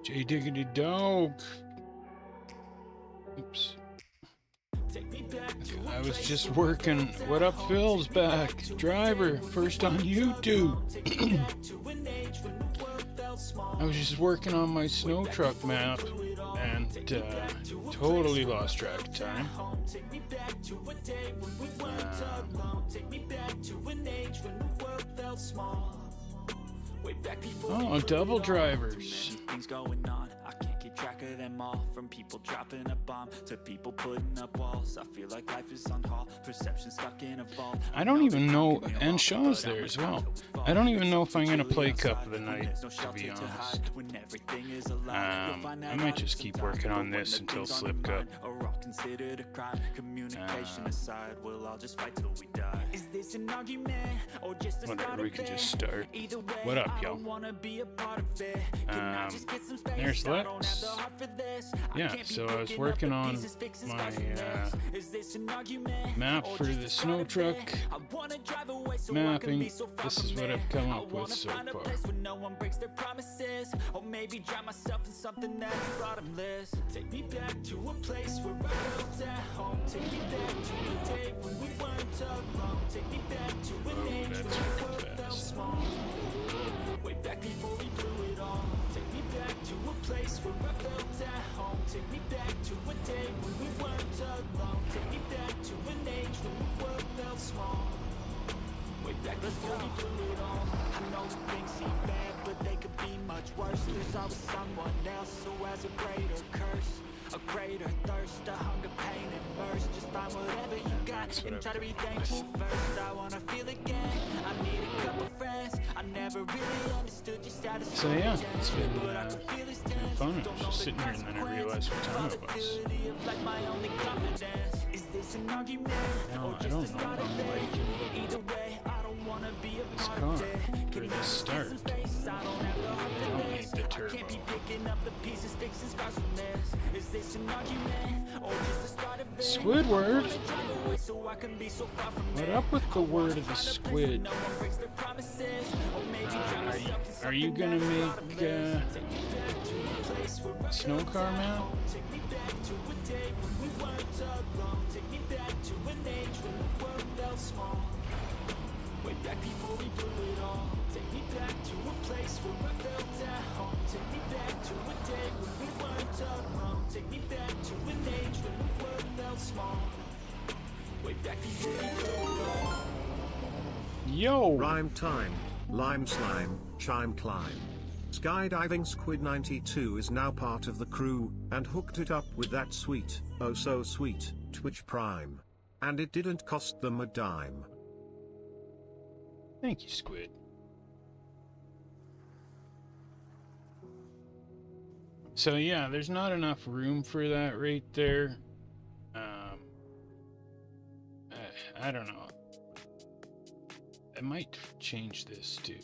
J Diggity Dog. Oops. I was just working. What up, Phil's back. Driver, first on YouTube. I was just working on my snow truck map and totally lost track of time. Oh, double drivers. Things going on, I can't keep track of them all. From people dropping a bomb to people putting up walls. I feel like life is on hold, perception stuck in a vault. I don't even know, and Shaw's there as well. I don't even know if I'm gonna play Cup of the Night, to be honest. I might just keep working on this until Slip Cup. Whatever, we can just start. What up, y'all? There's Lex. Yeah, so I was working on my map for the snow truck mapping. This is what I've come up with so far. Take me back to a place where I felt at home. Take me back to a day when we weren't alone. Take me back to an age when the world felt small. Way back before we blew it all. Take me back to a place where I felt at home. Take me back to a day when we weren't alone. Take me back to an age when the world felt small. Way back before we blew it all. I know things seem bad, but they could be much worse. There's always someone else who has a greater curse, a greater thirst, a hunger, pain, and burst. Just find whatever you got and try to be thankful first. I wanna feel again. I need a couple friends. I never really understood just how to. So yeah, it's been fun. I was just sitting here and then I realized what time it was. No, I don't know. I'm liking this car for this start. I don't need the turbo. Squidward? What up with the word of the squid? Are you gonna make snow car map? Way back before we blew it all. Take me back to a place where I felt at home. Take me back to a day when we weren't alone. Take me back to an age when the world felt small. Way back before we blew it all. Yo! Rhyme time, lime slime, chime climb. Skydiving Squid 92 is now part of the crew, and hooked it up with that sweet, oh so sweet, Twitch Prime. And it didn't cost them a dime. Thank you, Squid. So yeah, there's not enough room for that right there. I don't know. I might change this too.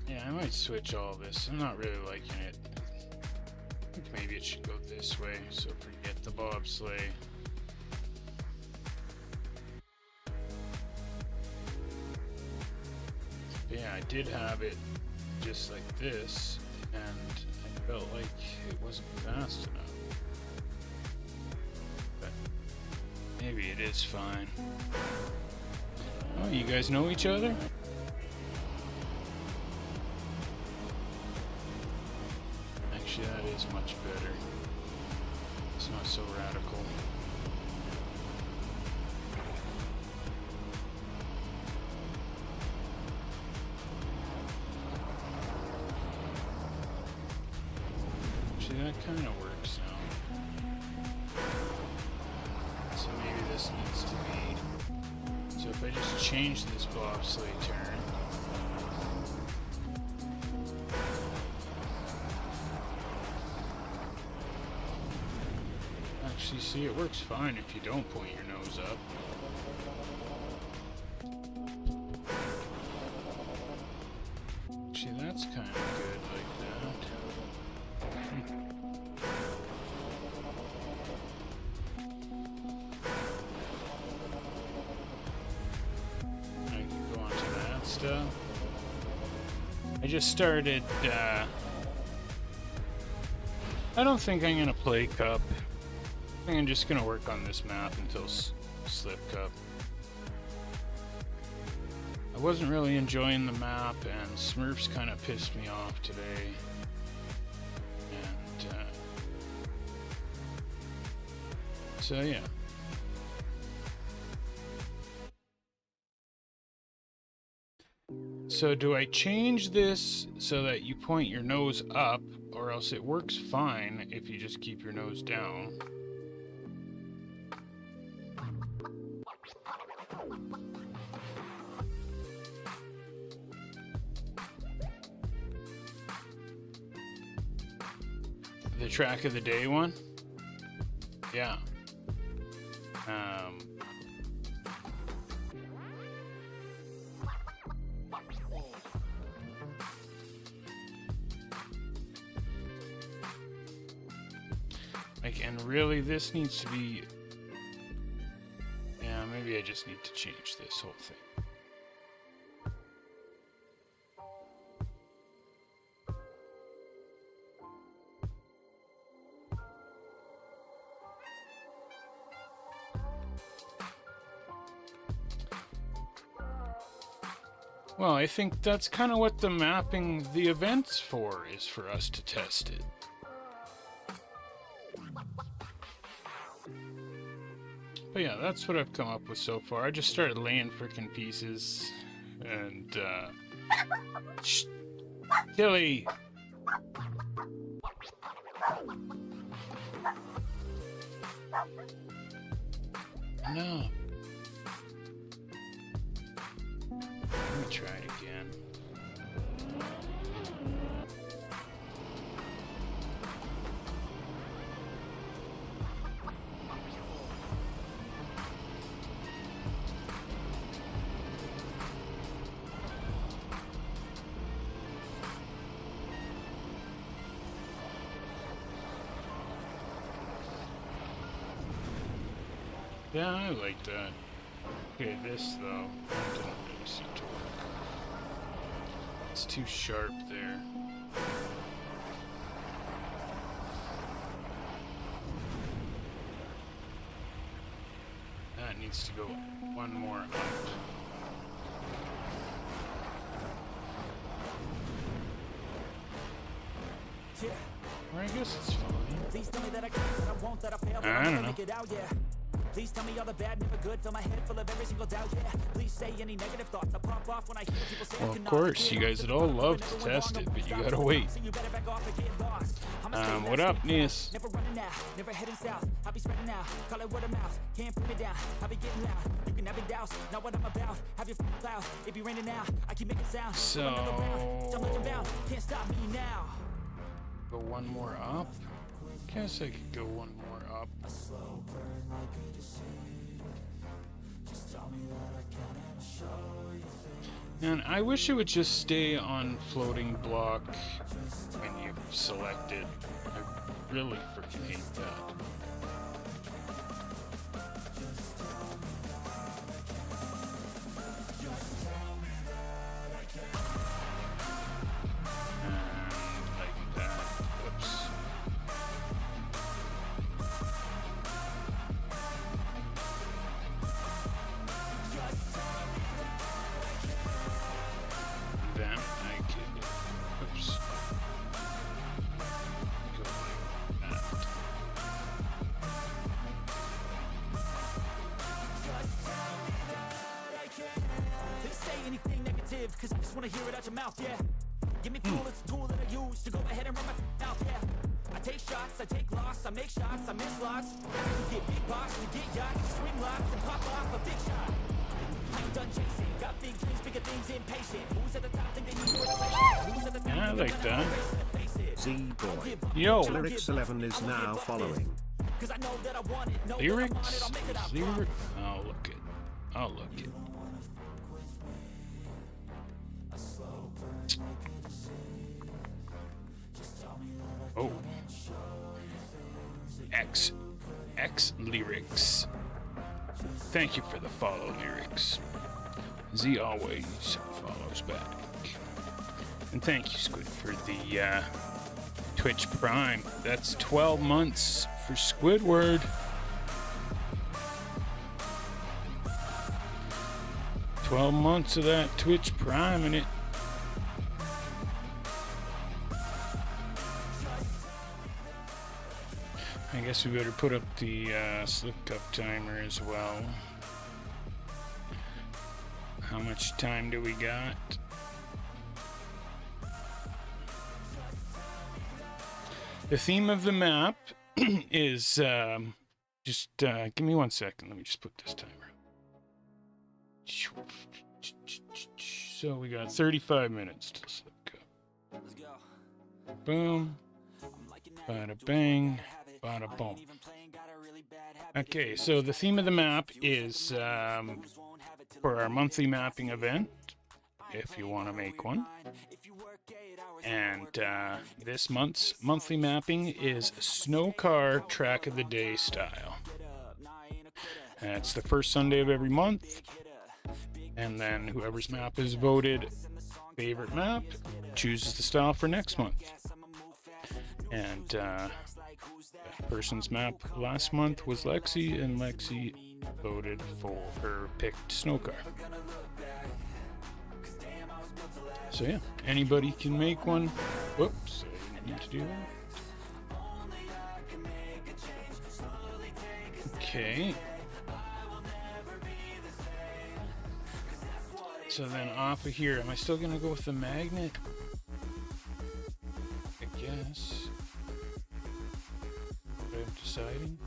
Yeah, I might switch all this. I'm not really liking it. I think maybe it should go this way, so forget the bobsleigh. But yeah, I did have it just like this, and I felt like it wasn't fast enough. But maybe it is fine. Oh, you guys know each other? Actually, that is much better. It's not so radical. Actually, that kind of works now. So maybe this needs to be... So if I just change this bobsleigh turn... Actually, see, it works fine if you don't point your nose up. Actually, that's kind of good like that. stuff. I just started, I don't think I'm gonna play Cup. I think I'm just gonna work on this map until Slip Cup. I wasn't really enjoying the map, and Smurfs kind of pissed me off today. And, so yeah. So do I change this so that you point your nose up, or else it works fine if you just keep your nose down? The track of the day one? Yeah. Like, and really, this needs to be... Yeah, maybe I just need to change this whole thing. Well, I think that's kind of what the mapping the events for, is for us to test it. But yeah, that's what I've come up with so far. I just started laying frickin' pieces, and, Tilly! No. Let me try it again. Yeah, I like that. Okay, this though didn't really seem to work. It's too sharp there. That needs to go one more up. Or I guess it's fine. Please tell me that I can, that I won't, that I fail, I don't know. make it out, yeah. Please tell me all the bad, never good, fill my head full of every single doubt, yeah. Please say any negative thoughts, I pop off when I hear people say Well, of course, you guys would all love to test it, but you gotta wait. What up, Nis? Never running now, never heading south. I'll be spreading out, call it word of mouth. Can't put me down, I'll be getting loud. You can have it doubts, not what I'm about. Have your cloud, it be raining now. I keep making sound. So Can't stop me now. Go one more up. Guess I could go one more up. And I wish it would just stay on floating block when you select it. I really freaking hate that. Cause I just wanna hear it out your mouth, yeah. Give me fuel, it's a tool that I use to go ahead and run my mouth, yeah. I take shots, I take loss, I make shots, I miss lots. You get big box, you get yachts, swing locks, and pop off a big shot. I ain't done chasing, got big dreams, bigger things, impatient. Who's at the top, think they need more inflation. Who's at the top, yeah, I like that. Z-Boy. Yo. Lyrics 11 is now following. Cause I know that I want it, know Lyrics? that I want it, I'll make it out. Lyrics? Oh, look it. Oh, look it. Oh. X Lyrics. Thank you for the follow, Lyrics. Z always follows back. And thank you, Squid, for the Twitch Prime. That's 12 months for Squidward. 12 months of that Twitch Prime in it. I guess we better put up the slip cup timer as well. How much time do we got? The theme of the map is just give me 1 second. Let me just put this timer. So we got 35 minutes to slip cup. Boom. Bada bang. Bada boom. Okay, so the theme of the map is for our monthly mapping event, if you want to make one. And this month's monthly mapping is Snow Car Track of the Day style. And it's the first Sunday of every month. And then whoever's map is voted favorite map chooses the style for next month. And that person's map last month was Lexi, and Lexi voted for her picked Snow Car. So yeah, anybody can make one. Whoops, I didn't need to do that. Okay. So then off of here, am I still gonna go with the magnet? I guess. But I'm deciding.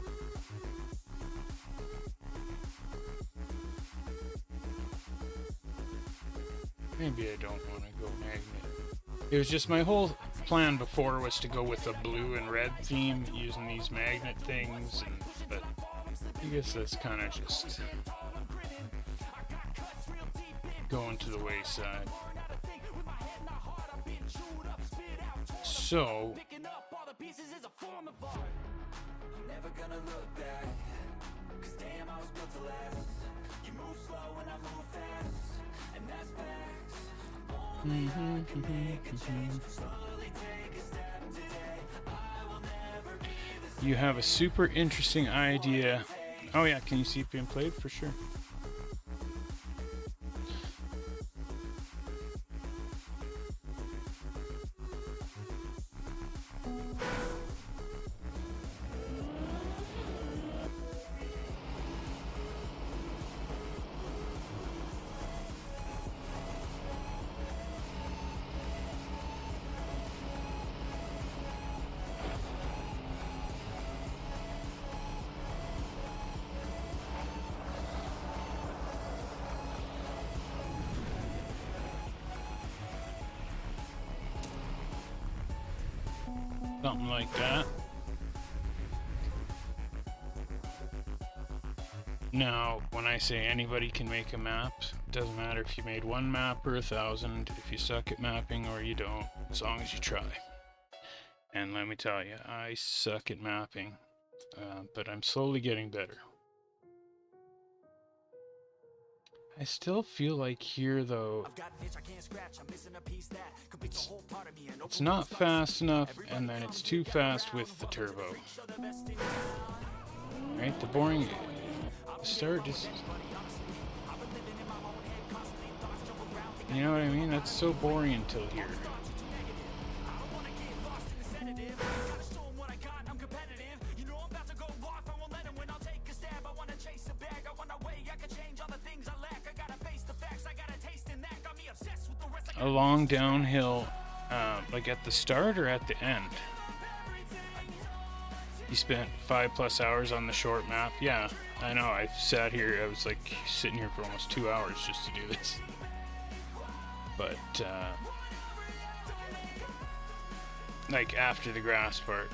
Maybe I don't want to go magnet. It was just my whole plan before was to go with a blue and red theme using these magnet things, but I guess that's kind of just going to the wayside. So you have a super interesting idea. Oh yeah, can you see it being played? For sure. Something like that. Now, when I say anybody can make a map, it doesn't matter if you made one map or 1,000, if you suck at mapping or you don't, as long as you try. And let me tell you, I suck at mapping, but I'm slowly getting better. I still feel like here, though, it's not fast enough, and then it's too fast with the turbo. Right? The boring start just... You know what I mean? That's so boring until here. A long downhill, like at the start or at the end? You spent 5+ hours on the short map? Yeah, I know. I sat here, I was like sitting here for almost 2 hours just to do this. But, like after the grass part,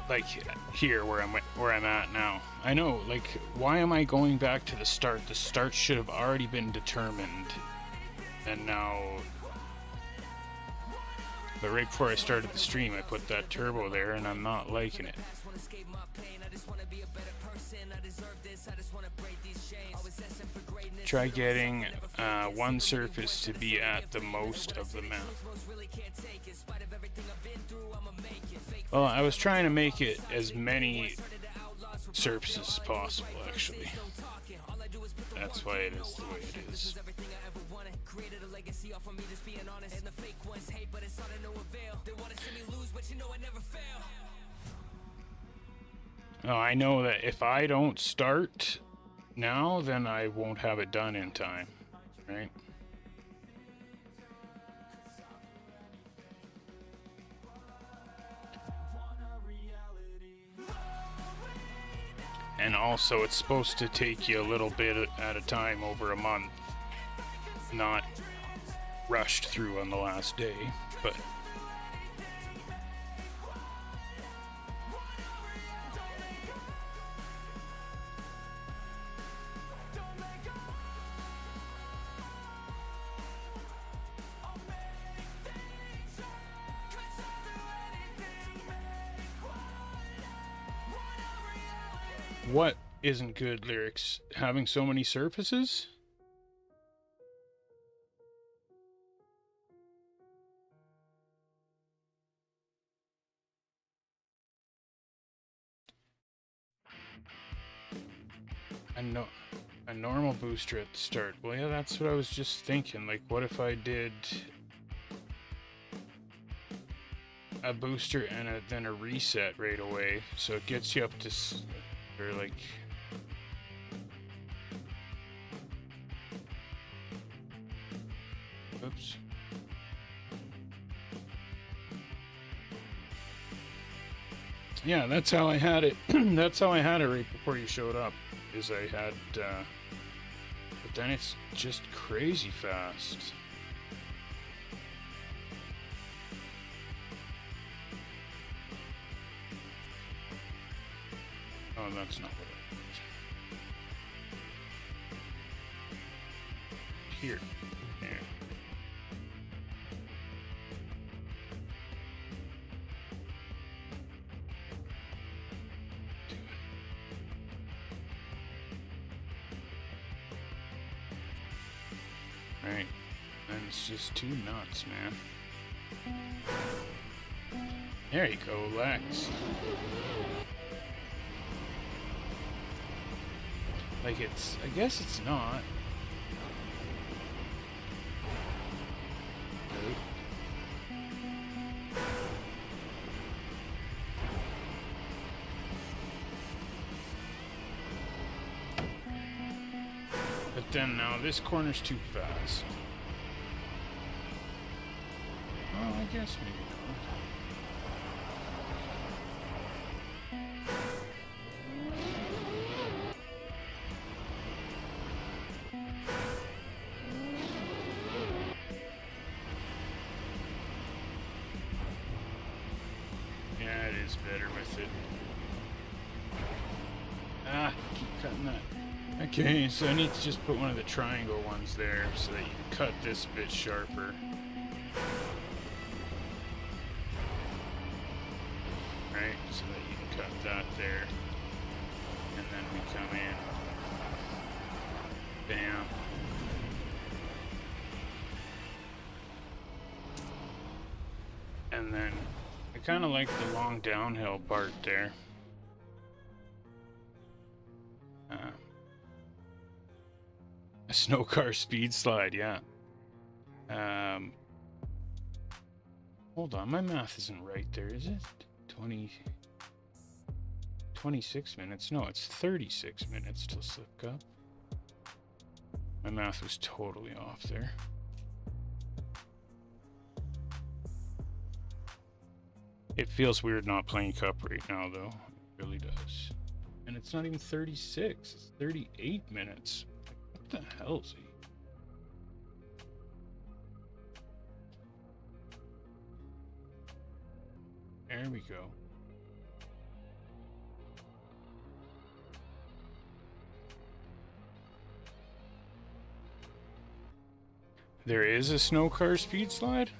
like here where I'm at now. I know, like, why am I going back to the start? The start should have already been determined. And now, but right before I started the stream, I put that turbo there, and I'm not liking it. Try getting one surface to be at the most of the map. Well, I was trying to make it as many surfaces as possible, actually. That's why it is the way it is. Oh, I know that if I don't start now, then I won't have it done in time, right? And also, it's supposed to take you a little bit at a time over a month, not rushed through on the last day, but what isn't good, Lyrics? Having so many surfaces? A normal booster at the start. Well, yeah, that's what I was just thinking. Like, what if I did a booster and then a reset right away, so it gets you up to or like oops. Yeah, that's how I had it. That's how I had it right before you showed up. Is I had but then it's just crazy fast. Oh, that's not what I want. Here. There. Right. And it's just too nuts, man. There you go, Lex. Like it's, I guess it's not. But then now this corner's too fast. Oh, I guess maybe not. Yeah, it is better with it. Ah, keep cutting that. Okay, so I need to just put one of the triangle ones there so that you can cut this a bit sharper. Right, so that you can cut that there. And then we come in. Bam. And then I kind of like the long downhill part there. A snow car speed slide, yeah. Hold on, my math isn't right there, is it? 26 minutes? No, it's 36 minutes till slip up. My math was totally off there. It feels weird not playing Cup right now, though. It really does. And it's not even 36, it's 38 minutes. What the hell is he? There we go. There is a snow car speed slide?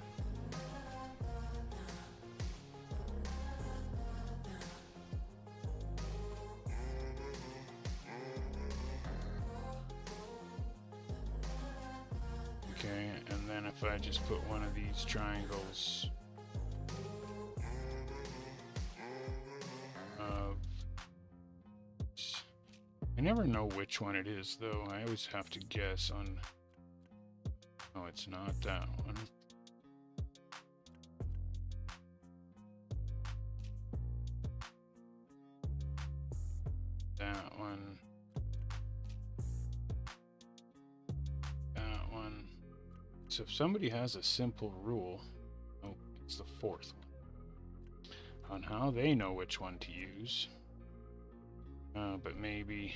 if I just put one of these triangles of... I never know which one it is, though. I always have to guess on... Oh, it's not that one. That one. That one. So if somebody has a simple rule, oh, it's the fourth one, on how they know which one to use. But maybe,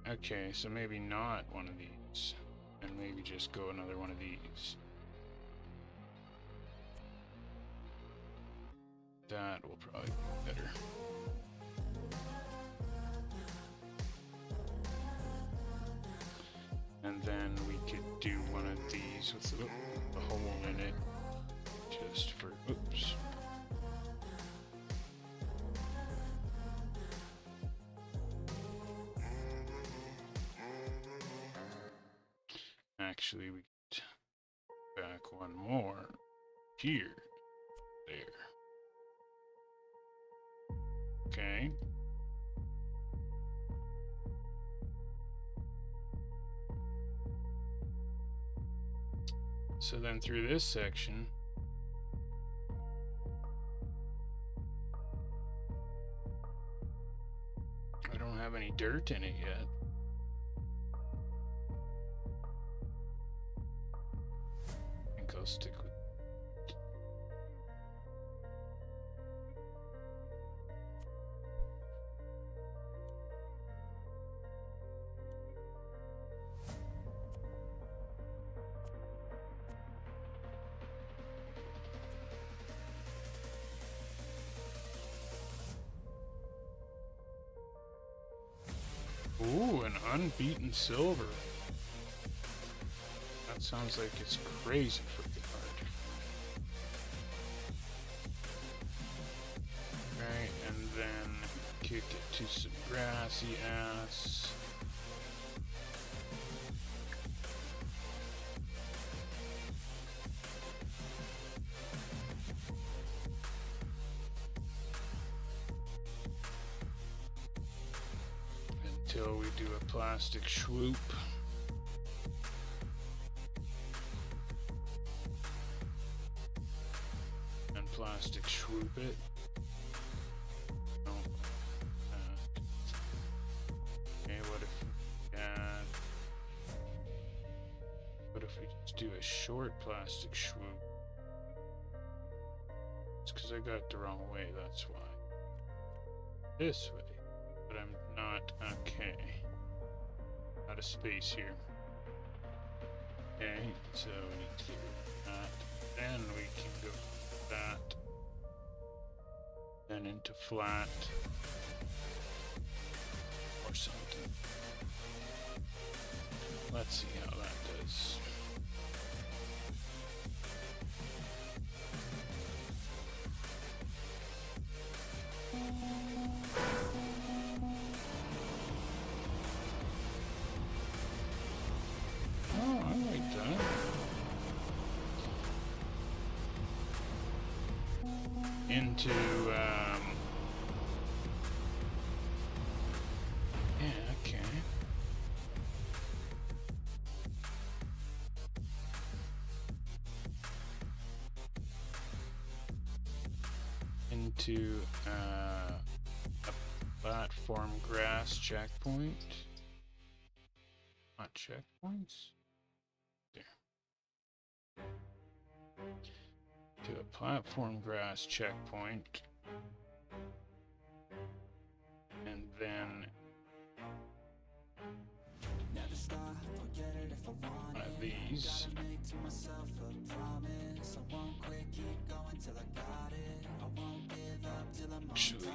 okay, so maybe not one of these, and maybe just go another one of these. That will probably be better. And then we could do one of these with a hole in it, just for, oops. Actually, we get back one more here, there. Okay. So then through this section, I don't have any dirt in it yet. I think I'll stick with ooh, an unbeaten silver. That sounds like it's crazy freaking hard. Right, and then kick it to some grassy ass. Until we do a plastic swoop. And plastic swoop it. No. Okay, what if we add... What if we just do a short plastic swoop? It's because I got it the wrong way, that's why. This way. But I'm not, okay. Out of space here. Okay, so we need to get rid of that. Then we can go that. Then into flat. Or something. Let's see how that does. Oh, I like that. Into, yeah, okay. Into, a platform grass checkpoint. Not checkpoints. To a platform grass checkpoint, and then one of these. Actually,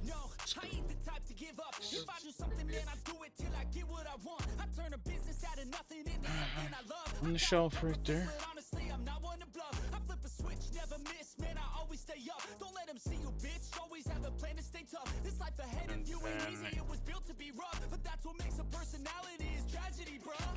No, I ain't the type to give up. If I do something, man, I do it till I get what I want. I turn a business out of nothing into something I love. on the shelf right there. But honestly, I'm not one to bluff. I flip a switch, never miss, man, I always stay up. Don't let them see you, bitch. Always have a plan to stay tough. This life ahead of you ain't easy, it was built to be rough. But that's what makes a personality is tragedy, bruh.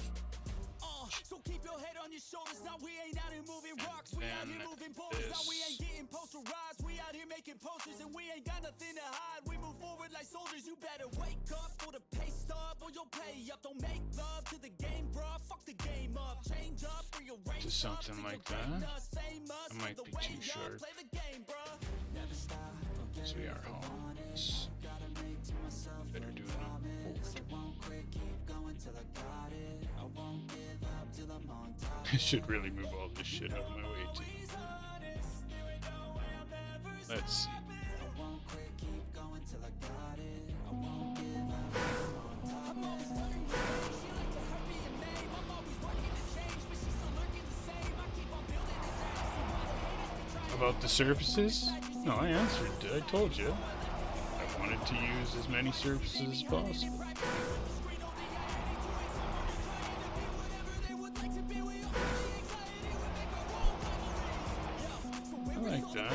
So keep your head on your your shoulders, now we ain't out here moving rocks. We out here moving boulders, now we ain't getting posterized. We out here making posters and we ain't got nothing to hide. We move forward like soldiers, you better wake up for the pay stub or you'll pay up. Don't make love to the game, bruh, fuck the game up. Change up, rearrange to something like that. It might be too short. Play the game, bruh. So we are home. Better do it on I should really move all this shit out of my way too. Let's see. About the surfaces? No, I answered. I told you. I wanted to use as many surfaces as possible. I like that.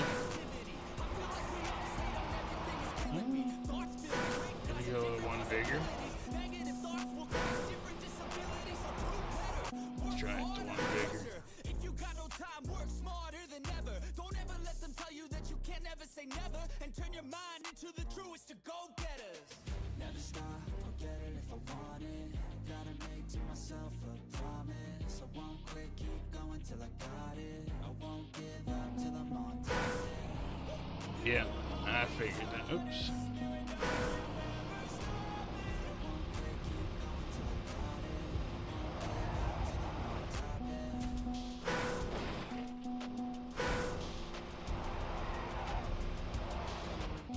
Maybe go with one bigger. Let's try it to one bigger. If you got no time, work smarter than ever. Don't ever let them tell you that you can't never say never. And turn your mind into the truest to go-getters. Never stop, I'll get it if I want it. Gotta make to myself a promise. I won't quit, keep going till I got it. I won't give up till I'm on top. Yeah, I figured that. Oops.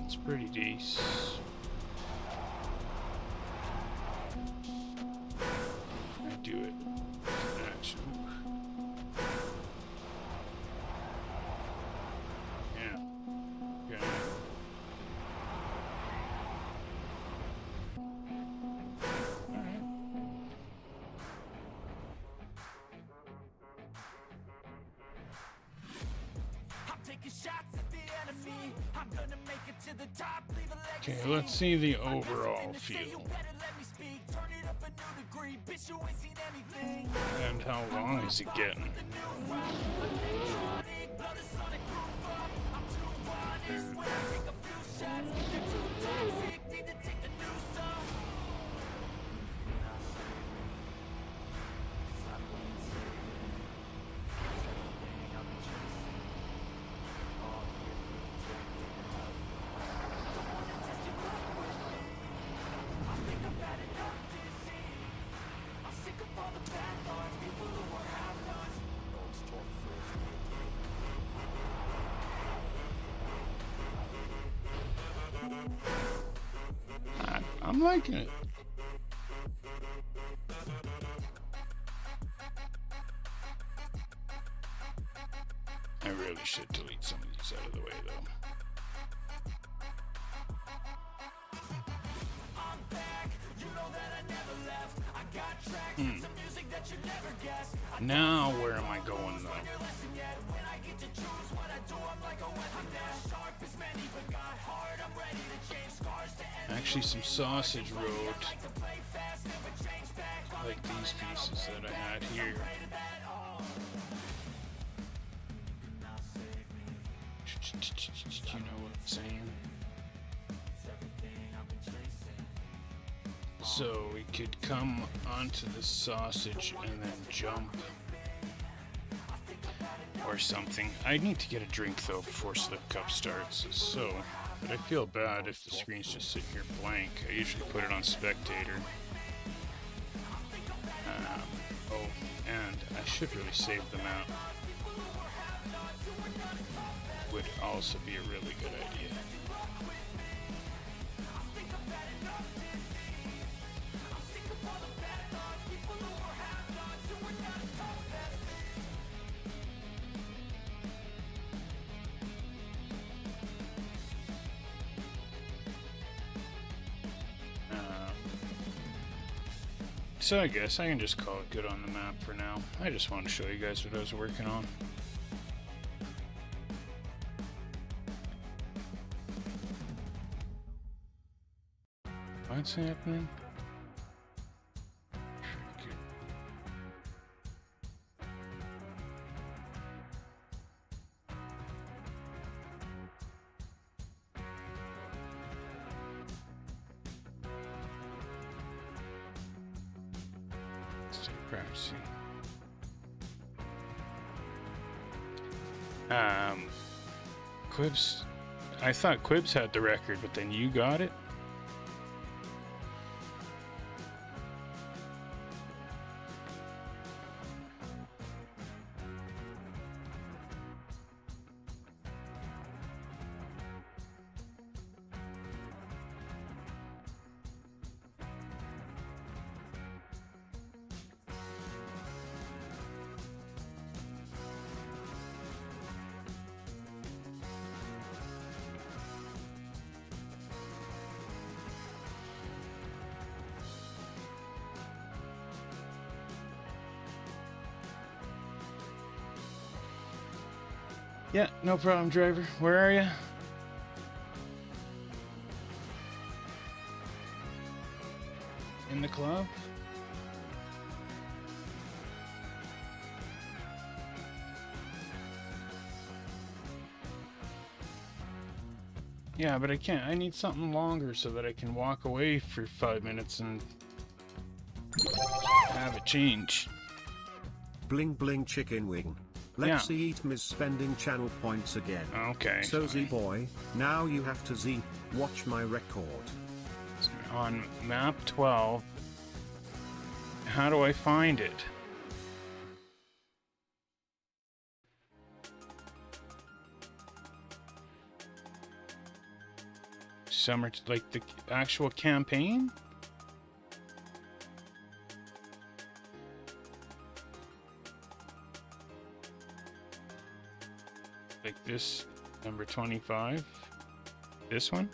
It's pretty decent. I do it. Action. Yeah. Okay. Alright. I'm taking shots at the enemy. I'm gonna make it to the top, leave a legacy. Okay, let's see the overall feel. You better let me speak. Turn it up a new degree. Bitch, you ain't seen anything. And how long is it getting? I'm liking it. I really should delete some of these out of the way, though. I'm back. You know that I never left. I got tracks and some music that you never guessed. Now, where am I going, though? When I get to choose what I do, I'm like a weapon that's sharp as many, but got hard. I'm ready to change scars to end. Actually, some sausage road. Like these pieces that I had here. You know what I'm saying? So we could come onto the sausage and then jump. Or something. I need to get a drink though before Slip Cup starts. So, but I feel bad if the screen's just sitting here blank. I usually put it on spectator. Oh, and I should really save the map. Would also be a really good idea. So I guess I can just call it good on the map for now. I just want to show you guys what I was working on. What's happening? Crash. CREWZ. I thought CREWZ had the record, but then you got it? Yeah, no problem, driver. Where are you? In the club? Yeah, but I can't. I need something longer so that I can walk away for 5 minutes and have it change. Bling bling chicken wing. Let's see eat Ms. spending channel points again. Okay. So Z boy, now you have to Z, watch my record. On map 12, how do I find it? Summer, like the actual campaign? Like this, number 25? This one?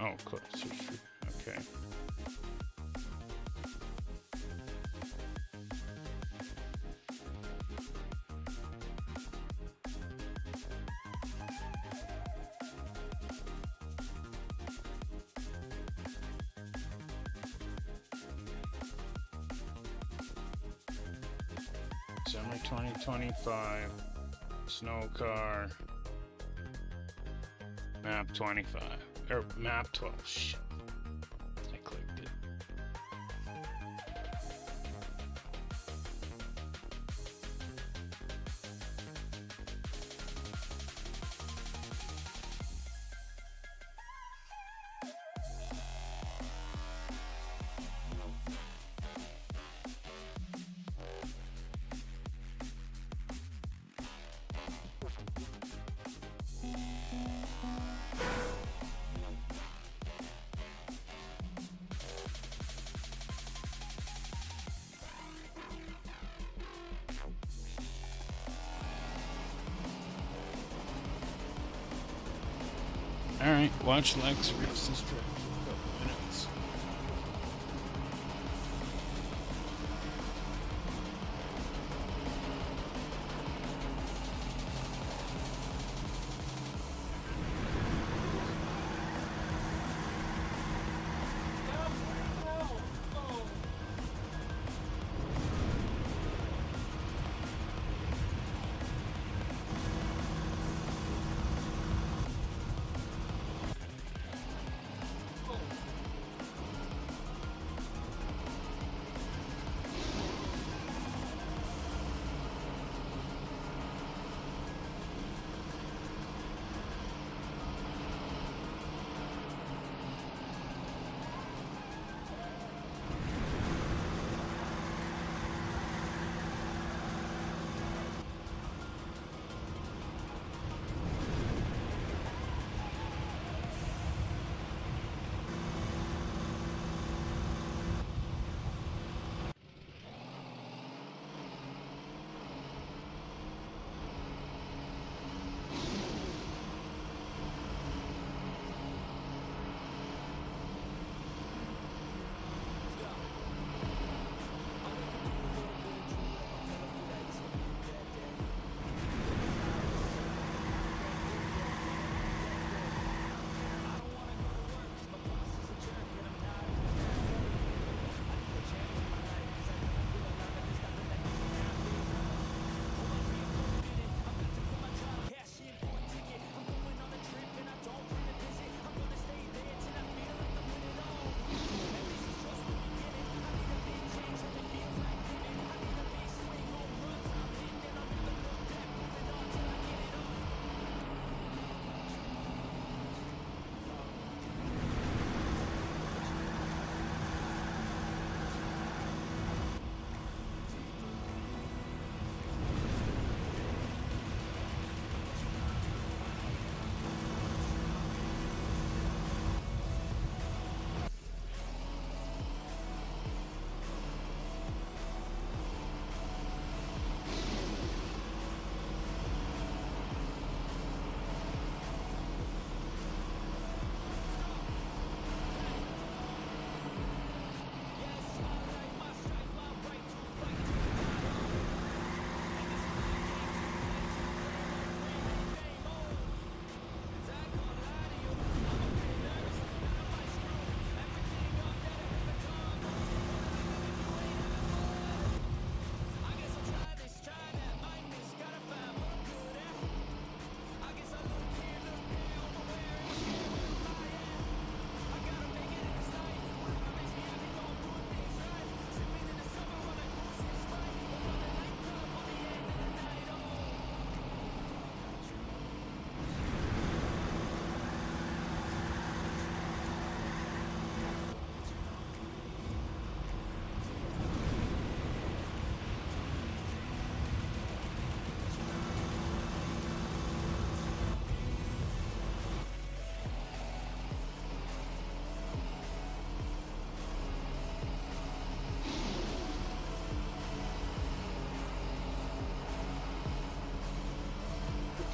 Oh, close. Okay. Summer 2025. Snow car. Map 25. Or map 12. Shit. I clicked it. Alright, watch Lex race this truck for a couple minutes.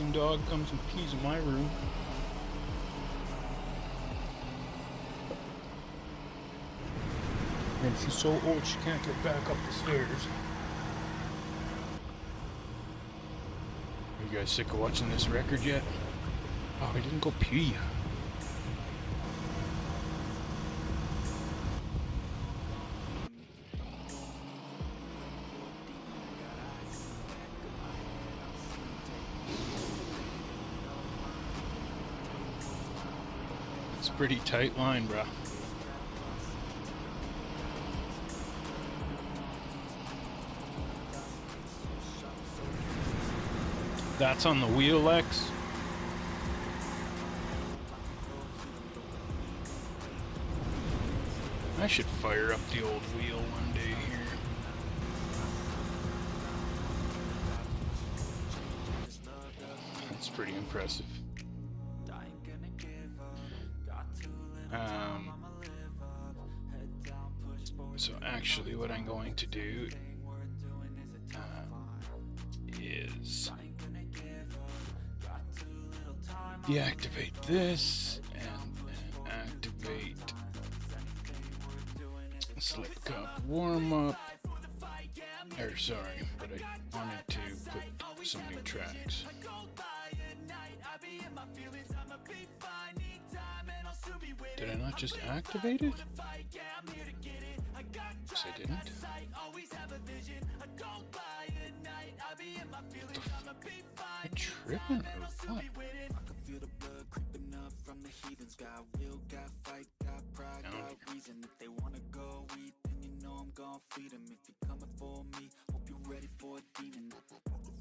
fucking dog comes and pees in my room. And she's so old she can't get back up the stairs. Are you guys sick of watching this record yet? Oh, he didn't go pee. It's a pretty tight line, bruh. That's on the wheel, Lex. I should fire up the old wheel one day here. That's pretty impressive. So actually what I'm going to do is deactivate this and activate slip cup warm up. Or sorry, but I wanted to put some new tracks. Did I not just activate it? Yes, I didn't. Am I tripping or what?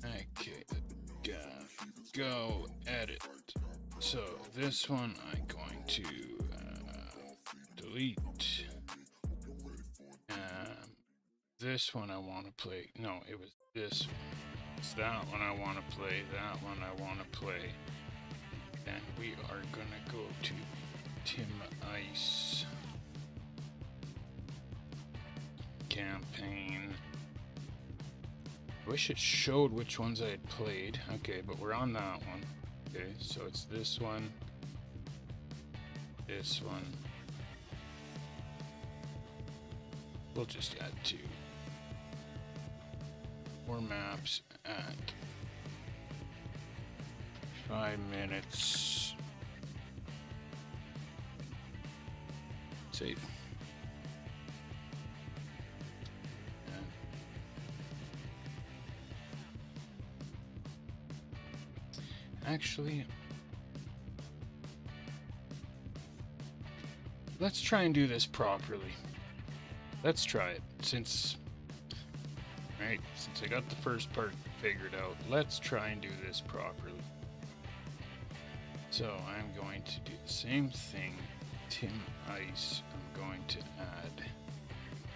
Okay, go edit. So this one I'm going to delete. This one I want to play. No, it was this one. It's that one I want to play. That one I want to play. And we are gonna go to Tim Ice campaign. I wish it showed which ones I had played. Okay, but we're on that one. Okay, so it's this one, this one. We'll just add 2 more maps at 5 minutes. Save. Actually, let's try and do this properly. Let's try it since I got the first part figured out. Let's try and do this properly. So I'm going to do the same thing. Tim Ice. I'm going to add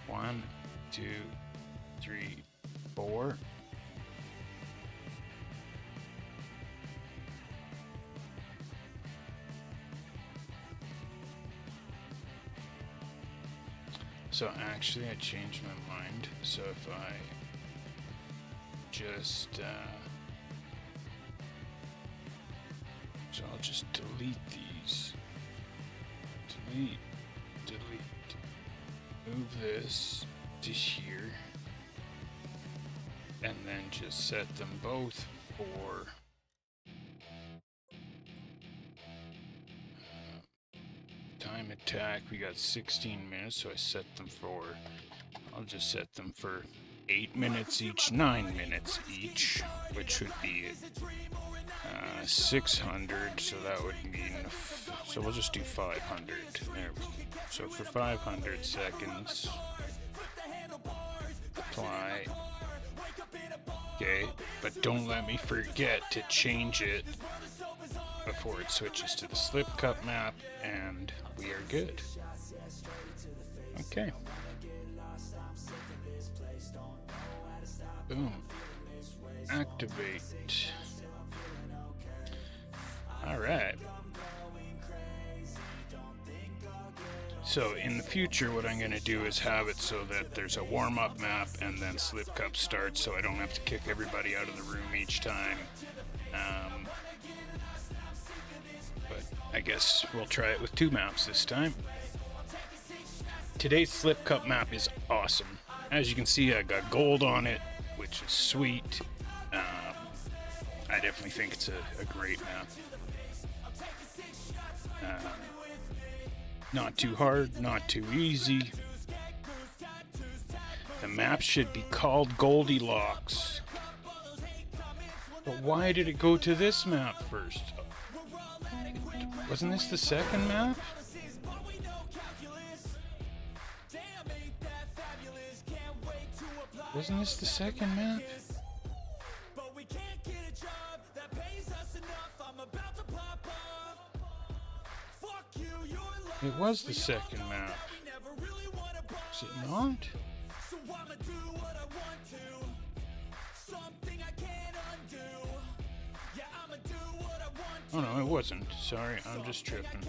1, 2, 3, 4. So actually I changed my mind. So if I just so I'll just delete these. Delete. Move this to here. And then just set them both for time attack. We got 16 minutes, so I set them for, I'll just set them for 8 minutes each, 9 minutes each, which would be 600, so that would mean, so we'll just do 500 there. So for 500 seconds, apply. Okay, but don't let me forget to change it before it switches to the slip cup map, and we are good. Okay. Boom. Activate. Alright. So in the future what I'm going to do is have it so that there's a warm-up map and then slip cup starts, so I don't have to kick everybody out of the room each time. But I guess we'll try it with 2 maps this time. Today's Slip Cup map is awesome. As you can see, I got gold on it, which is sweet. I definitely think it's a great map. Not too hard, not too easy. The map should be called Goldilocks. But why did it go to this map first? Wasn't this the second map? Wasn't this the second map? It was the second map. Is it not? Oh no, it wasn't. Sorry, I'm just tripping.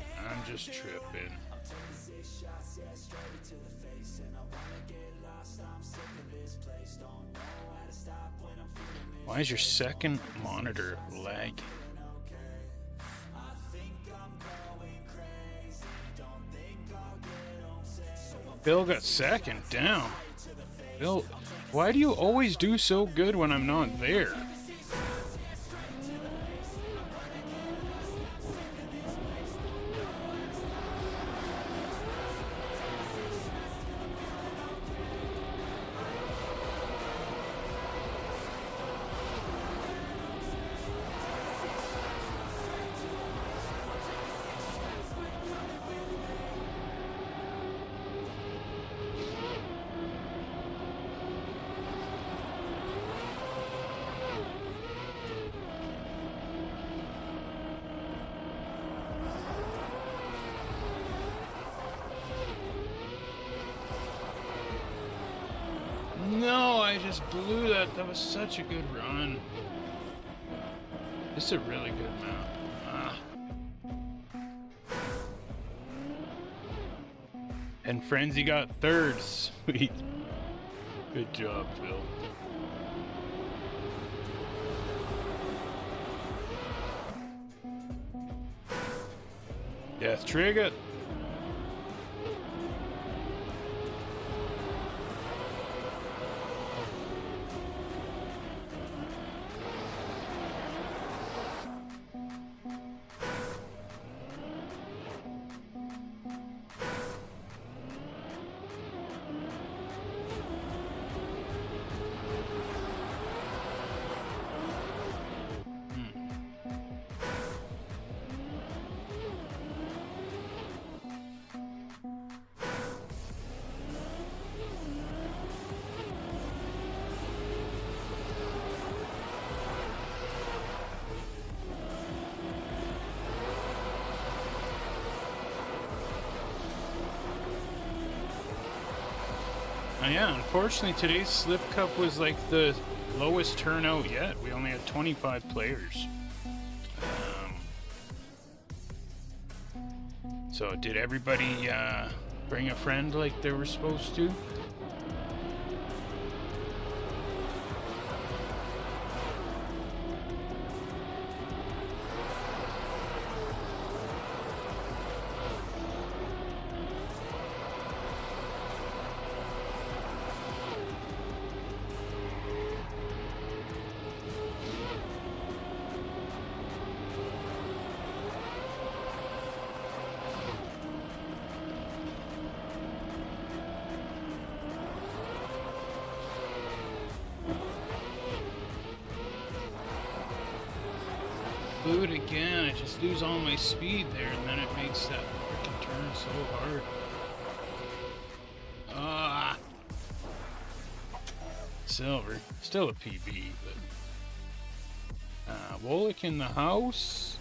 Why is your second monitor lagging? Bill got second, down. Bill, why do you always do so good when I'm not there? No, I just blew that. That was such a good run. This is a really good map. And Frenzy got third. Sweet. Good job, Phil. Death Trigger. Yeah, unfortunately today's Slip Cup was like the lowest turnout yet. We only had 25 players. So did everybody bring a friend like they were supposed to? Blew it again. I just lose all my speed there, and then it makes that freaking turn so hard. Silver. Still a PB, but Wolick in the house.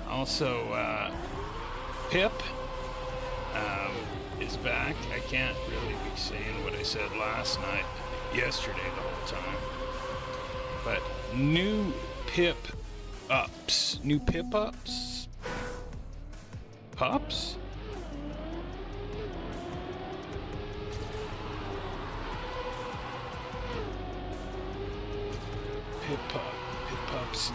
Also, Pip is back. I can't really be saying what I said yesterday the whole time. But new Pip ups. New Pip ups? Pups? Popsy.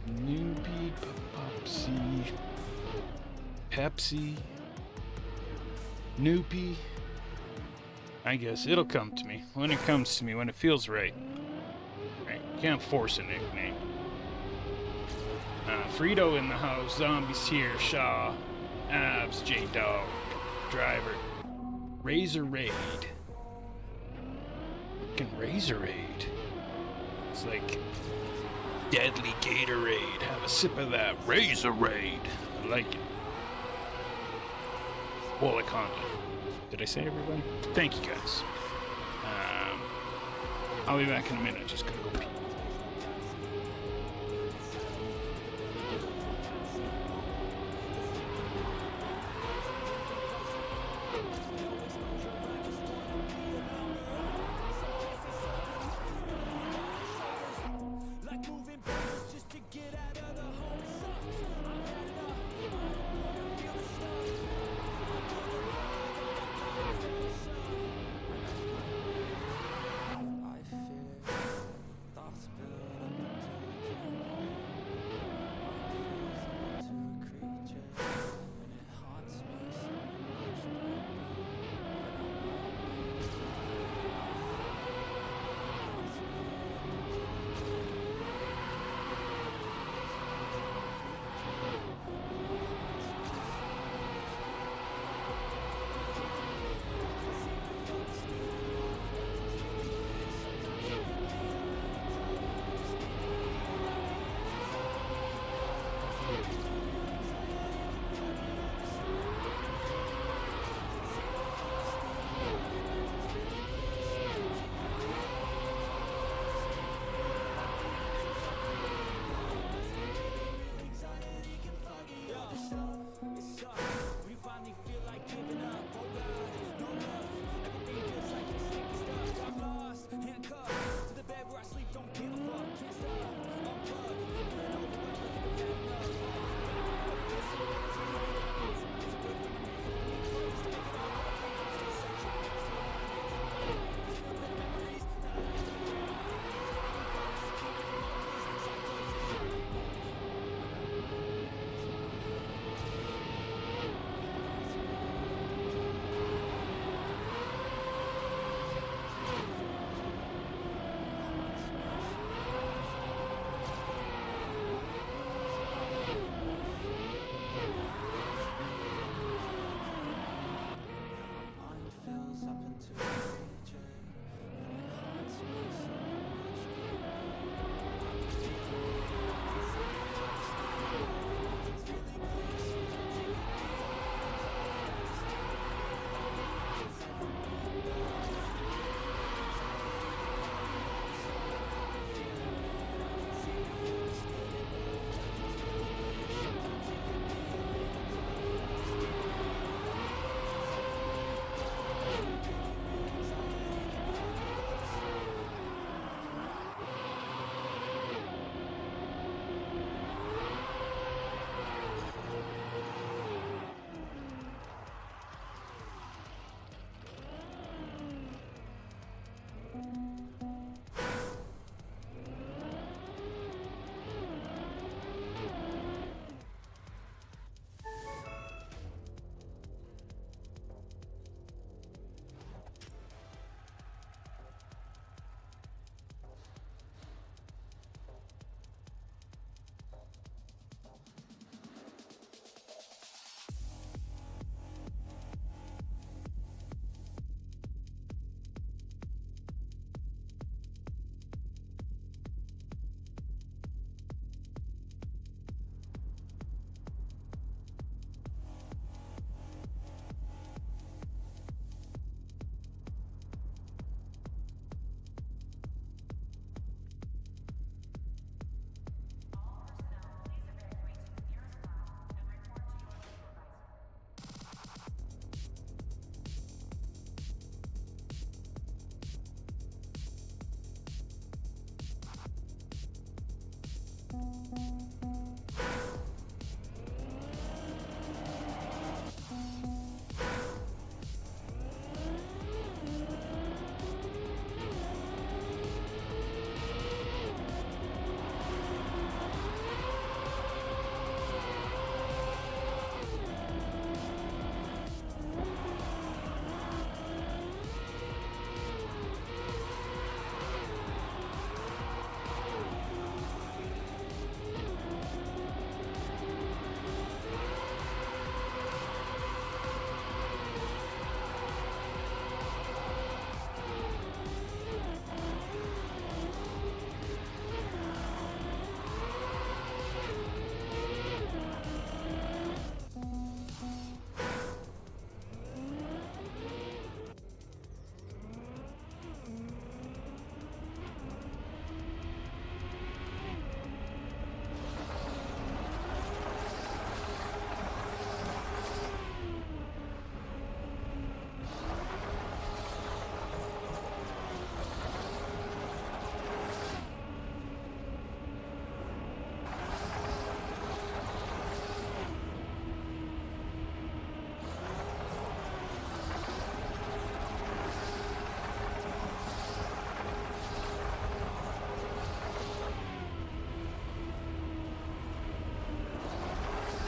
Newbie Popsy. Pepsi. Noopy. I guess it'll come to me when it comes to me, when it feels right. Right? Can't force a nickname. Frito in the house, Zombies here, Shaw, Abs, J-Dog, Driver, Razor Raid. Fucking Razor Raid. It's like deadly Gatorade. Have a sip of that Razor Raid. I like it. Wolaconda. Did I say everybody? Thank you guys. I'll be back in a minute. Just gotta go pee.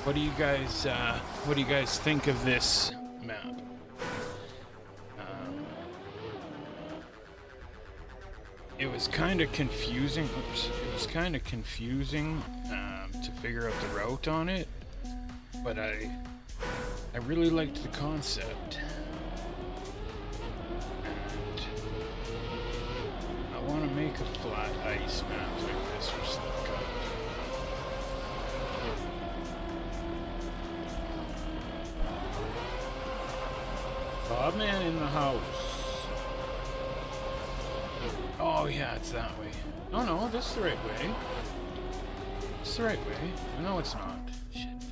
What do you guys think of this map? It was kind of confusing. Oops. It was kind of confusing to figure out the route on it, but I really liked the concept. And I want to make a flat ice map like this for Slip Cup. Bobman in the house. Oh yeah, it's that way. Oh no, this is the right way. It's the right way. No, it's not. Shit.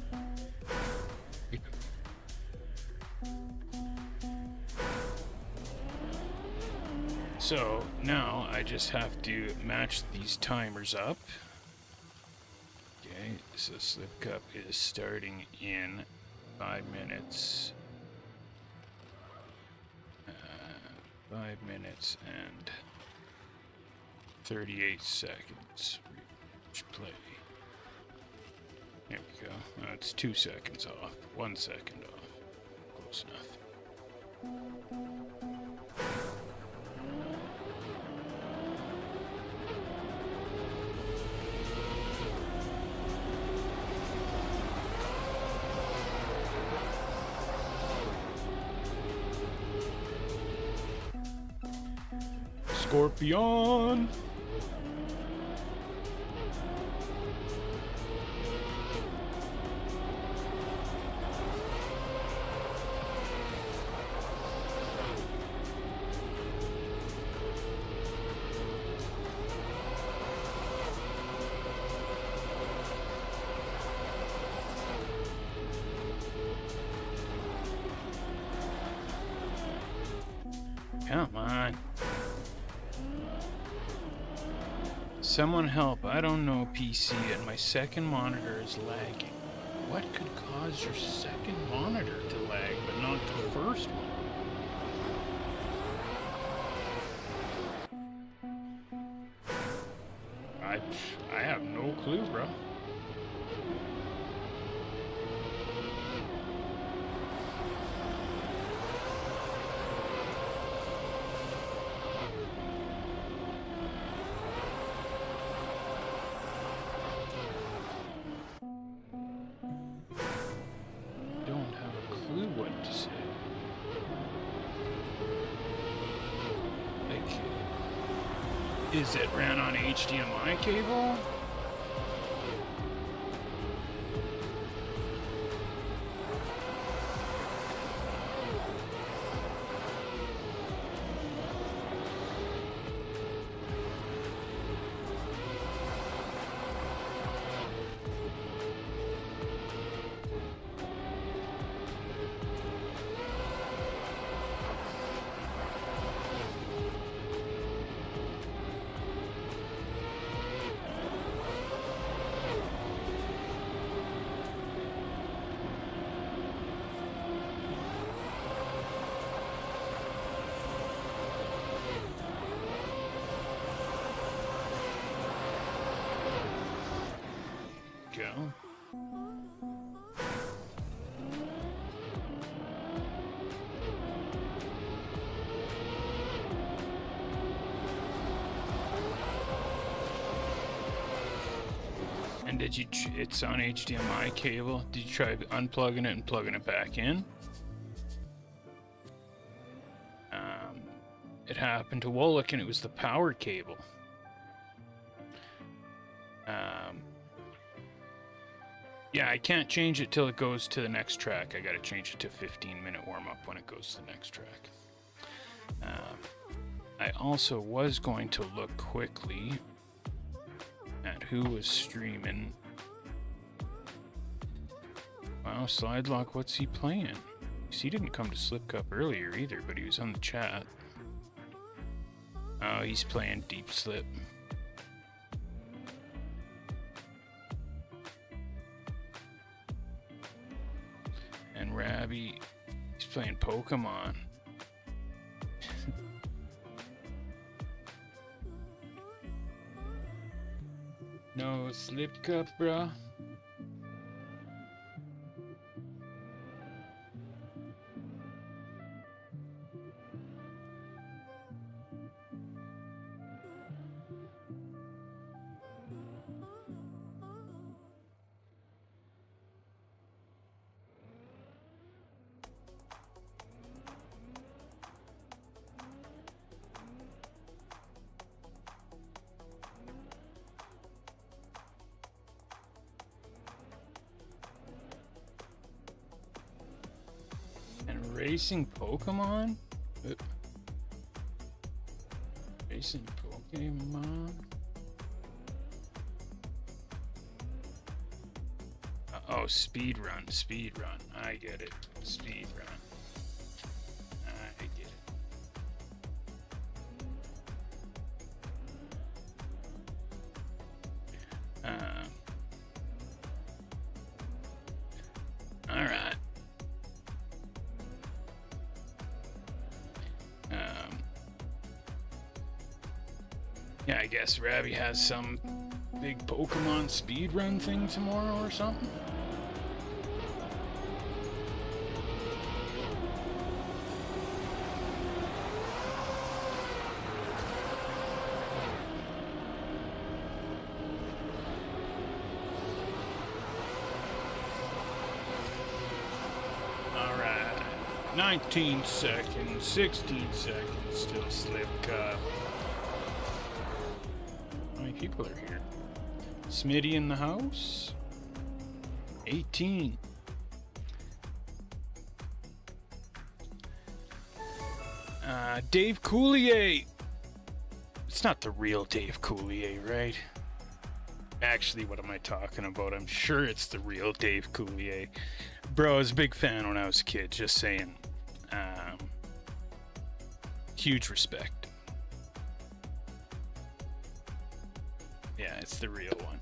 So now I just have to match these timers up. Okay, so Slip Cup is starting in 5 minutes. 5 minutes and 38 seconds. Reach play. There we go. It's 2 seconds off. 1 second off. Close enough. Scorpion! Come on. Someone help. I don't know PC and my second monitor is lagging. What could cause your second monitor to lag but not the first one? I have no clue, bro. Is it ran on HDMI cable? Go. And did you? It's on HDMI cable. Did you try unplugging it and plugging it back in? It happened to Wolock, and it was the power cable. Yeah, I can't change it till it goes to the next track. I gotta change it to 15-minute warm-up when it goes to the next track. I also was going to look quickly at who was streaming. Wow, Slidelock, what's he playing? He didn't come to Slip Cup earlier either, but he was on the chat. Oh, he's playing Deep Slip. And Rabby, he's playing Pokemon. No Slip Cup, bruh. Racing Pokemon? Racing Pokemon? Oh, speed run. I get it. Speed run. I get it. All right. Yeah, I guess Rabby has some big Pokemon speedrun thing tomorrow or something. All right, 19 seconds, 16 seconds till Slip Cup. How many people are here? Smitty in the house? 18. Dave Coulier. It's not the real Dave Coulier, right? Actually, what am I talking about? I'm sure it's the real Dave Coulier. Bro, I was a big fan when I was a kid, just saying. Huge respect. Yeah, it's the real one.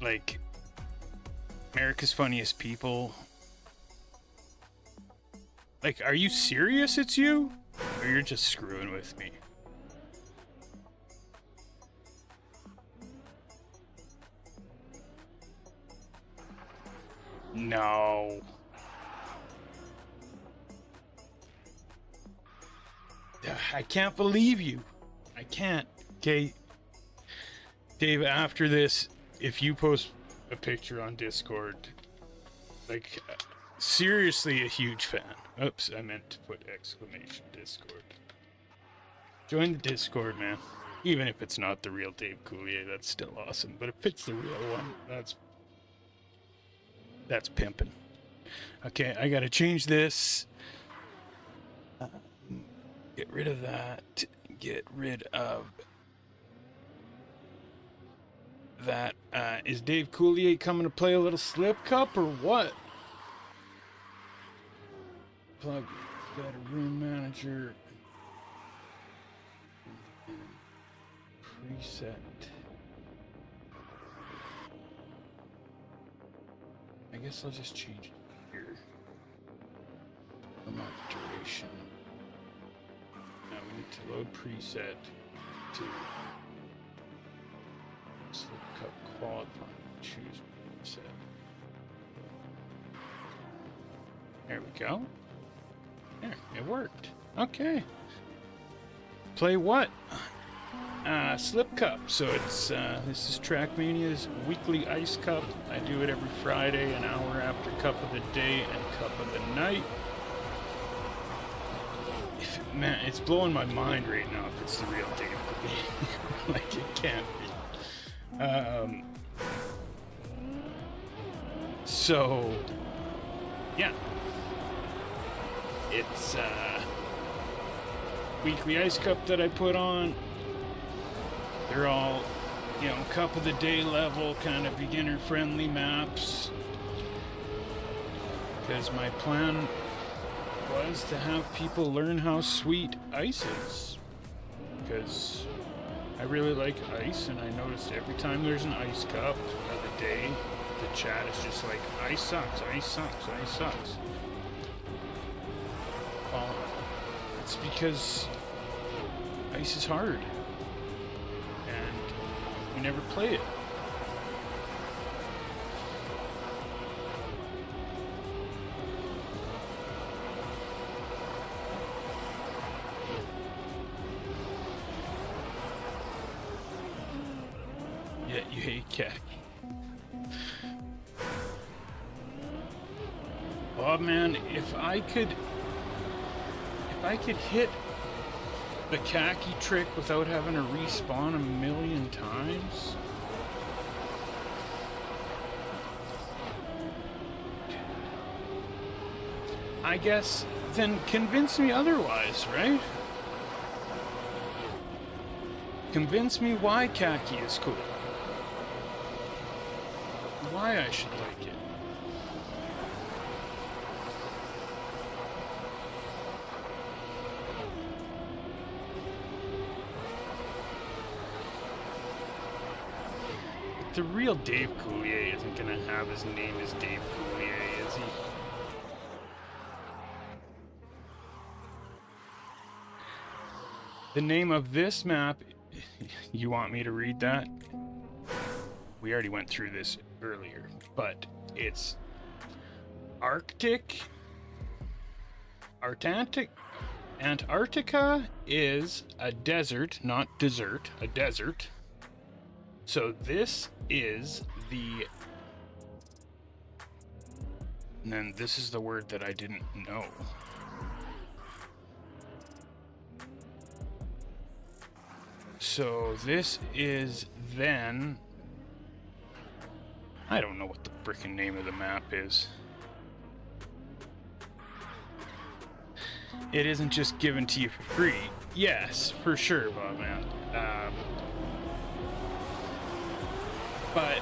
Like, America's Funniest People. Like, are you serious it's you? Or you're just screwing with me? No. I can't believe you. I can't. Okay. Dave, after this, if you post a picture on Discord, like, seriously a huge fan. Oops, I meant to put exclamation Discord. Join the Discord, man. Even if it's not the real Dave Coulier, that's still awesome. But if it's the real one, that's pimping. Okay, I gotta change this. Get rid of that. Get rid of that. Is Dave Coulier coming to play a little Slip Cup or what? Plug better room manager. Preset. I guess I'll just change it here. Amount of duration. Now we need to load preset to Slip Cup qualifying. Choose preset. There we go. There, it worked. Okay. Play what? Slip Cup. So it's this is Trackmania's weekly ice cup. I do it every Friday, an hour after Cup of the Day and Cup of the Night. Man, it's blowing my mind right now if it's the real Dave Coulier. Like, it can't be. So, yeah. It's weekly ice cup that I put on. They're all, you know, Cup of the Day level, kind of beginner-friendly maps. Because my plan was to have people learn how sweet ice is. Because I really like ice, and I noticed every time there's an ice cup of the day, the chat is just like, ice sucks, ice sucks, ice sucks. It's because ice is hard. And we never play it. Yet you hate khaki. Oh man, if I could hit the khaki trick without having to respawn a million times, I guess then convince me otherwise, right? Convince me why khaki is cool. Why I should like it. The real Dave Coulier isn't gonna have his name as Dave Coulier, is he? The name of this map, you want me to read that? We already went through this earlier, but it's Antarctica is a desert, not dessert, a desert. So this is the, and then this is the word that I didn't know. So this is then, I don't know what the frickin' name of the map is. It isn't just given to you for free. Yes, for sure, Bob, man. But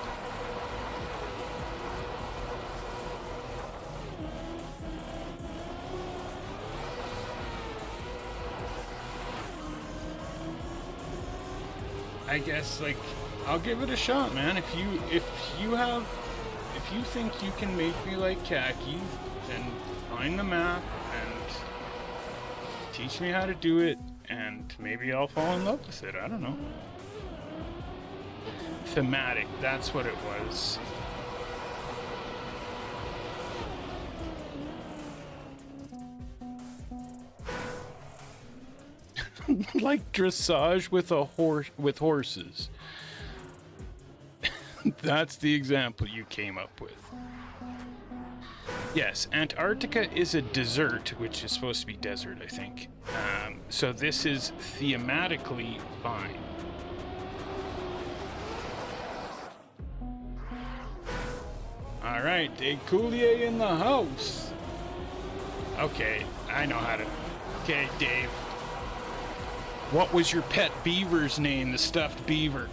I guess, like, I'll give it a shot, man. If you think you can make me like khaki, then find the map and teach me how to do it, and maybe I'll fall in love with it. I don't know. Thematic, that's what it was. Like dressage with a horses. That's the example you came up with. Yes, Antarctica is a desert, which is supposed to be desert, I think. So this is thematically fine. All right, Dave Coulier in the house. Okay, I know how to. Okay, Dave. What was your pet beaver's name? The stuffed beaver.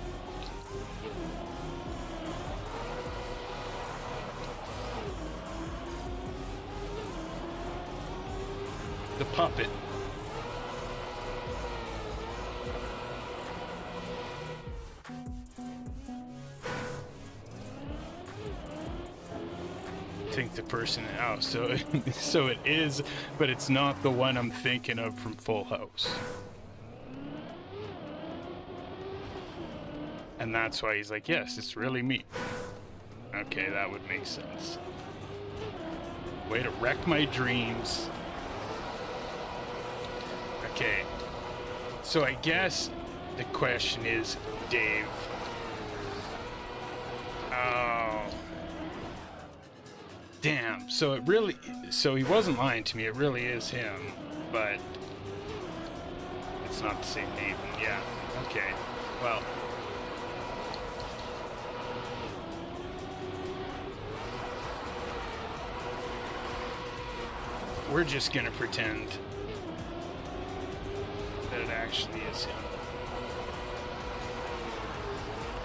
The puppet. Think the person, oh, so it is, but it's not the one I'm thinking of from Full House. And that's why he's like, yes, it's really me. Okay, that would make sense. Way to wreck my dreams. Okay, so I guess the question is, Dave. Oh. Damn, so he wasn't lying to me, it really is him, but it's not the same name. Yeah, okay, well. We're just gonna pretend that it actually is him.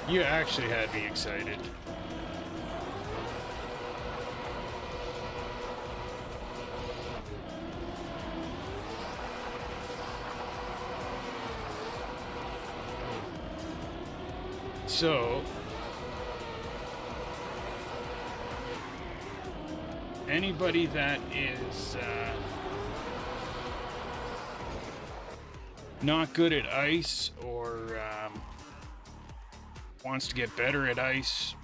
You actually had me excited. So, anybody that is not good at ice or wants to get better at ice,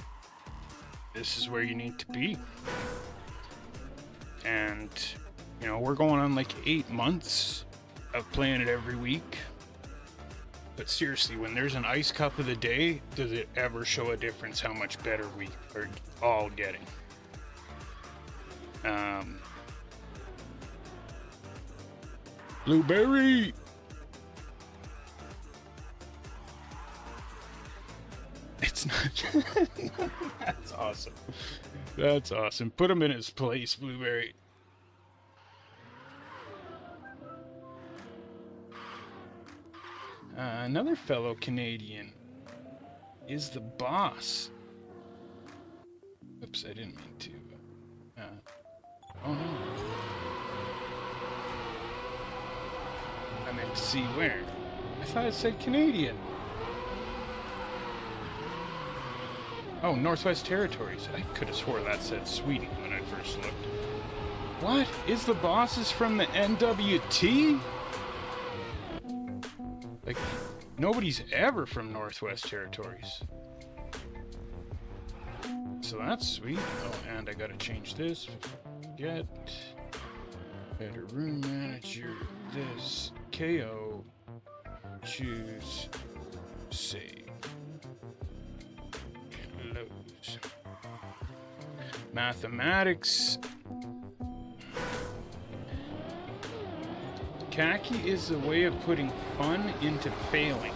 this is where you need to be. And, you know, we're going on like 8 months of playing it every week. But seriously, when there's an ice cup of the day, does it ever show a difference how much better we are all getting? Blueberry! It's not. That's awesome. That's awesome. Put him in his place, Blueberry. Another fellow Canadian is the boss. Oops, I didn't mean to. Oh no. I meant to see where. I thought it said Canadian. Oh, Northwest Territories. I could have swore that said Sweden when I first looked. What? Is the bosses from the NWT? Like, nobody's ever from Northwest Territories. So that's sweet. Oh, and I gotta change this. Get better room manager. This KO. Choose. Save. Close. Mathematics. Khaki is a way of putting fun into failing.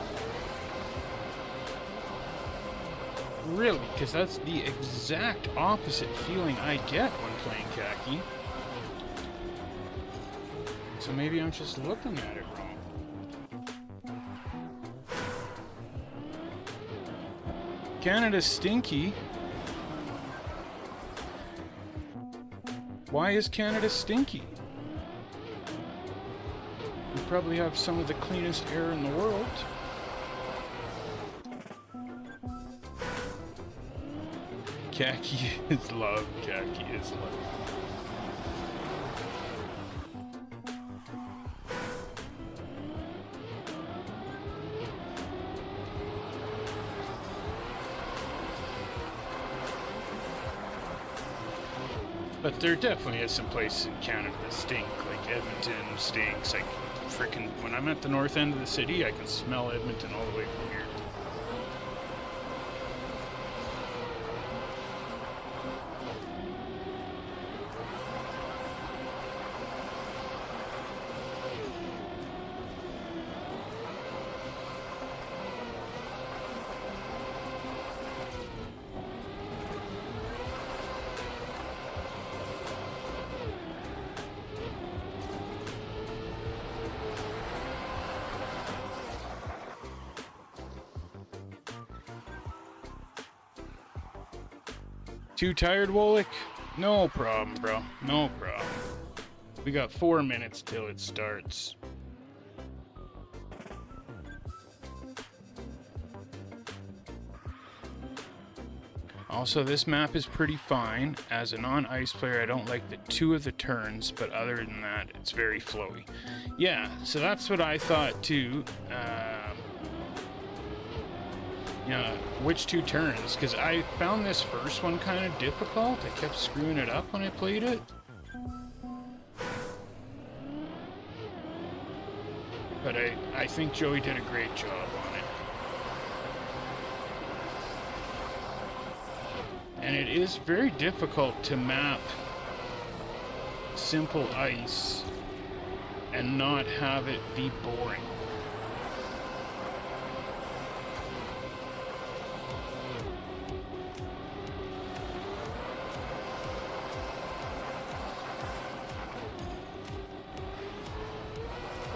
Really, because that's the exact opposite feeling I get when playing Khaki. So maybe I'm just looking at it wrong. Canada's stinky. Why is Canada stinky? We probably have some of the cleanest air in the world. Khaki is love. Khaki is love. But there definitely is some places in Canada that stink, like Edmonton stinks. Like freaking, when I'm at the north end of the city, I can smell Edmonton all the way from here. Too tired, Wolick? No problem, bro. No problem. We got 4 minutes till it starts. Also, this map is pretty fine. As a non-ice player, I don't like the 2 of the turns, but other than that, it's very flowy. Yeah, so that's what I thought too. Yeah, which 2 turns? Because I found this first one kind of difficult. I kept screwing it up when I played it. But I think Joey did a great job on it. And it is very difficult to map simple ice and not have it be boring.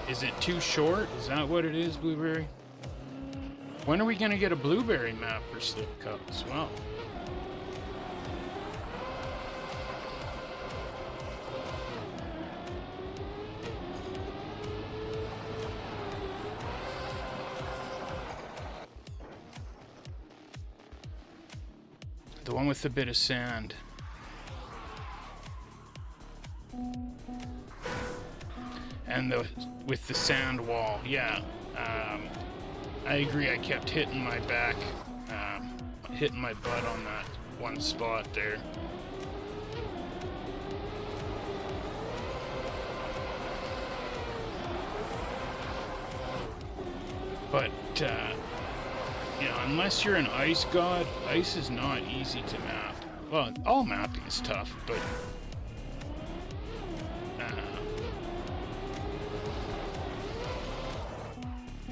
Is it too short? Is that what it is, Blueberry? When are we going to get a Blueberry map for Slip Cup as well? The one with a bit of sand. And with the sand wall, yeah. I agree, I kept hitting my back, hitting my butt on that one spot there. But, you know, unless you're an ice god, ice is not easy to map. Well, all mapping is tough, but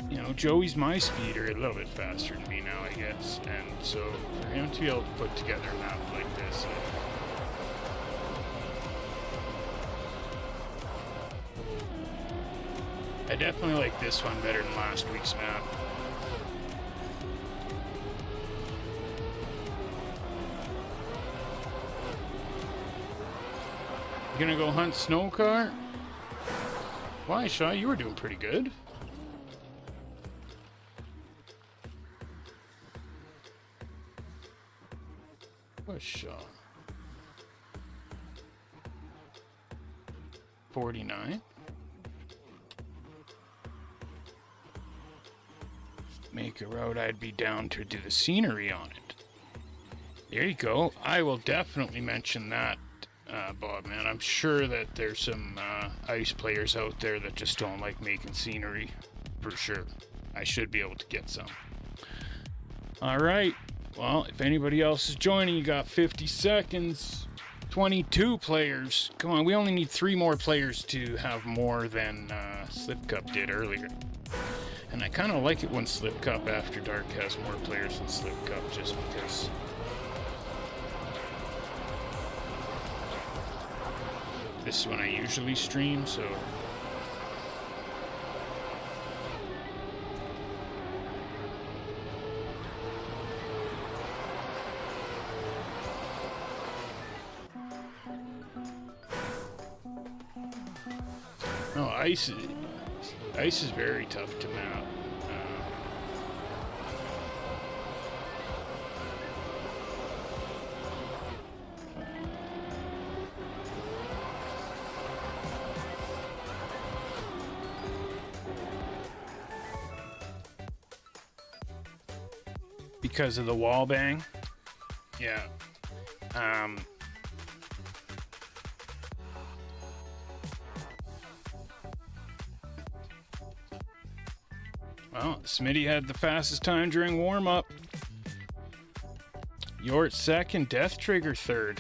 you know, Joey's my speeder, a little bit faster than me now, I guess. And so for him to be able to put together a map like this, I definitely like this one better than last week's map. You gonna go hunt snow car? Why, Shaw? You were doing pretty good. What's Shaw? 49. Make a road, I'd be down to do the scenery on it. There you go. I will definitely mention that, Bob, man. I'm sure that there's some ice players out there that just don't like making scenery, for sure. I should be able to get some. All right. Well, if anybody else is joining, you got 50 seconds. 22 players. Come on, we only need 3 more players to have more than Slip Cup did earlier. And I kind of like it when Slip Cup After Dark has more players than Slip Cup, just because. This is when I usually stream, so. No, ice is very tough to map. Because of the wall bang. Yeah. Well, Smitty had the fastest time during warm-up. Yort second, Death Trigger third.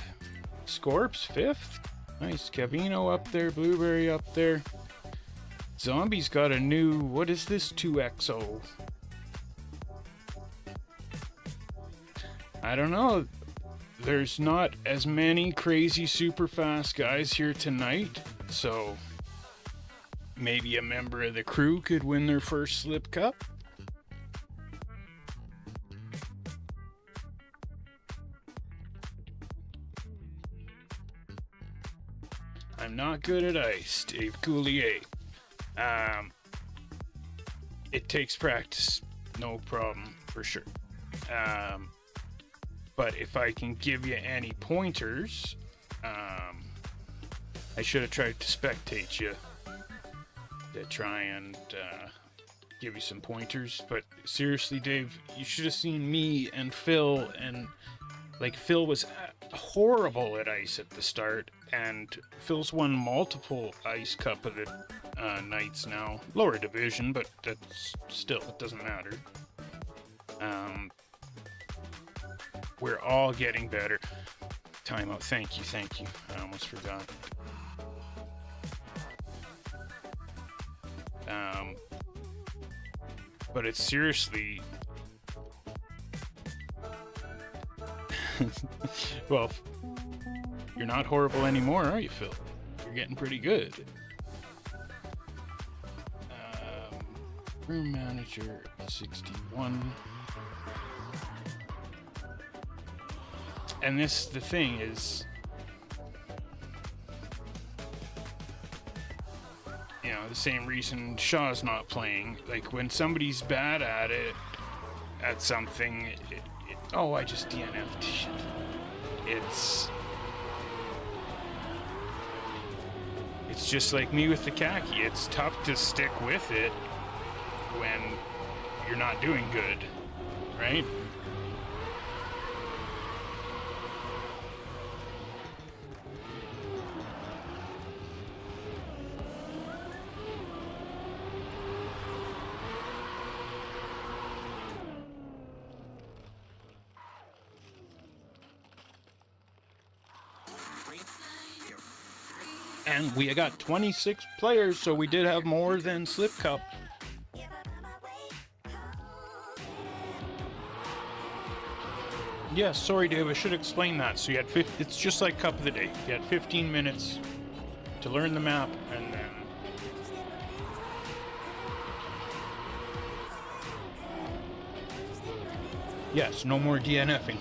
Scorps fifth. Nice. Cavino up there, Blueberry up there. Zombie's got a new, what is this, 2XO? I don't know. There's not as many crazy super fast guys here tonight, so maybe a member of the crew could win their first Slip Cup. I'm not good at ice, Dave Coulier. It takes practice, no problem, for sure. But if I can give you any pointers, I should have tried to spectate you to try and give you some pointers. But seriously, Dave, you should have seen me and Phil, and like Phil was horrible at ice at the start, and Phil's won multiple Ice Cup of the nights now. Lower division, but that's still, it doesn't matter. We're all getting better. Timeout. Thank you. I almost forgot. But it's seriously... Well, you're not horrible anymore, are you, Phil? You're getting pretty good. Room manager 61. And this, the thing is, you know, the same reason Shaw's not playing. Like, when somebody's bad at it, at something, oh, I just DNF'd. Shit. It's just like me with the khaki. It's tough to stick with it when you're not doing good, right? And we got 26 players, so we did have more than Slip Cup. Yeah, sorry, Dave, I should explain that. So you had it's just like Cup of the Day. You had 15 minutes to learn the map, and then Yes, no more DNFing.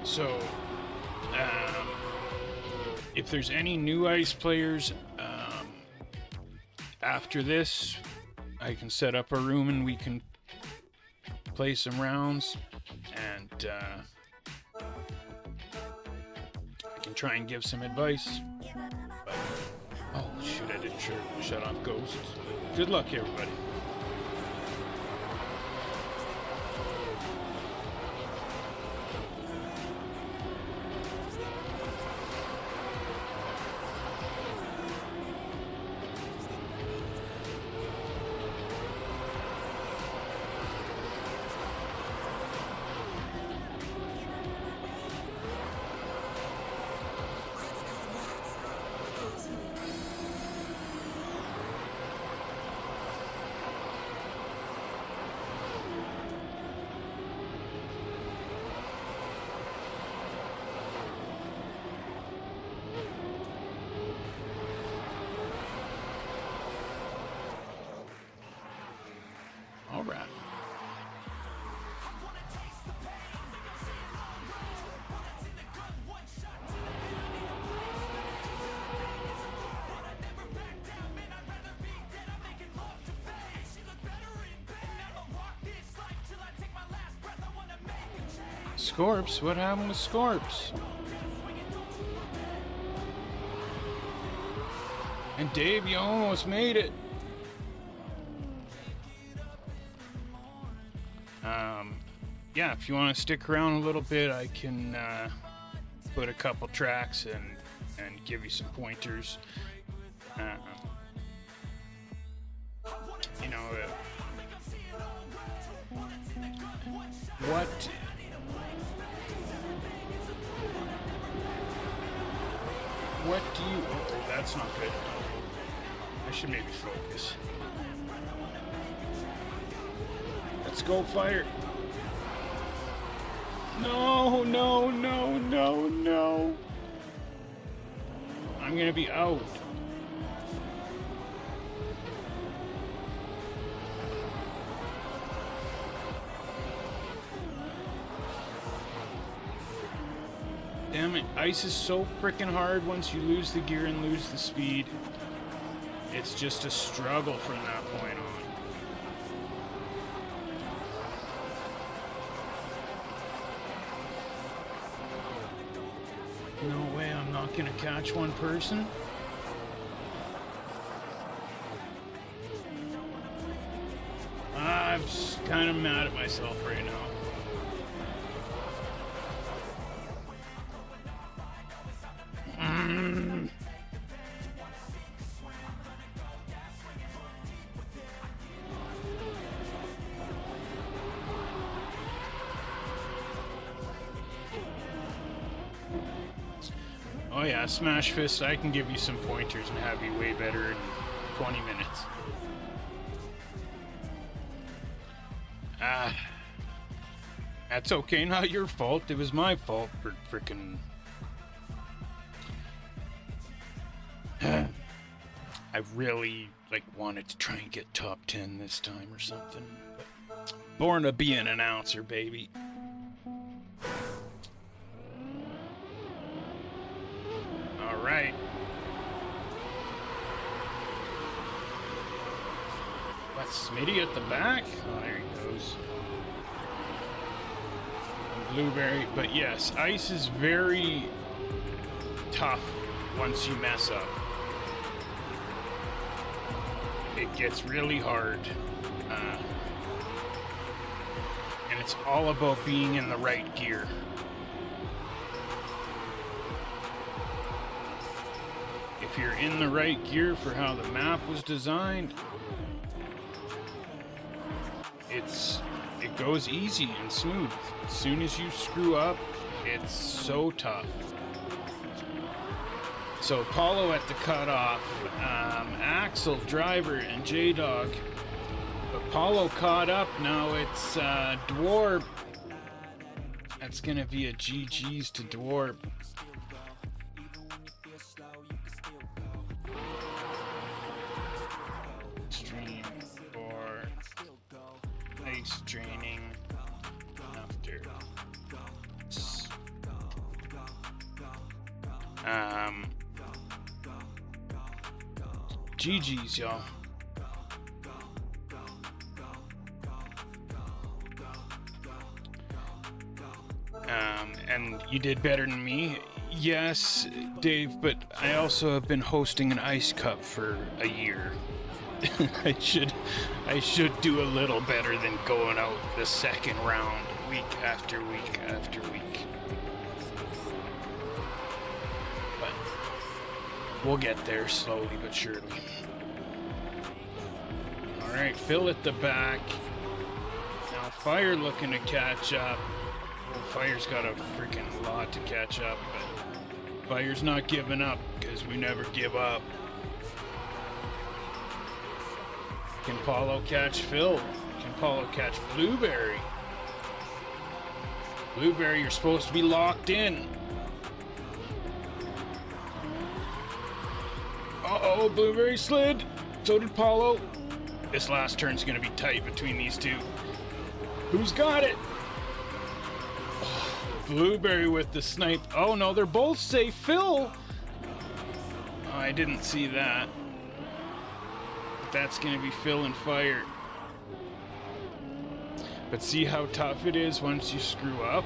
So, if there's any new ice players, after this, I can set up a room and we can play some rounds, and I can try and give some advice. But, oh shit, I didn't shut off ghosts. Good luck, everybody. All right. Scorps? What happened with Scorps? And Dave, you almost made it. Yeah, if you want to stick around a little bit, I can put a couple tracks and give you some pointers. You know, what do you... Oh, that's not good. I should maybe focus. Let's go, fire. No, no, no, no, no. I'm gonna be out. Damn it, ice is so freaking hard once you lose the gear and lose the speed. It's just a struggle from that point on. No way, I'm not gonna catch one person. I'm just kind of mad at myself right now. Oh yeah, Smash Fist, I can give you some pointers and have you way better in 20 minutes. That's okay, not your fault. It was my fault for frickin'... I really, wanted to try and get top 10 this time or something. But born to be an announcer, baby. Alright. That's Smitty at the back? Oh, there he goes. Blueberry. But yes, ice is very tough once you mess up. It gets really hard. And it's all about being in the right gear. If you're in the right gear for how the map was designed, it goes easy and smooth. As soon as you screw up, it's so tough. So Paulo at the cutoff, Axel, Driver, and J-Dog. But Paulo caught up, now it's Dwarb. That's gonna be a GG's to Dwarb. ice draining after. GG's, y'all. And you did better than me. Yes, Dave, but I also have been hosting an ice cup for a year. I should do a little better than going out the second round week after week after week. But we'll get there slowly but surely. Alright, Phil at the back. Now Fire looking to catch up. Well, Fire's got a freaking lot to catch up, but Fire's not giving up because we never give up. Can Paulo catch Phil? Can Paulo catch Blueberry? Blueberry, you're supposed to be locked in. Uh-oh, Blueberry slid. So did Paulo. This last turn's gonna be tight between these two. Who's got it? Oh, Blueberry with the snipe. Oh no, they're both safe. Phil! Oh, I didn't see that. That's gonna be Phil and Fire. But see how tough it is once you screw up?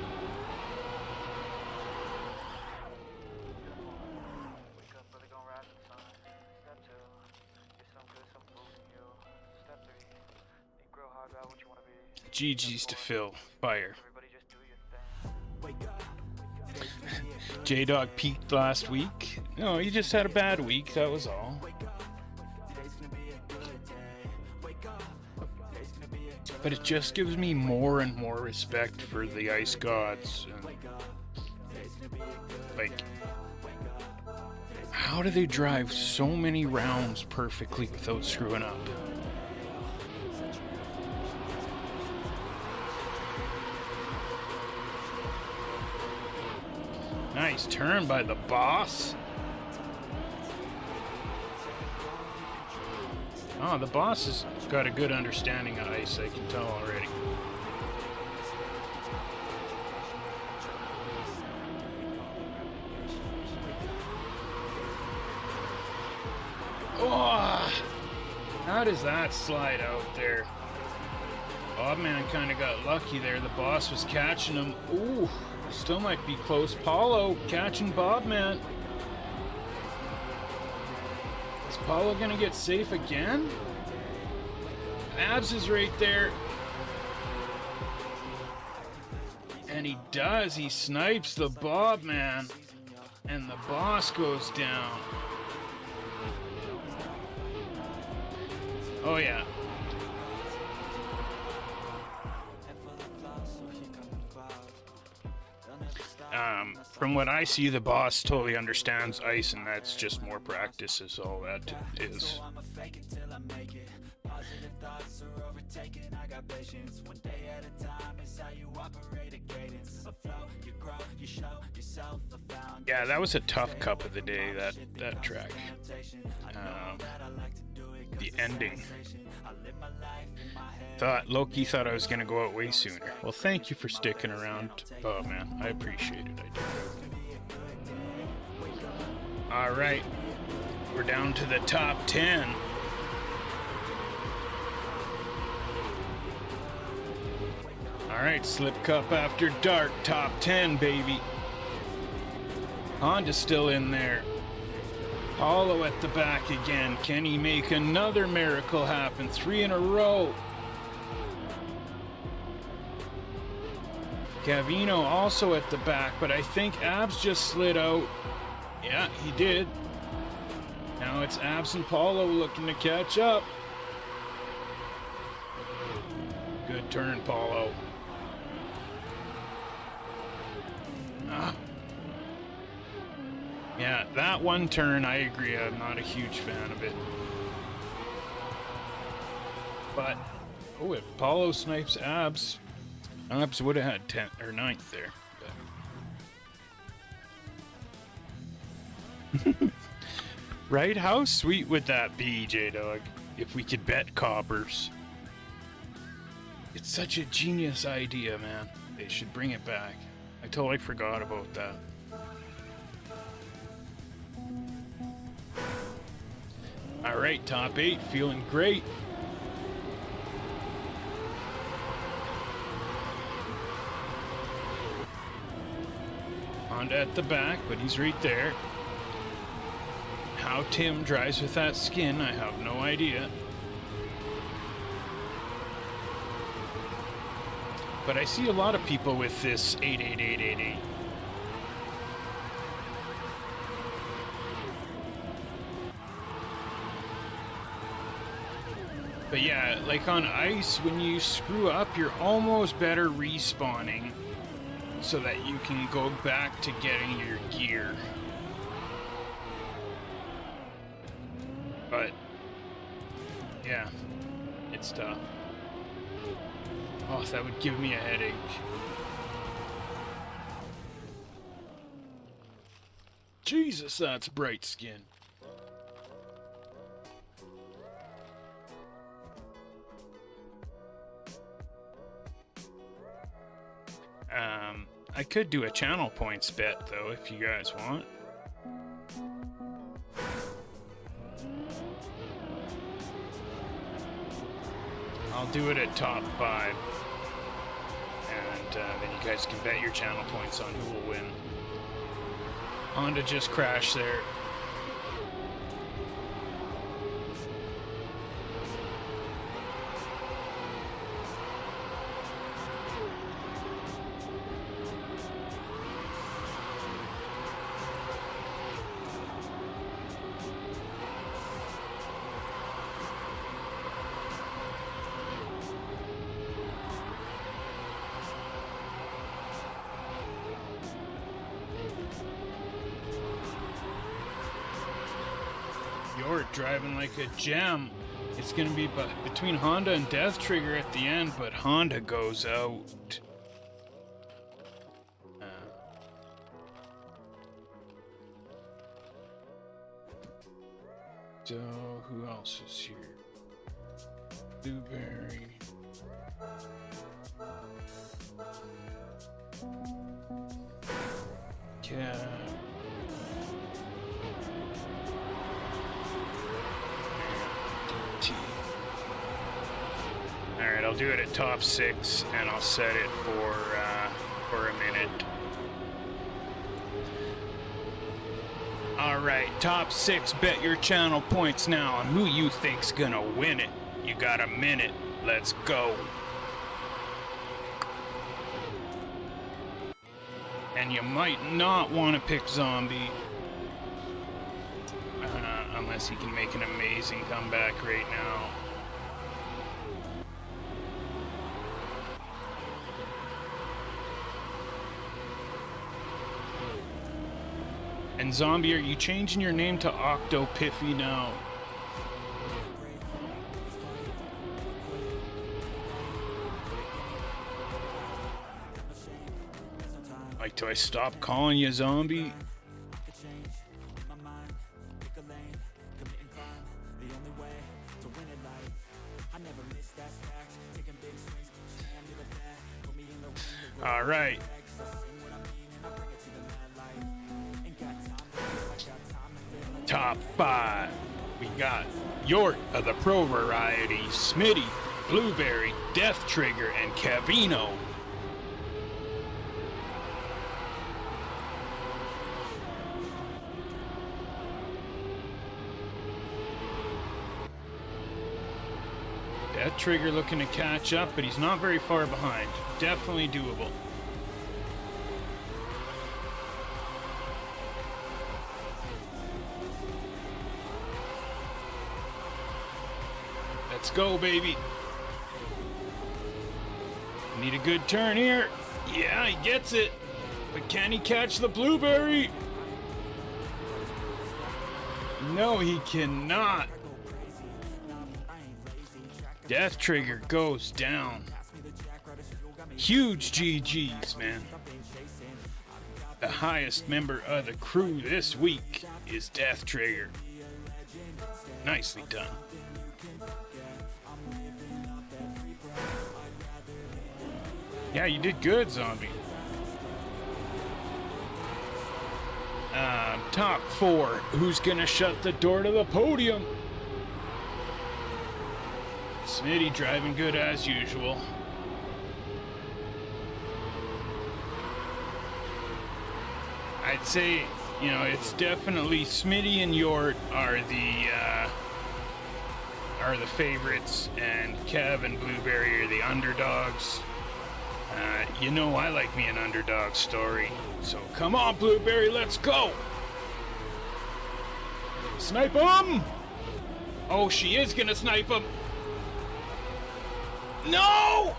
GG's to Phil. Fire. J-Dog peaked last week. No, he just had a bad week, that was all. But it just gives me more and more respect for the ice gods. Like, how do they drive so many rounds perfectly without screwing up? Nice turn by the boss. Oh, the boss has got a good understanding of ice, I can tell already. Oh, how does that slide out there? Bobman kind of got lucky there. The boss was catching him. Ooh, still might be close. Paulo catching Bobman. Is Paulo gonna get safe again? Abs is right there. And he does. He snipes the Bobman. And the boss goes down. Oh yeah. From what I see, the boss totally understands ice, and that's just more practice is all that is. Yeah, that was a tough cup of the day, that track. The ending. Loki thought I was gonna go out way sooner. Well, thank you for sticking around. Oh man, I appreciate it. I do. All right, we're down to the top 10. All right, Slip Cup After Dark, top 10, baby. Honda's still in there. Paulo at the back again. Can he make another miracle happen? 3 in a row. Gavino also at the back, but I think Abs just slid out. Yeah, he did. Now it's Abs and Paulo looking to catch up. Good turn, Paulo. Yeah, that one turn, I agree. I'm not a huge fan of it. But, oh, if Paulo snipes Abs, Abs would have had 10th or 9th there. But. Right? How sweet would that be, J-Dog, if we could bet coppers? It's such a genius idea, man. They should bring it back. I totally forgot about that. Alright, top 8, feeling great. Honda at the back, but he's right there. How Tim drives with that skin, I have no idea. But I see a lot of people with this 88888. But yeah, like on ice, when you screw up, you're almost better respawning so that you can go back to getting your gear. But yeah, it's tough. Oh, that would give me a headache. Jesus, that's bright skin. I could do a channel points bet though, if you guys want. I'll do it at top 5. And then you guys can bet your channel points on who will win. Honda just crashed there. You're driving like a gem. It's gonna be between Honda and Death Trigger at the end, but Honda goes out. So who else is here? Blueberry. Yeah. Alright, I'll do it at top 6 and I'll set it for a minute. Alright, top 6, bet your channel points now on who you think's gonna win it. You got a minute. Let's go. And you might not want to pick Zombie. Unless he can make an amazing comeback right now. And Zombie, are you changing your name to Octopiffy now? Like, do I stop calling you Zombie? All right. Top 5. We got York of the Pro Variety, Smitty, Blueberry, Death Trigger, and Cavino. Death Trigger looking to catch up, but he's not very far behind. Definitely doable. Let's go, baby. Need a good turn here. Yeah, he gets it. But can he catch the Blueberry? No, he cannot. Death Trigger goes down. Huge GG's, man. The highest member of the crew this week is Death Trigger. Nicely done. Yeah, you did good, Zombie. Top 4. Who's gonna shut the door to the podium? Smitty driving good as usual. I'd say, you know, it's definitely Smitty and Yort are the favorites, and Kev and Blueberry are the underdogs. You know I like me an underdog story. So come on, Blueberry, let's go! Snipe him! Oh, she is gonna snipe him! No!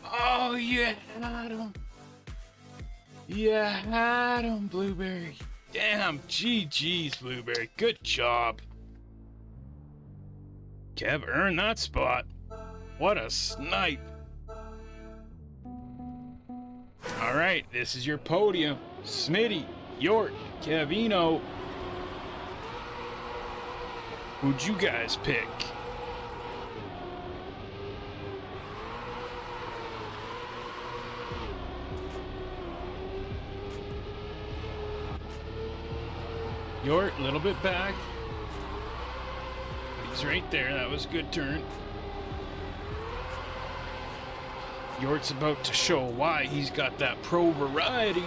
Oh, you had him. You had him, Blueberry. Damn, GG's, Blueberry. Good job. Kev earned that spot. What a snipe. Alright, this is your podium. Smitty, Yort, Kevino. Who'd you guys pick? Yort, a little bit back. He's right there. That was a good turn. Yort's about to show why he's got that pro variety.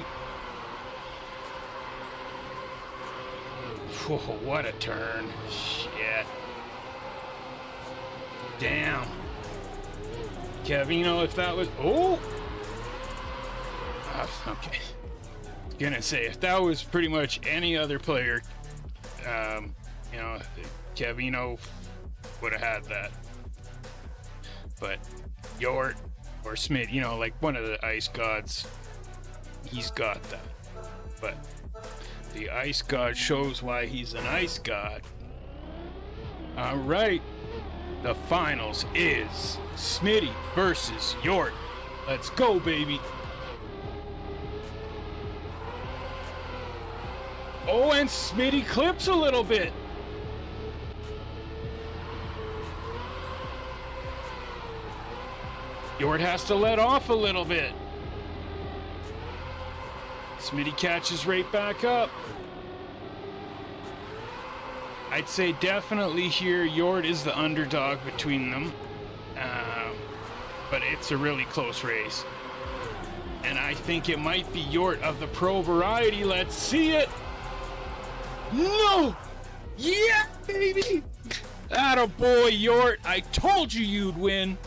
Whoa, what a turn. Shit. Damn. Kevino, if that was... Oh! Okay. Gonna say, if that was pretty much any other player, you know, Kevino would have had that. But Yort or Smith, you know, like one of the ice gods, he's got that. But the ice god shows why he's an ice god. All right, the finals is Smitty versus Yort. Let's go, baby. Oh, and Smitty clips a little bit. Yort has to let off a little bit. Smitty catches right back up. I'd say definitely here Yort is the underdog between them. But it's a really close race. And I think it might be Yort of the pro variety. Let's see it. No! Yeah, baby! Attaboy, Yort. I told you you'd win.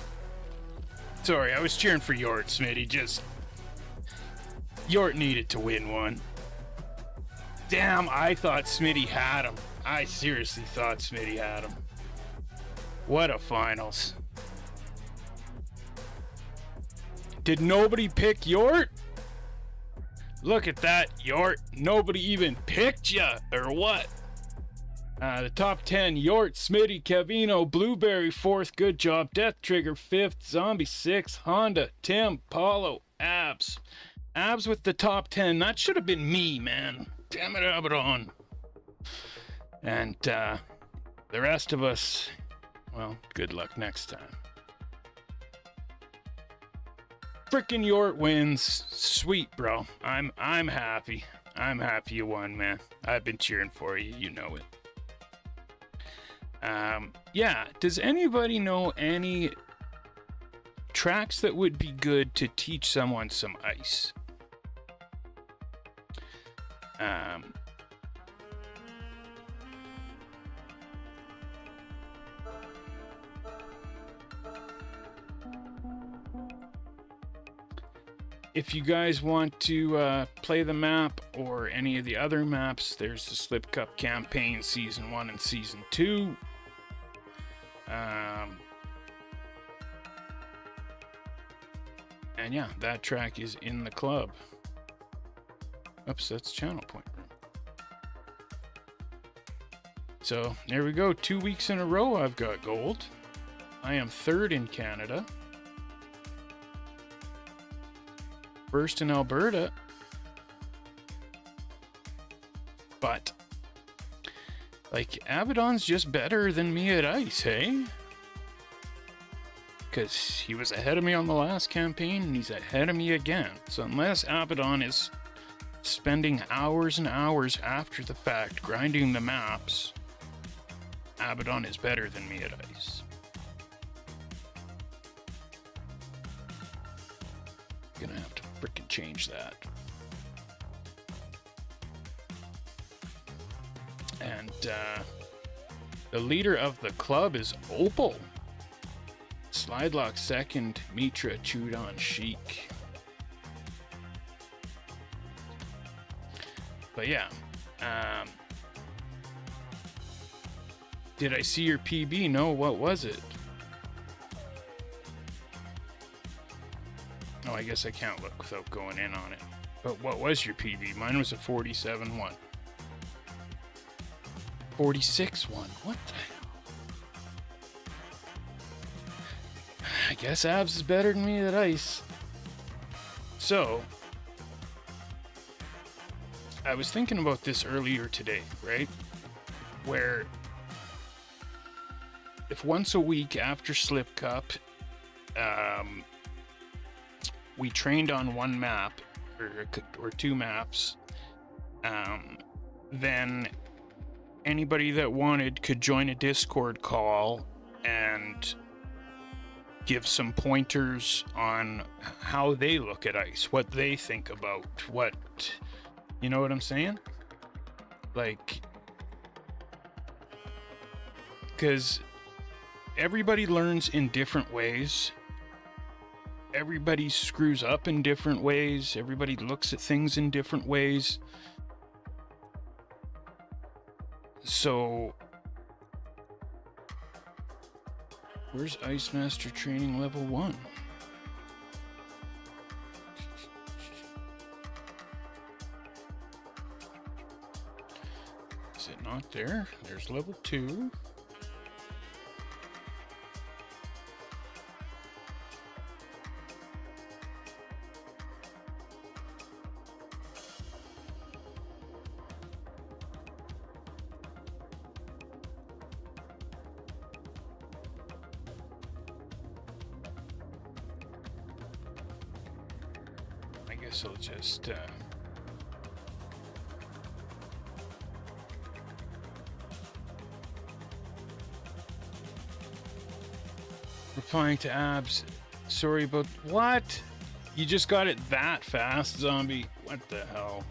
Sorry, I was cheering for Yort, Smitty. Just... Yort needed to win one. Damn, I thought Smitty had him. I seriously thought Smitty had him. What a finals. Did nobody pick Yort? Look at that, Yort. Nobody even picked ya, or what? The top 10, Yort, Smitty, Kevino, Blueberry, 4th, good job. Death Trigger, 5th, Zombie, 6th, Honda, Tim, Paulo, Abs. Abs with the top 10. That should have been me, man. Damn it, Abaddon. And the rest of us, well, good luck next time. Frickin' Yort wins. Sweet, bro. I'm happy. I'm happy you won, man. I've been cheering for you. You know it. Yeah. Does anybody know any tracks that would be good to teach someone some ice? If you guys want to play the map or any of the other maps, there's the Slip Cup campaign Season 1 and Season 2. And yeah, that track is in the club. Oops, that's Channel Point Room. So there we go. 2 weeks in a row I've got gold. I am 3rd in Canada. 1st in Alberta. But like, Abaddon's just better than me at ice, hey? because he was ahead of me on the last campaign, and he's ahead of me again. So unless Abaddon is spending hours and hours after the fact grinding the maps, Abaddon is better than me at ice. Gonna have to frickin' change that. And the leader of the club is Opal. Slidelock second, Mitra, Chudon, Sheik. But yeah, did I see your PB? No, what was it? Oh, I guess I can't look without going in on it. But what was your PB? Mine was a 47-1. 46-1. What the hell? I guess Abs is better than me at ice. So, I was thinking about this earlier today, right? Where if once a week after Slip Cup, we trained on one map or two maps, then anybody that wanted could join a Discord call and give some pointers on how they look at ice, what they think about what, you know what I'm saying? Like, because everybody learns in different ways. Everybody screws up in different ways. Everybody looks at things in different ways. So, where's Ice Master Training Level 1? Is it not there? There's Level 2. So just replying to Abs. Sorry about what? You just got it that fast, zombie. What the hell?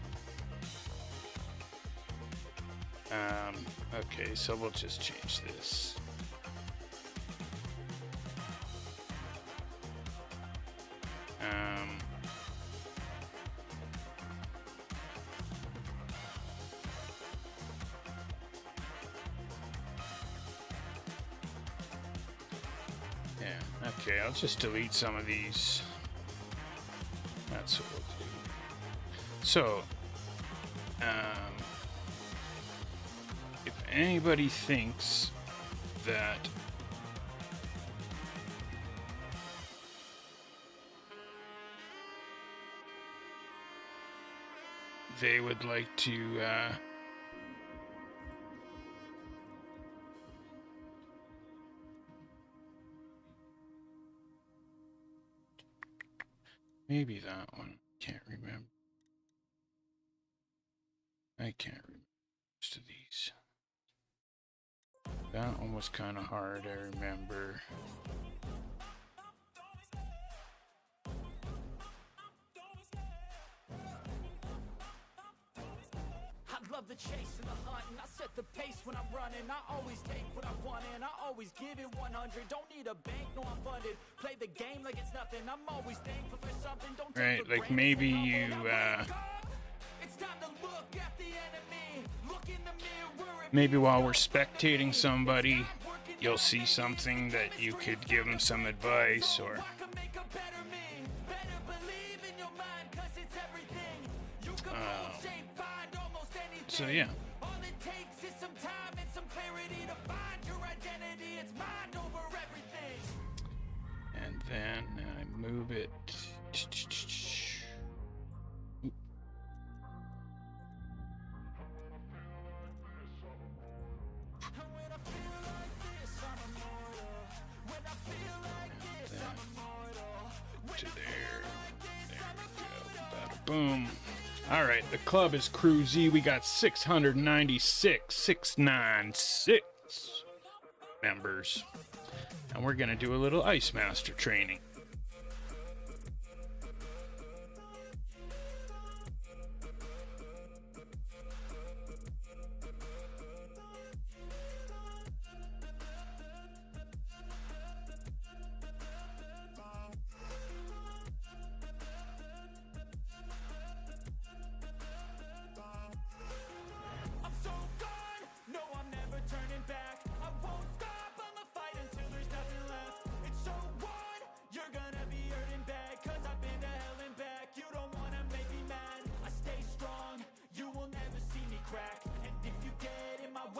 Okay, so we'll just change this. Okay, I'll just delete some of these. That's what we'll do. So, if anybody thinks that they would like to maybe that one. Can't remember. I can't remember most of these. That one was kind of hard, I remember. I love the chase and the hunt, and I set the pace when I'm running. I always take what I want and I always give it 100. Don't need a bank, no I'm funded. Play the game like it's nothing. I'm always thankful for something. Don't take right, for like maybe you it's time to look at the enemy. Look in the mirror. maybe while we're spectating somebody, you'll see something that you could give them some advice or so yeah. All it takes is some time and some clarity to find your identity. It's mind over everything. And then I move it. Boom. All right, the club is CREWZ. We got 696 members. And we're going to do a little Ice Master training.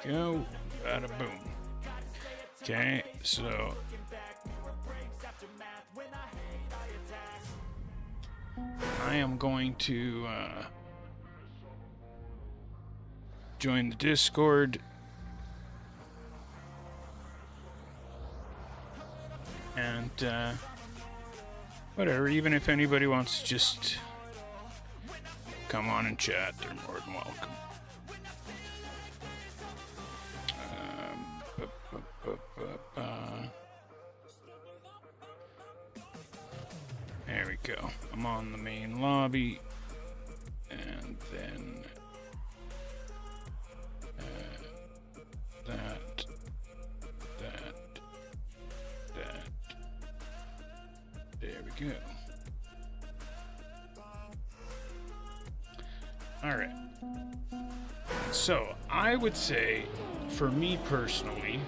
Go, bada boom. Okay, so I am going to join the Discord and whatever, even if anybody wants to just come on and chat, they're more than welcome. There we go. I'm on the main lobby, and then that. There we go. All right. So I would say, for me personally,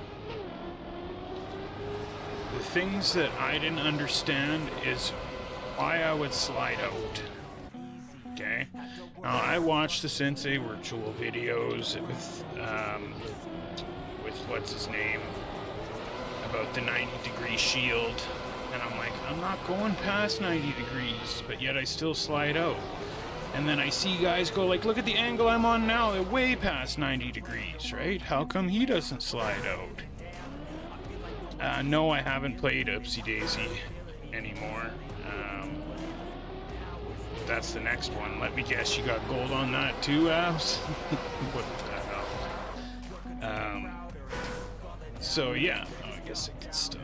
the things that I didn't understand is why I would slide out. Okay? Now, I watched the Sensei Virtual videos with what's his name, about the 90-degree shield, and I'm like, I'm not going past 90 degrees, but yet I still slide out. And then I see guys go like, look at the angle I'm on now, they're way past 90 degrees, right? How come he doesn't slide out? No, I haven't played Oopsie Daisy anymore. That's the next one. Let me guess, you got gold on that too, Abs? What the hell? So yeah, I guess I can stop.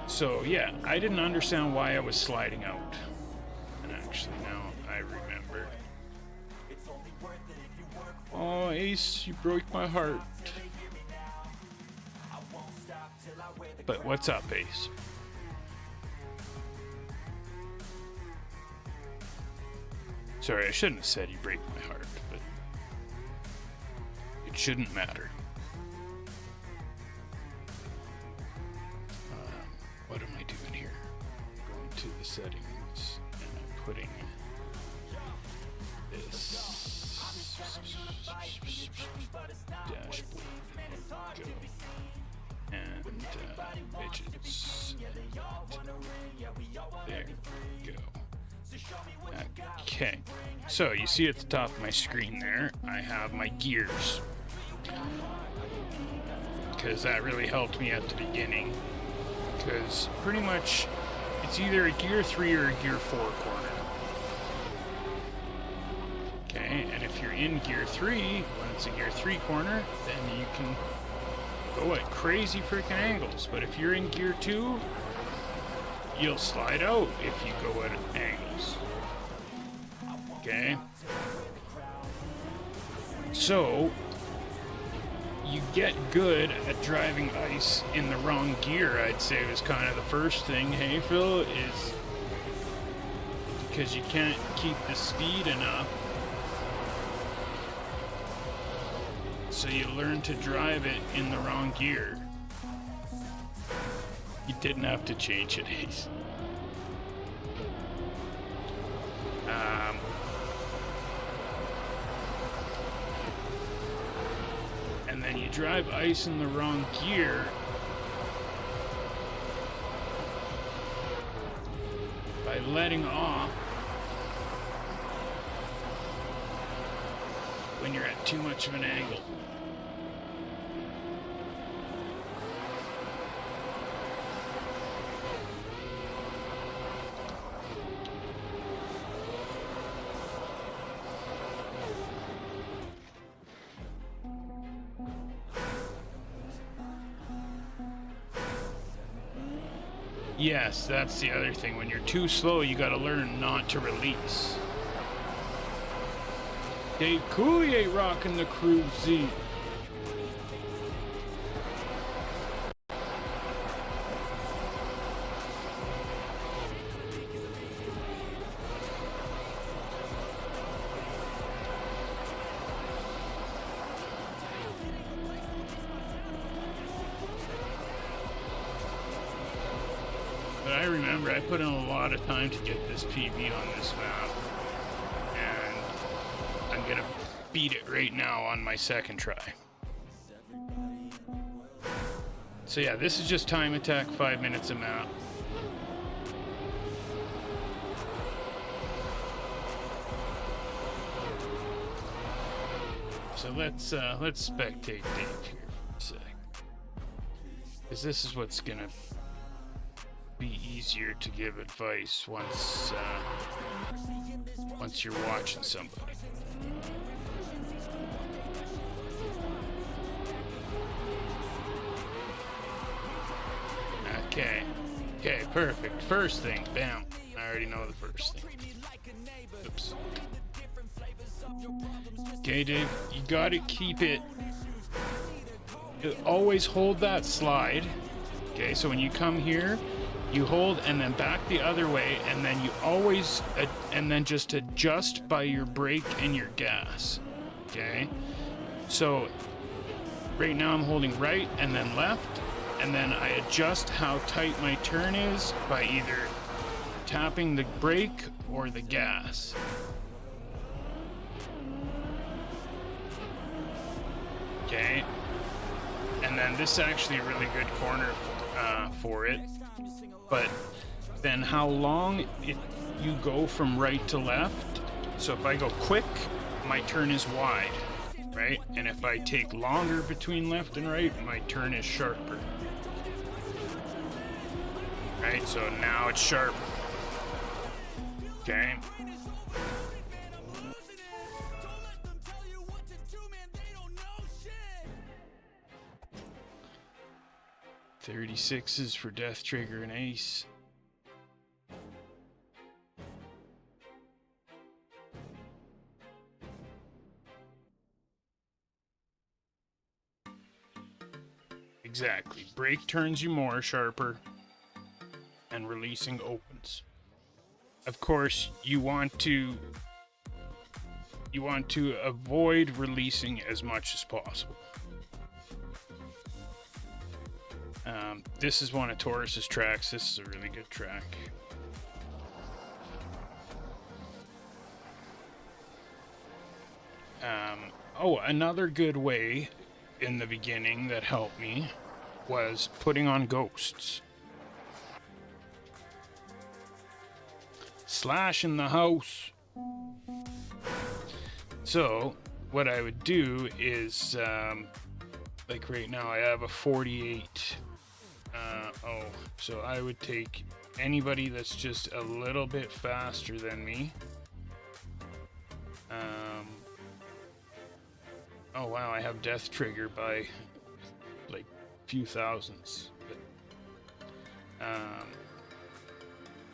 So yeah, I didn't understand why I was sliding out. And actually now I remember. Oh, Ace, you broke my heart. But what's up, Ace? Sorry, I shouldn't have said you break my heart, but it shouldn't matter. What am I doing here? Going to the settings, and I'm putting this dashboard. Go. And widgets. There we go. Okay, so you see at the top of my screen there, I have my gears, because that really helped me at the beginning, because pretty much it's either a gear 3 or a gear 4 corner. Okay, and if you're in gear 3, when it's a gear 3 corner, then you can go at crazy freaking angles, but if you're in gear 2, you'll slide out if you go at angles. Okay? So, you get good at driving ice in the wrong gear, I'd say was kind of the first thing, hey Phil, is because you can't keep the speed enough. So you learn to drive it in the wrong gear. You didn't have to change it, Ace. And then you drive ice in the wrong gear by letting off when you're at too much of an angle. Yes, that's the other thing. When you're too slow, you gotta learn not to release. Dave Coulier rocking the CREWZ. But I remember I put in a lot of time to get this PB on this map, and I'm gonna beat it right now on my second try. So yeah, this is just time attack, 5 minutes a map. So let's spectate Dave here for a sec, because this is what's gonna be easier to give advice once you're watching somebody. Okay, perfect. First thing, bam. I already know the first thing. Oops. Okay, Dave, you gotta keep it. Always hold that slide. Okay, so when you come here, you hold and then back the other way, and then you always, and then just adjust by your brake and your gas. Okay, so right now I'm holding right and then left, and then I adjust how tight my turn is by either tapping the brake or the gas. Okay, and then this is actually a really good corner for it. But then how long you go from right to left. So if I go quick, my turn is wide, right? And if I take longer between left and right, my turn is sharper. Right, so now it's sharp. Okay. .36s for Death Trigger and Ace. Exactly. Brake turns you more sharper, and releasing opens. Of course, you want to avoid releasing as much as possible. This is one of Taurus's tracks. This is a really good track. Oh, another good way in the beginning that helped me was putting on ghosts. Slash in the house. So what I would do is, like right now I have a 48. So I would take anybody that's just a little bit faster than me. Oh wow, I have Death Trigger by like a few thousandths. But,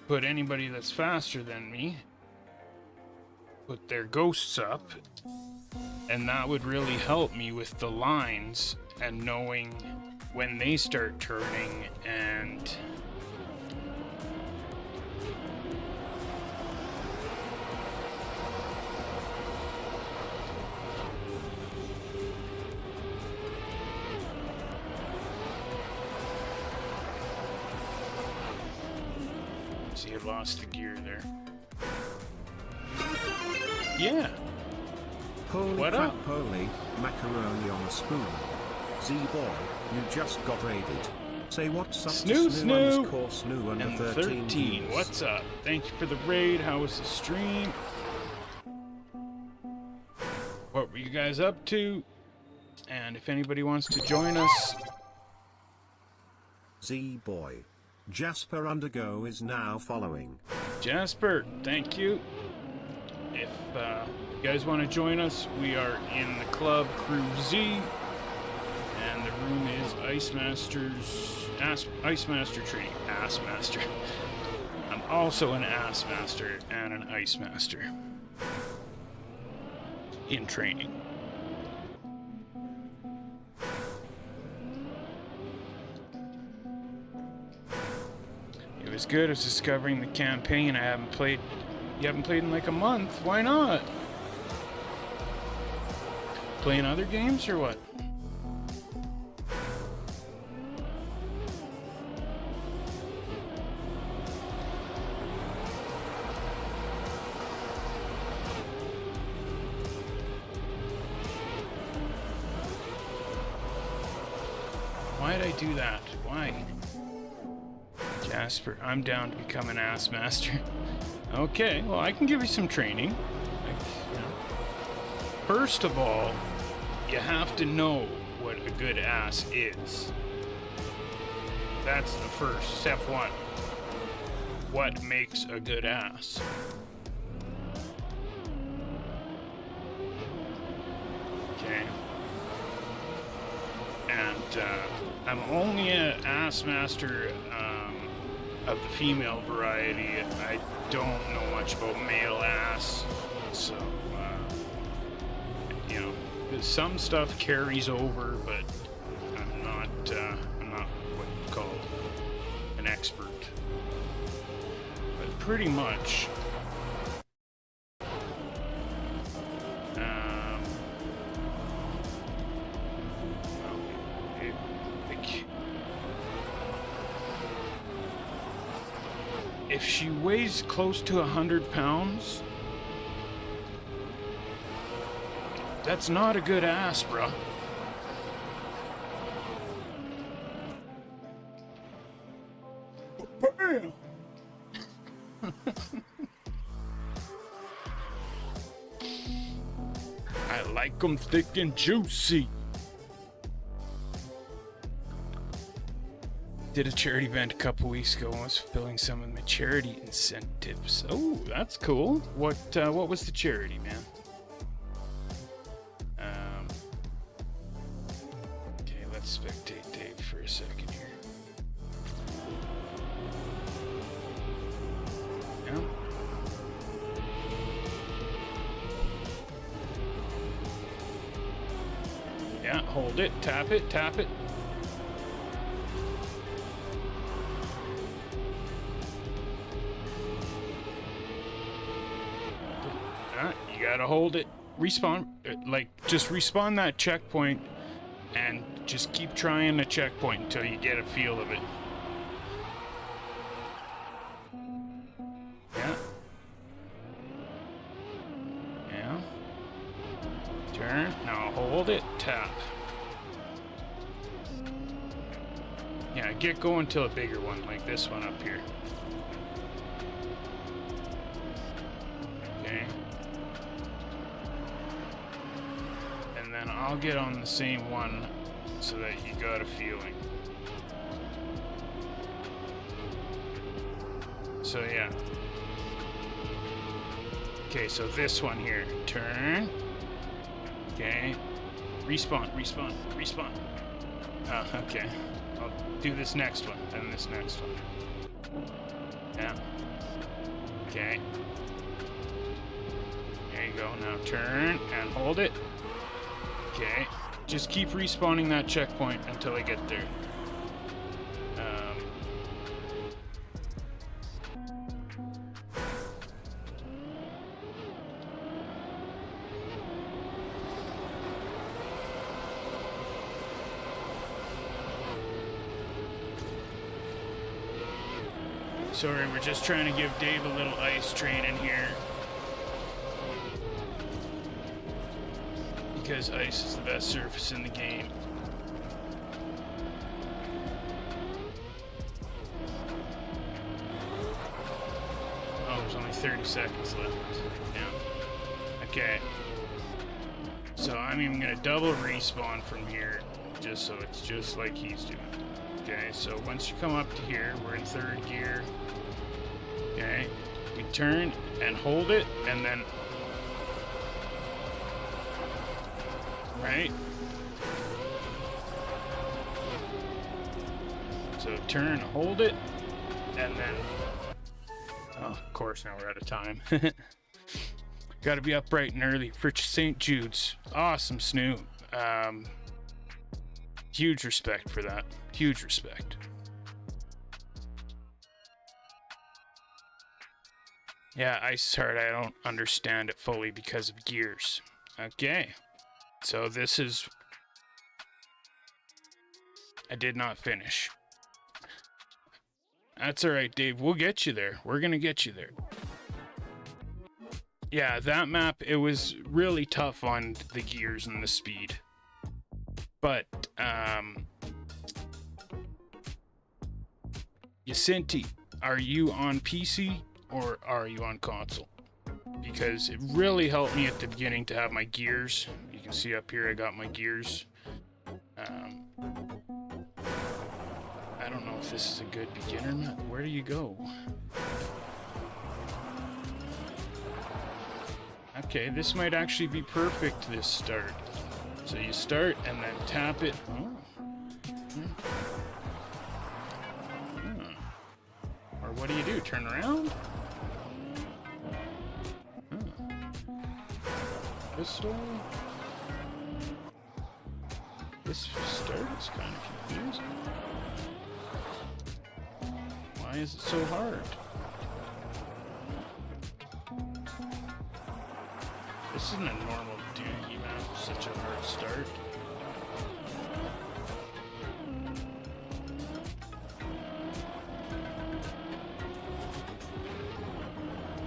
put anybody that's faster than me, put their ghosts up, and that would really help me with the lines and knowing when they start turning. And see, I lost the gear there. Yeah. Holy What crap, up? holy macaroni on a spoon. Z-boy, you just got raided. Say what's up Snoo, to Snoo Snoo. underscore Snoo under And 13. 13, what's up? Thank you for the raid. How was the stream? What were you guys up to? And if anybody wants to join us, Z-boy. Jasper Undergo is now following. Jasper, thank you. If you guys want to join us, we are in the club CREWZ, and the room is Ice Masters Ice Master training. Ass Master. I'm also an Ass Master and an Ice Master. In training. It was good as discovering the campaign. You haven't played in like a month. Why not? Playing other games or what? Why did I do that? Why? Jasper, I'm down to become an Ass Master. Okay, well, I can give you some training. You know. First of all, you have to know what a good ass is. That's the first, step one. What makes a good ass? Okay. And, I'm only an Ass Master, of the female variety. I don't know much about male ass, so, you know, some stuff carries over, but I'm not what you call an expert. But pretty much, if she weighs close to 100 pounds, that's not a good ass, bruh. Bam! I like them thick and juicy. Did a charity event a couple weeks ago and was fulfilling some of my charity incentives. Oh, that's cool. What was the charity, man? Okay, let's spectate Dave for a second here. Yeah. Yeah, hold it, tap it, tap it. You gotta hold it. Respawn, like, just respawn that checkpoint and just keep trying the checkpoint until you get a feel of it. Yeah. Yeah. Turn. Now hold it. Tap. Yeah, get going to a bigger one, like this one up here. Okay. And then I'll get on the same one so that you got a feeling. So yeah. Okay, so this one here. Turn. Okay. Respawn, respawn, respawn. Oh, okay. I'll do this next one, then this next one. Yeah. Okay. There you go. Now turn and hold it. Okay. Just keep respawning that checkpoint until I get there. Sorry, we're just trying to give Dave a little ice training here. Because ice is the best surface in the game. Oh, there's only 30 seconds left. Yeah. Okay. So I'm even gonna double respawn from here, just so it's just like he's doing. Okay, so once you come up to here, we're in third gear. Okay, we turn and hold it, and then, right? So turn, hold it, and then... Oh, of course, now we're out of time. Got to be up bright and early for St. Jude's. Awesome snoot. Huge respect for that. Huge respect. Yeah, Ice is hard. I don't understand it fully because of gears. Okay. So this is... I did not finish. That's alright, Dave. We'll get you there. We're gonna get you there. Yeah, that map, it was really tough on the gears and the speed. But, Yacinti, are you on PC or are you on console? Because it really helped me at the beginning to have my gears. You can see up here I got my gears. I don't know if this is a good beginner map. Where do you go? Okay, this might actually be perfect, this start. So you start and then tap it. Oh. Or what do? Turn around? Pistol? This start is kind of confusing. Why is it so hard? This isn't a normal doogie map, such a hard start.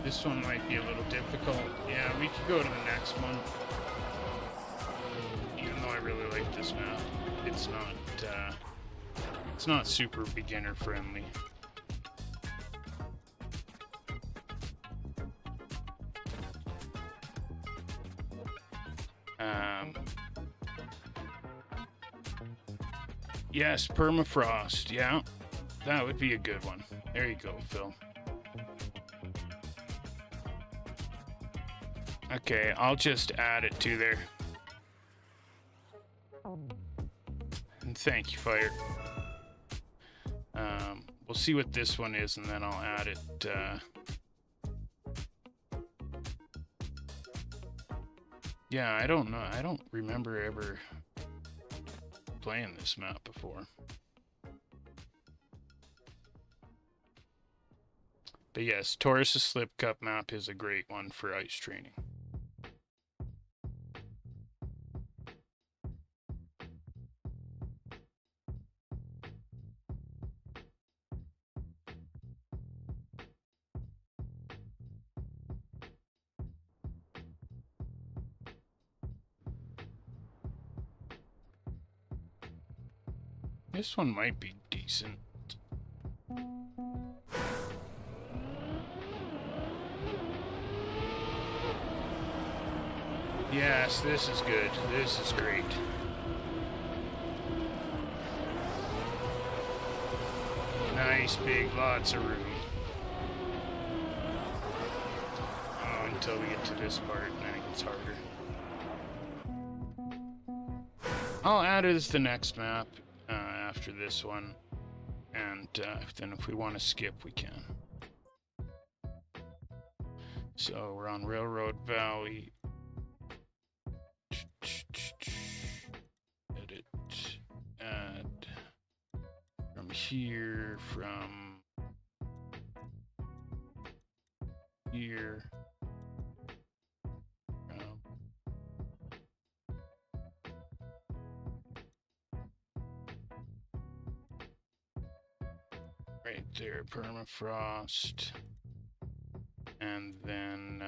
This one might be a little difficult. Yeah, we could go to the next one. Even though I really like this map, it's not super beginner friendly. Yes, permafrost. Yeah, that would be a good one. There you go, Phil. Okay, I'll just add it to there. And thank you, Fire. We'll see what this one is, and then I'll add it. Yeah, I don't know. I don't remember ever playing this map before. But yes, Taurus' Slip Cup map is a great one for ice training. This one might be decent. Yes, this is good. This is great. Nice, big, lots of room. Oh, until we get to this part, and then it gets harder. I'll add it as the next map. After this one, and then if we want to skip, we can. So we're on Railroad Valley. Edit, add from here, from here. Right there, permafrost, and then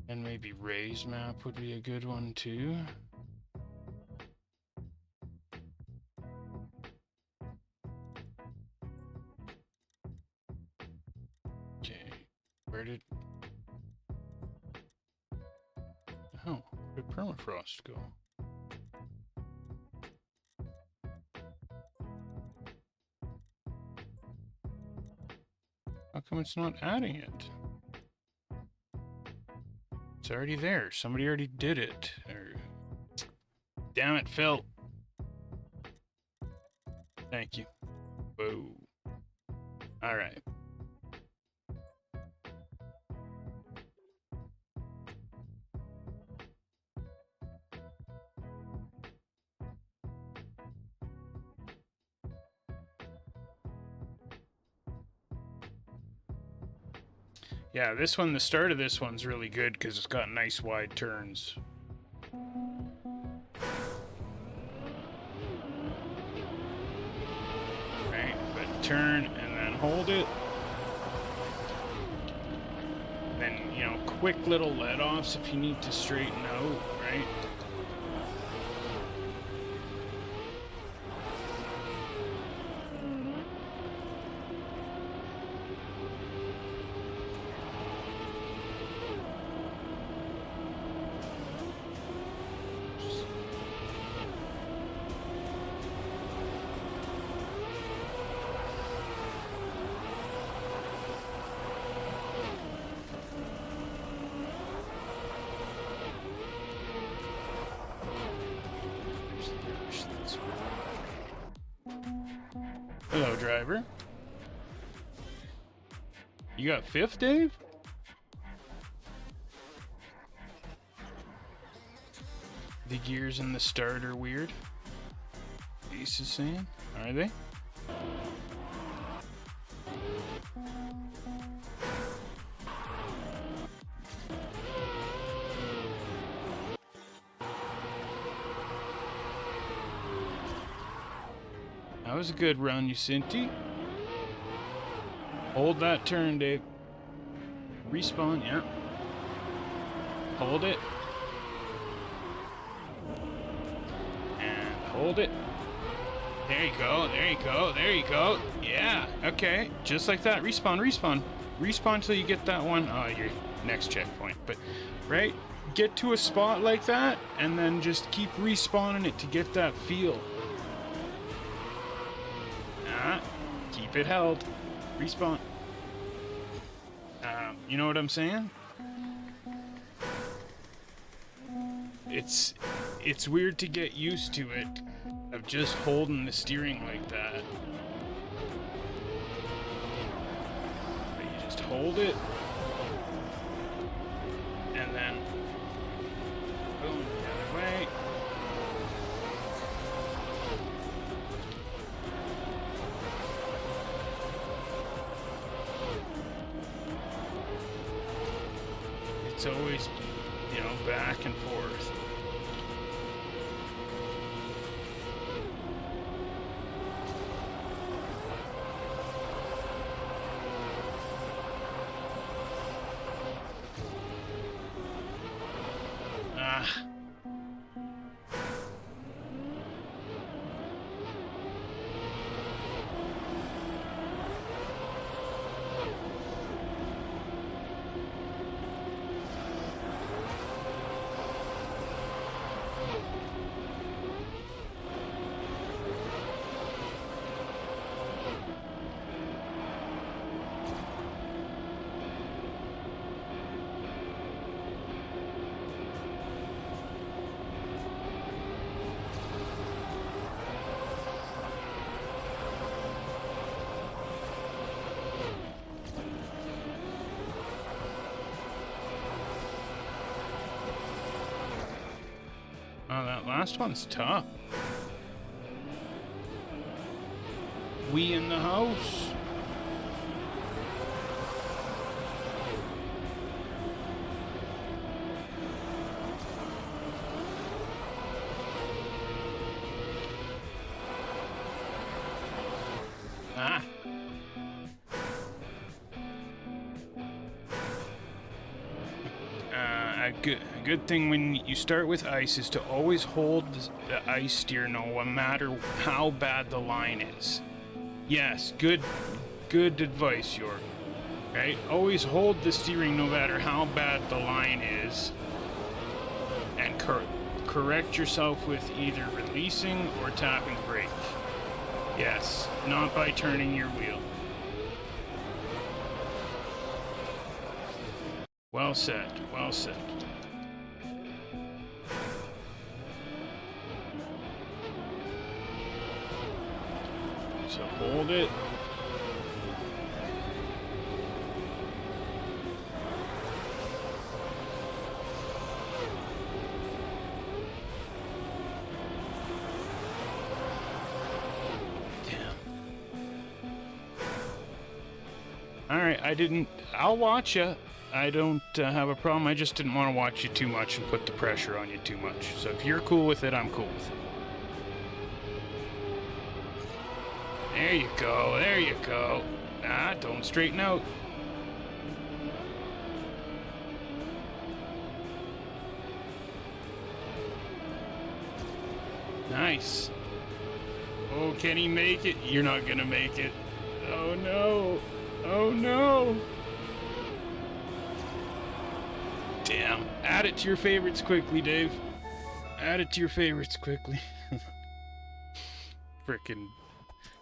and maybe Ray's map would be a good one too. Okay, where did permafrost go? How come it's not adding it? It's already there. Somebody already did it. Or Damn it, Phil. Thank you. Whoa. All right. Yeah, this one, the start of this one's really good because it's got nice wide turns. Right, but turn and then hold it. Then, you know, quick little let-offs if you need to straighten out, right? Hello, driver. You got fifth, Dave? The gears in the start are weird. Ace is saying, are they? That was a good run, Yusinti. Hold that turn, Dave. Respawn, yeah. Hold it. And hold it. There you go, there you go, there you go. Yeah, okay. Just like that. Respawn, respawn. Respawn till you get that one. Oh, your next checkpoint. But, right? Get to a spot like that, and then just keep respawning it to get that feel. Keep it held. Respawn. You know what I'm saying? It's weird to get used to it, of just holding the steering like that. But you just hold it, and then boom, the other way. It's always, you know, back and forth. Oh, that last one's tough. We in the house. A good thing when you start with ice is to always hold the ice steer no matter how bad the line is. Yes, good advice, York. Right? Always hold the steering no matter how bad the line is, and correct yourself with either releasing or tapping brake. Yes, not by turning your wheel. Well said, well said. Hold it. Alright, I'll watch you. I don't have a problem. I just didn't want to watch you too much and put the pressure on you too much. So if you're cool with it, I'm cool with it. There you go, there you go. Ah, don't straighten out. Nice. Oh, can he make it? You're not gonna make it. Oh no. Oh no! Damn. Add it to your favorites quickly, Dave. Add it to your favorites quickly. Frickin'.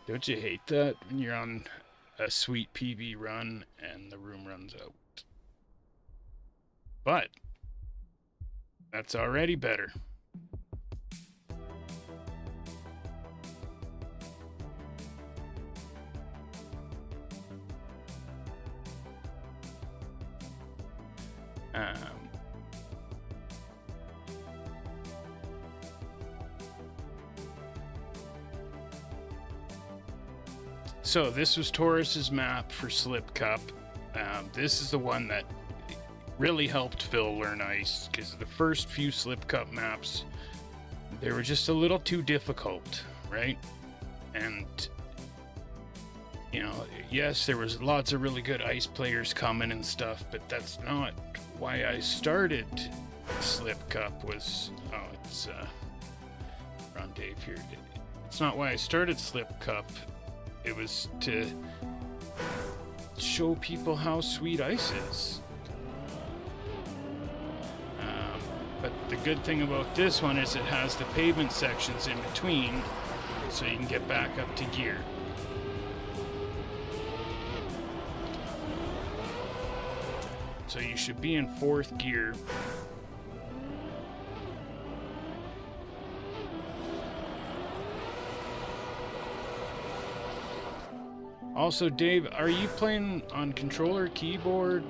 Don't you hate that when you're on a sweet PB run and the room runs out? But that's already better. So this was Taurus's map for Slip Cup. This is the one that really helped Phil learn ice, because the first few Slip Cup maps, they were just a little too difficult, right? And you know, yes, there was lots of really good ice players coming and stuff, but that's not why I started Slip Cup. Was it's Ron Dave here. It's not why I started Slip Cup. It was to show people how sweet ice is. But the good thing about this one is it has the pavement sections in between, so you can get back up to gear. So you should be in 4th gear. Also, Dave, are you playing on controller, keyboard?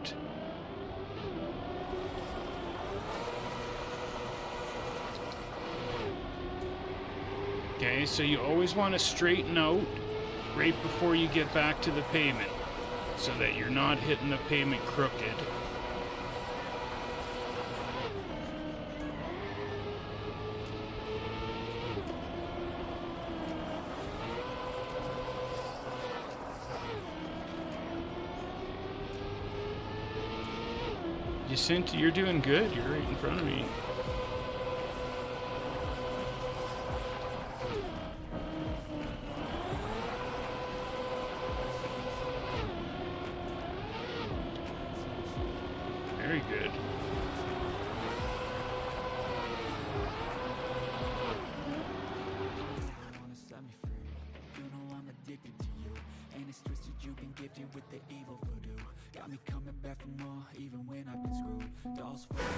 Okay, so you always want to straighten out right before you get back to the pavement, so that you're not hitting the pavement crooked. Jacinta, you're doing good. You're right in front of me. Very good.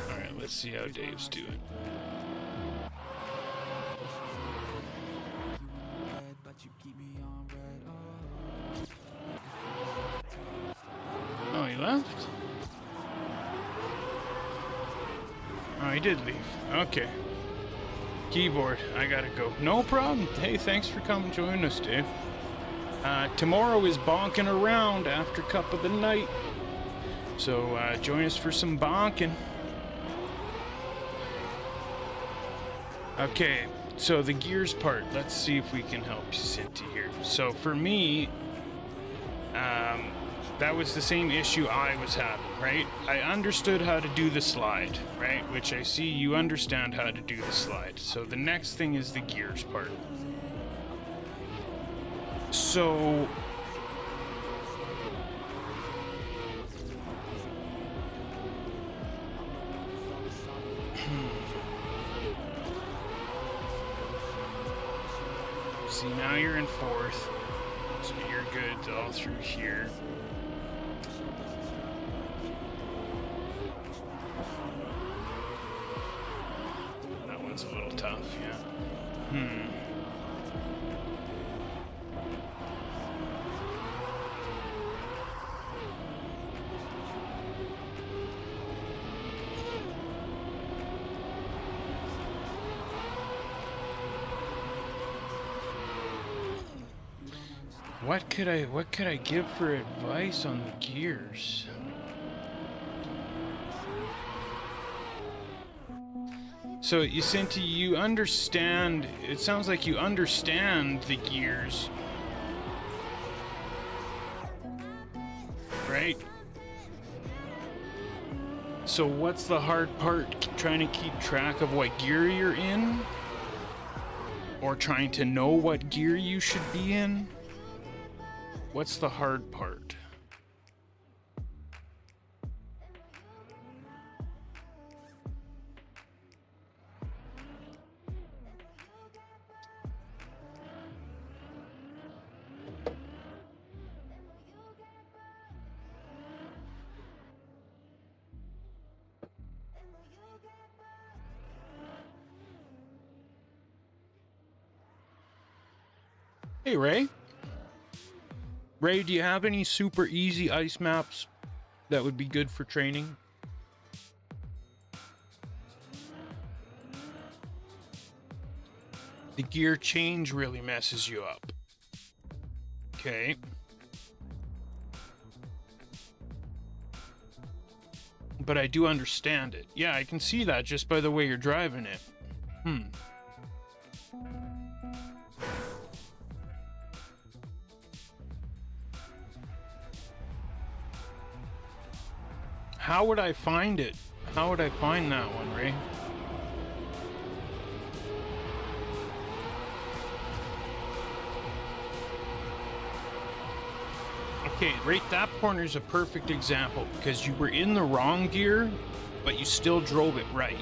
Alright, let's see how Dave's doing. Oh, he left? Oh, he did leave. Okay. Keyboard, I gotta go. No problem. Hey, thanks for coming joining us, Dave. Tomorrow is bonking around after Cup of the Night. So, join us for some bonking. Okay, so the gears part, let's see if we can help Cinti here. So for me, that was the same issue I was having, right? I understood how to do the slide, right? Which I see you understand how to do the slide. So the next thing is the gears part. So see, now you're in 4th, so you're good all through here. That one's a little tough, yeah. What could I give for advice on the gears? So, Yacinti, you understand, it sounds like you understand the gears. Right? So what's the hard part? Trying to keep track of what gear you're in? Or trying to know what gear you should be in? What's the hard part? Hey, Ray. Ray, do you have any super easy ice maps that would be good for training? The gear change really messes you up. Okay. But I do understand it. Yeah, I can see that just by the way you're driving it. How would I find it? How would I find that one, Ray? Okay, right, that corner is a perfect example because you were in the wrong gear, but you still drove it right.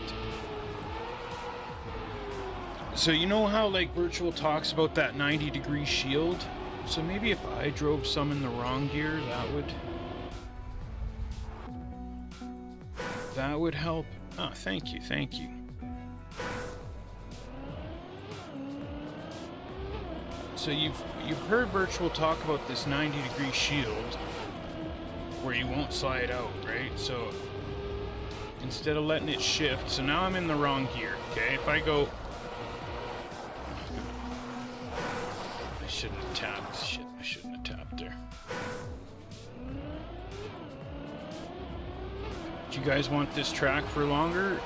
So you know how like Virtual talks about that 90-degree shield? So maybe if I drove some in the wrong gear, that would help. Oh, thank you, thank you. So you've heard Virtual talk about this 90-degree shield where you won't slide out, right? So instead of letting it shift, so now I'm in the wrong gear, okay? If I go... I shouldn't have tapped. Shit, I shouldn't have tapped there. Do you guys want this track for longer?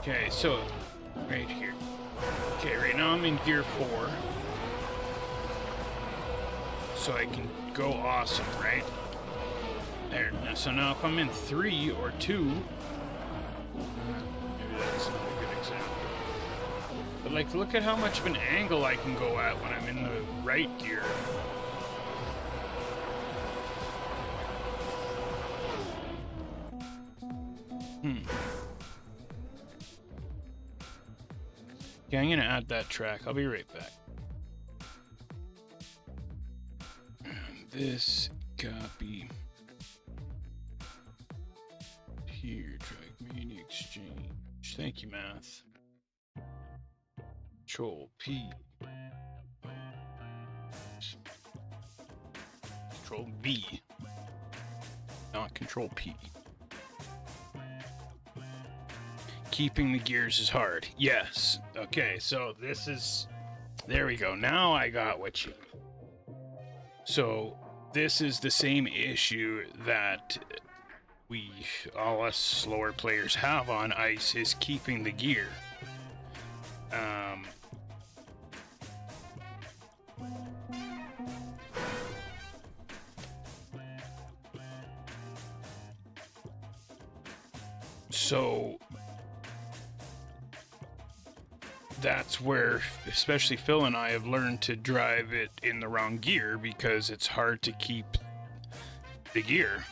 Okay, so right here. Okay, right now I'm in gear 4. So I can go awesome, right? There. So now if I'm in 3 or 2, maybe that's not a good example. But like, look at how much of an angle I can go at when I'm in the right gear. Okay, I'm gonna add that track. I'll be right back. This copy here, Trackmania Exchange. Thank you, Math. Control P. Control V. Not Control P. Keeping the gears is hard. Yes. Okay, so this is... There we go. Now I got what you... So this is the same issue that all us slower players have on ice, is keeping the gear. So that's where especially Phil and I have learned to drive it in the wrong gear, because it's hard to keep the gear.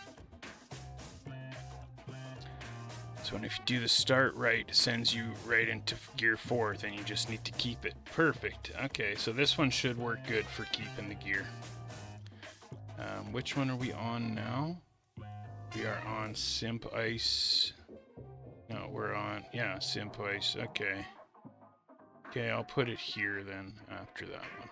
So if you do the start right, it sends you right into gear 4, then you just need to keep it. Perfect. Okay, so this one should work good for keeping the gear. Which one are we on now? We are on Simp Ice. No, we're on, yeah, Simp Ice. Okay. Okay, I'll put it here then after that one.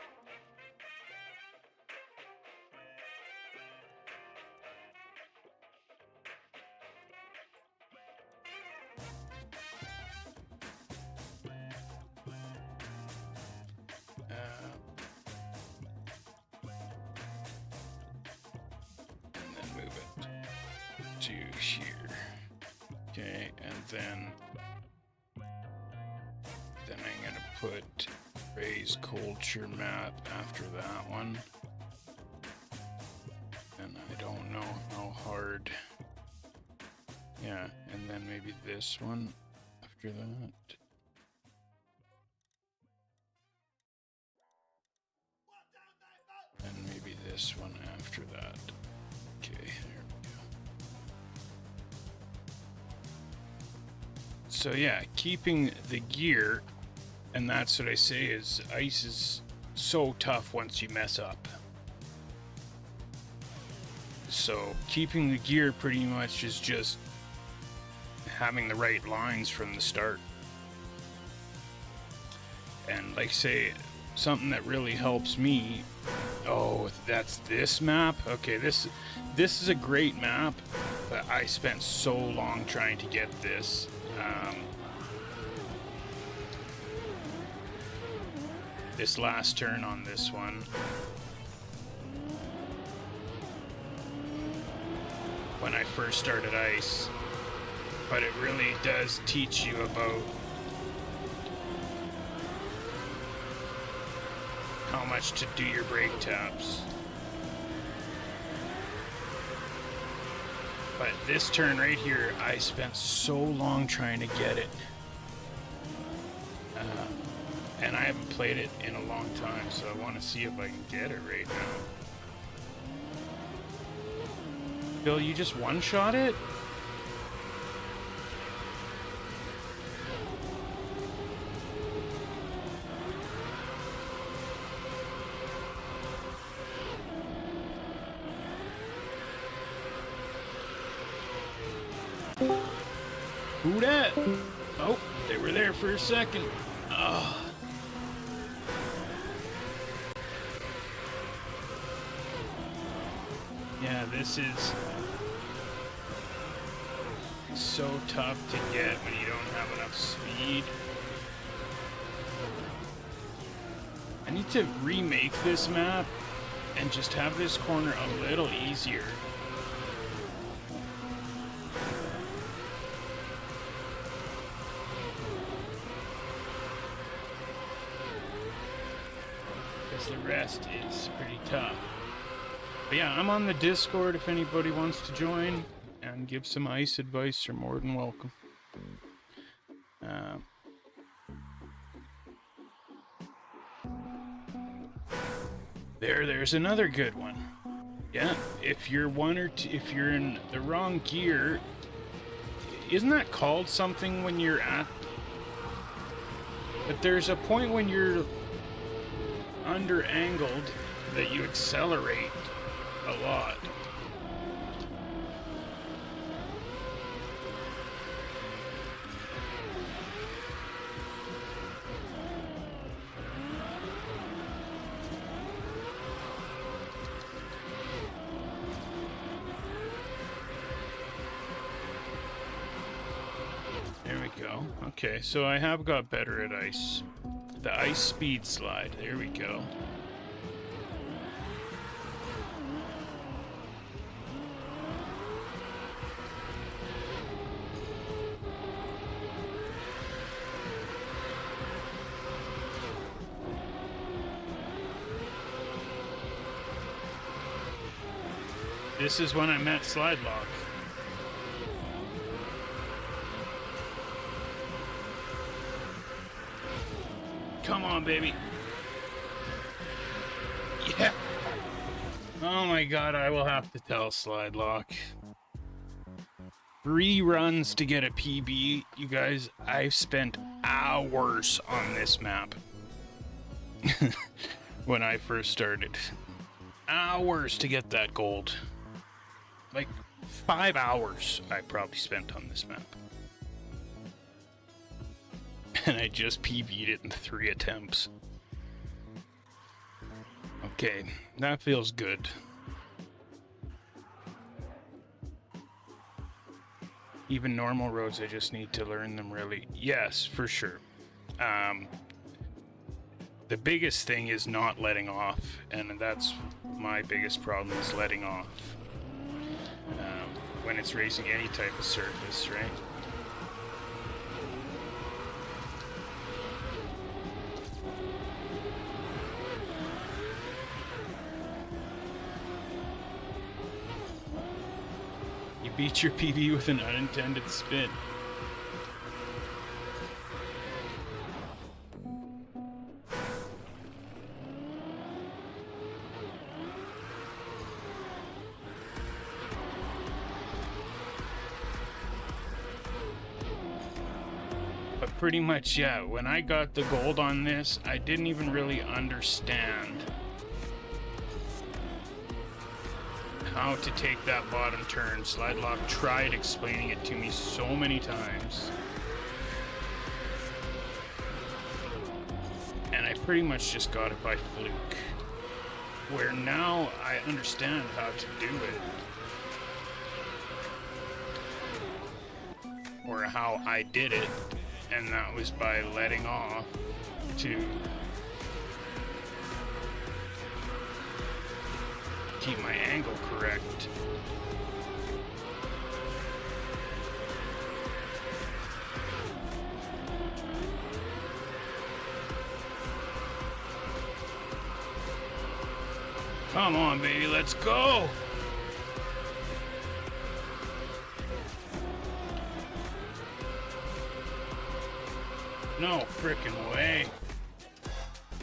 to here. Okay, and then I'm gonna put CREWZ culture map after that one. And I don't know how hard. Yeah, and then maybe this one after that. And maybe this one after that. Okay, there we go. So yeah, keeping the gear, and that's what I say is ice is so tough once you mess up. So keeping the gear pretty much is just having the right lines from the start. And like say, something that really helps me. Oh, that's this map? Okay, this is a great map, but I spent so long trying to get this. This last turn on this one. When I first started ice. But it really does teach you about how much to do your brake taps. But this turn right here, I spent so long trying to get it. And I haven't played it in a long time, so I want to see if I can get it right now. Bill, you just one-shot it? Who dat? Oh, they were there for a second. Oh. Yeah, this is so tough to get when you don't have enough speed. I need to remake this map and just have this corner a little easier. Because the rest is pretty tough. But yeah, I'm on the Discord if anybody wants to join and give some ice advice. You're more than welcome. There's another good one. Yeah, if you're if you're in the wrong gear, isn't that called something when you're at? But there's a point when you're under angled that you accelerate a lot. There we go. Okay, so I have got better at ice. The ice speed slide. There we go. This is when I met Slide Lock. Come on, baby. Yeah. Oh my god, I will have to tell Slide Lock. 3 runs to get a PB. You guys, I've spent hours on this map. When I first started. Hours to get that gold. Like 5 hours I probably spent on this map. And I just PB'd it in 3 attempts. Okay, that feels good. Even normal roads, I just need to learn them really. Yes, for sure. The biggest thing is not letting off, and that's my biggest problem is letting off. when it's racing any type of surface, right? You beat your PB with an unintended spin. Pretty much, yeah. When I got the gold on this, I didn't even really understand how to take that bottom turn. Slide Lock tried explaining it to me so many times. And I pretty much just got it by fluke. Where now I understand how to do it. Or how I did it. And that was by letting off to keep my angle correct. Come on, baby, let's go! No frickin' way.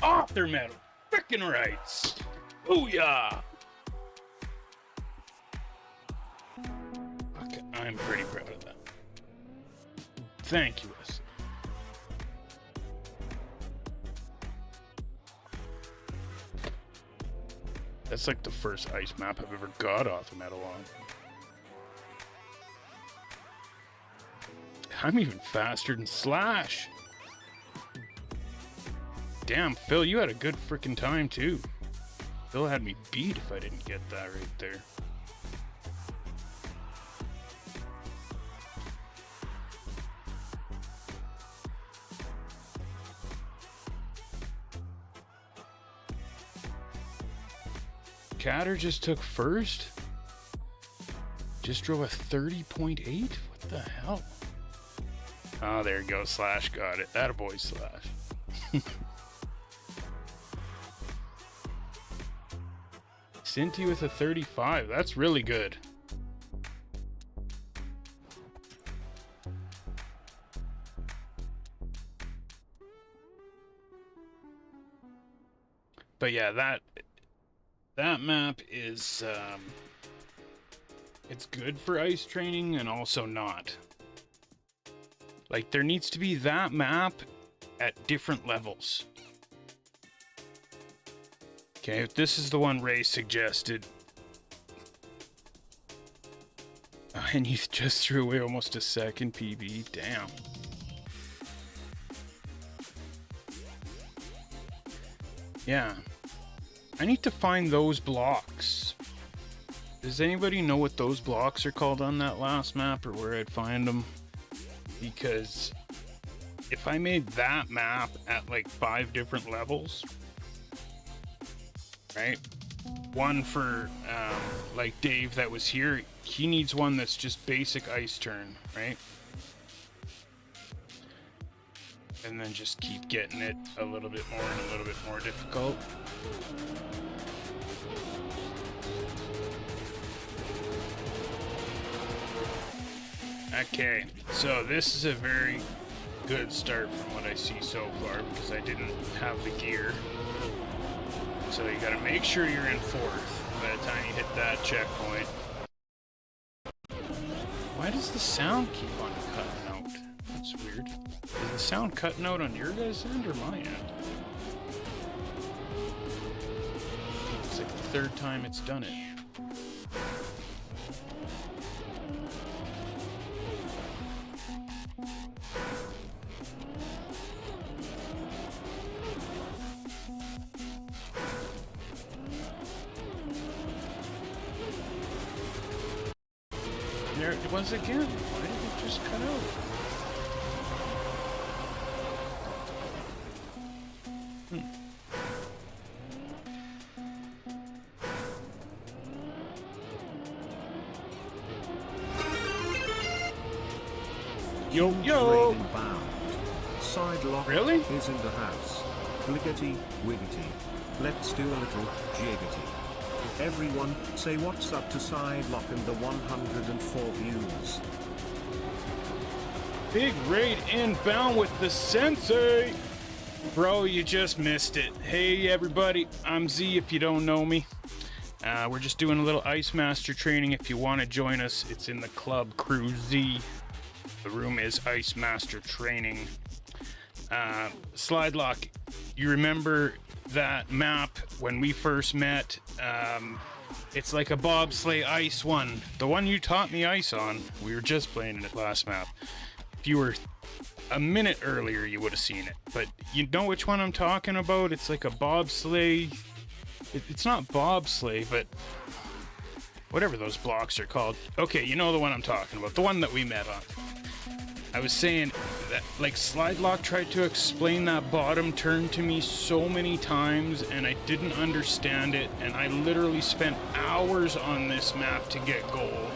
Off their metal. Frickin' rights. Booyah! Okay, I'm pretty proud of that. Thank you, Wesley. That's like the first ice map I've ever got off the metal on. I'm even faster than Slash. Damn, Phil, you had a good freaking time, too. Phil had me beat if I didn't get that right there. Catter just took first? Just drove a 30.8? What the hell? Oh, there you go. Slash got it. Attaboy, Slash. Cinti with a 35. That's really good. But yeah, that map is it's good for ice training and also not. Like, there needs to be that map at different levels. Okay, this is the one Ray suggested. And he just threw away almost a second PB. Damn. Yeah. I need to find those blocks. Does anybody know what those blocks are called on that last map, or where I'd find them? Because if I made that map at like 5 different levels, right? One for like Dave that was here, he needs one that's just basic ice turn, right? And then just keep getting it a little bit more and a little bit more difficult. Okay, so this is a very good start from what I see so far, because I didn't have the gear. So you gotta make sure you're in 4th by the time you hit that checkpoint. Why does the sound keep on cutting out? That's weird. Is the sound cutting out on your guys' end or my end? It's like the 3rd time it's done it. There it was again. Why did it just cut out? Yo, Huge yo! raid inbound. Side lock Really? is in the house. Bliggity, wiggity. Let's do a little jiggity. Everyone, say what's up to Side Lock and the 104 views. Big raid inbound with the sensei! Bro, you just missed it. Hey everybody, I'm Z if you don't know me. We're just doing a little Ice Master training. If you want to join us, it's in the club CREWZ. The room is Ice Master Training. Slide Lock, you remember that map when we first met? It's like a bobsleigh ice one. The one you taught me ice on. We were just playing it last map. If you were a minute earlier, you would have seen it. But you know which one I'm talking about? It's like a bobsleigh. It's not bobsleigh, but whatever those blocks are called. Okay, you know the one I'm talking about. The one that we met on. I was saying that, like, Slide Lock tried to explain that bottom turn to me so many times, and I didn't understand it, and I literally spent hours on this map to get gold.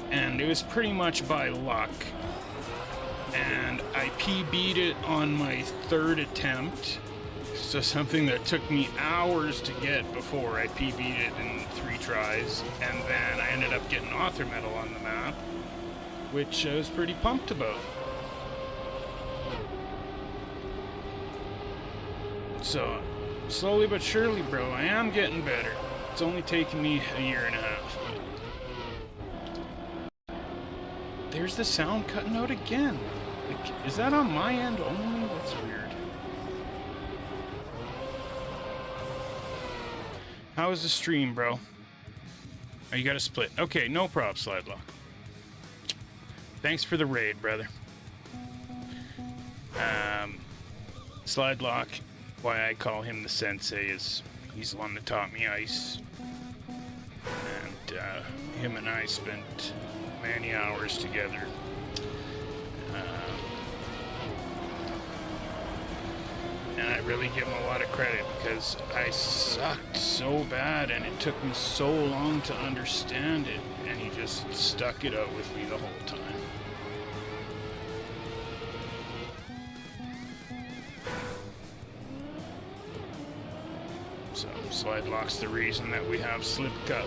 And it was pretty much by luck. And I PB'd it on my third attempt. So something that took me hours to get before I PB'd it in 3 tries. And then I ended up getting author medal on the map, which I was pretty pumped about. So, slowly but surely, bro, I am getting better. It's only taken me a year and a half. But there's the sound cutting out again. Like, is that on my end only? That's weird. How is the stream, bro? Oh, you got a split. Okay, no props, Slide Lock. Thanks for the raid, brother. Slide Lock, why I call him the sensei is he's the one that taught me ice. And him and I spent many hours together. And I really give him a lot of credit because I sucked so bad and it took me so long to understand it, and he just stuck it out with me the whole time. So Slide Lock's the reason that we have Slip Cut.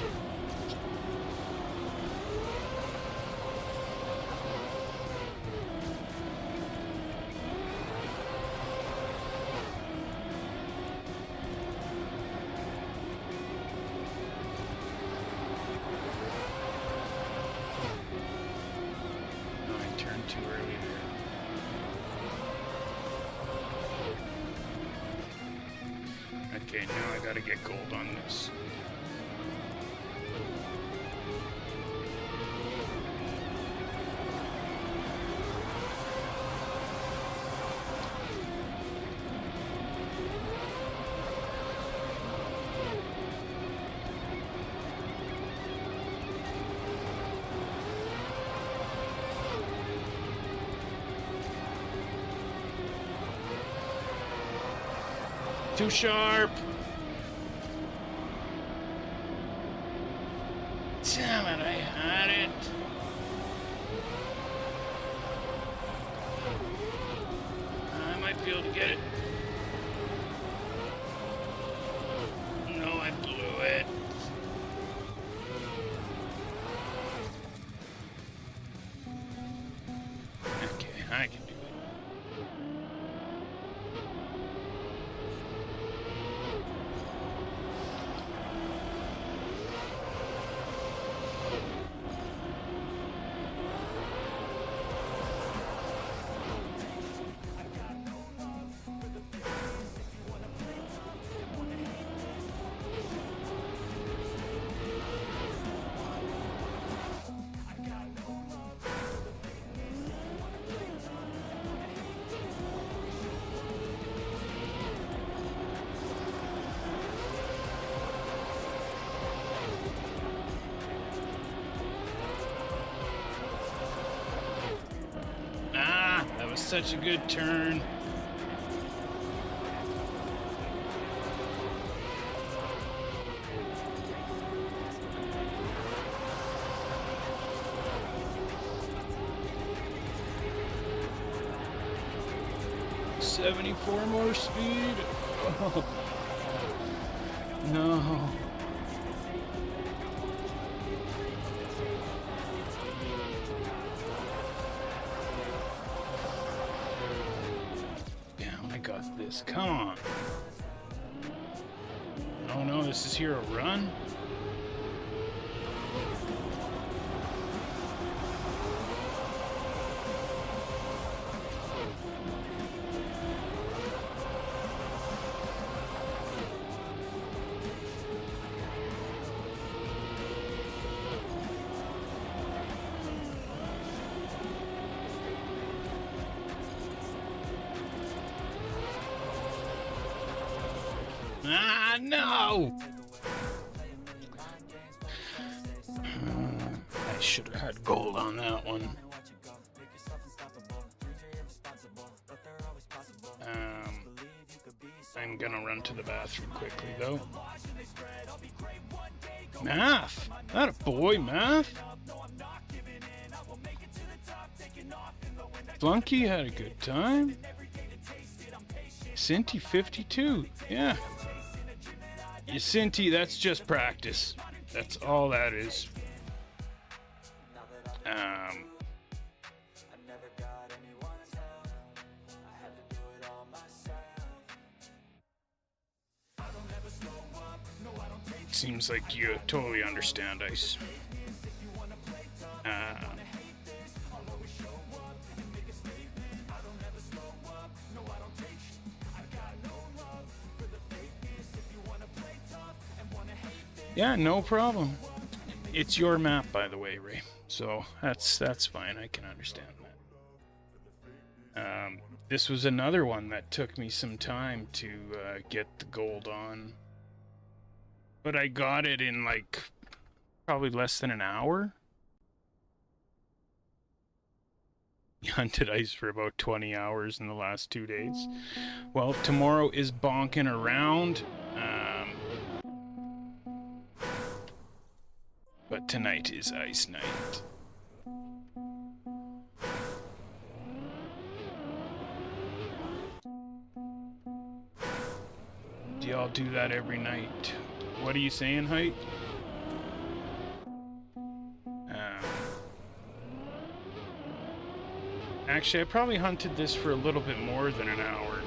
Too early there. Okay, now I gotta get gold on this. Too sharp. Damn it, I had it. I might be able to get it. No, I blew it. Okay, I can do it. Such a good turn. 74 more speed. Oh. No. Damn, I got this. Come on. Oh no, this is here a run? Ah, no! I should have had gold on that one. I'm gonna run to the bathroom quickly, though. Math! That a boy, Math! Flunky had a good time. Cinti 52, yeah. Cinti, that's just practice. That's all that is. Seems like you totally understand ice. Yeah, no problem. It's your map, by the way, Ray. So that's fine. I can understand that. This was another one that took me some time to get the gold on, but I got it in like probably less than an hour. Hunted ice for about 20 hours in the last 2 days. Well, tomorrow is bonking around. But tonight is ice night. Do y'all do that every night? What are you saying, Height? Actually, I probably hunted this for a little bit more than an hour.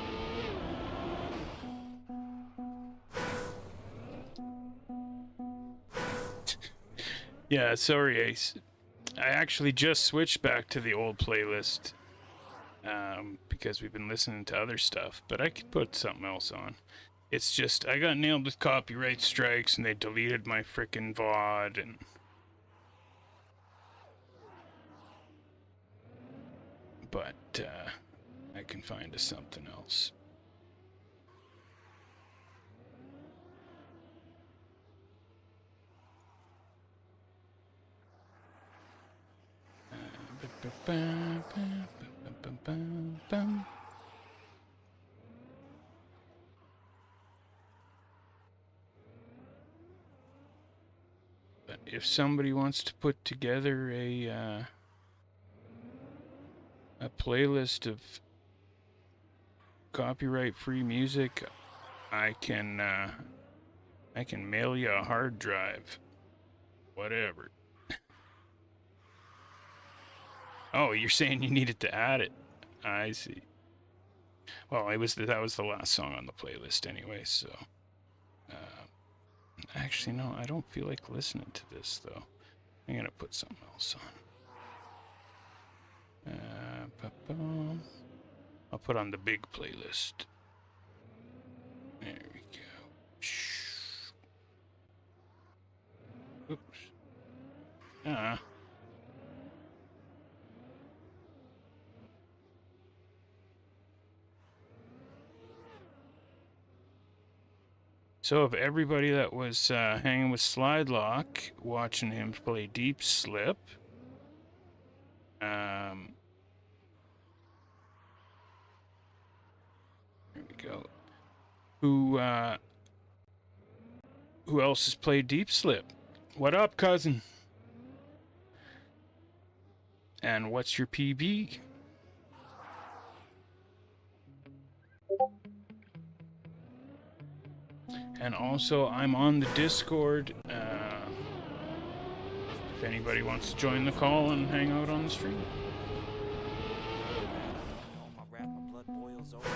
Yeah, sorry, Ace. I actually just switched back to the old playlist because we've been listening to other stuff, but I could put something else on. It's just, I got nailed with copyright strikes and they deleted my frickin' VOD and... But, I can find us something else. But if somebody wants to put together a playlist of copyright-free music, I can mail you a hard drive. Whatever. Oh, you're saying you needed to add it. I see. Well, that was the last song on the playlist anyway, so... actually, no, I don't feel like listening to this, though. I'm gonna put something else on. I'll put on the big playlist. There we go. Oops. So of everybody that was hanging with Slidelock, watching him play Deep Slip, there we go. Who else has played Deep Slip? What up, cousin? And what's your PB? And also, I'm on the Discord. If anybody wants to join the call and hang out on the stream. My rap, my blood boils over.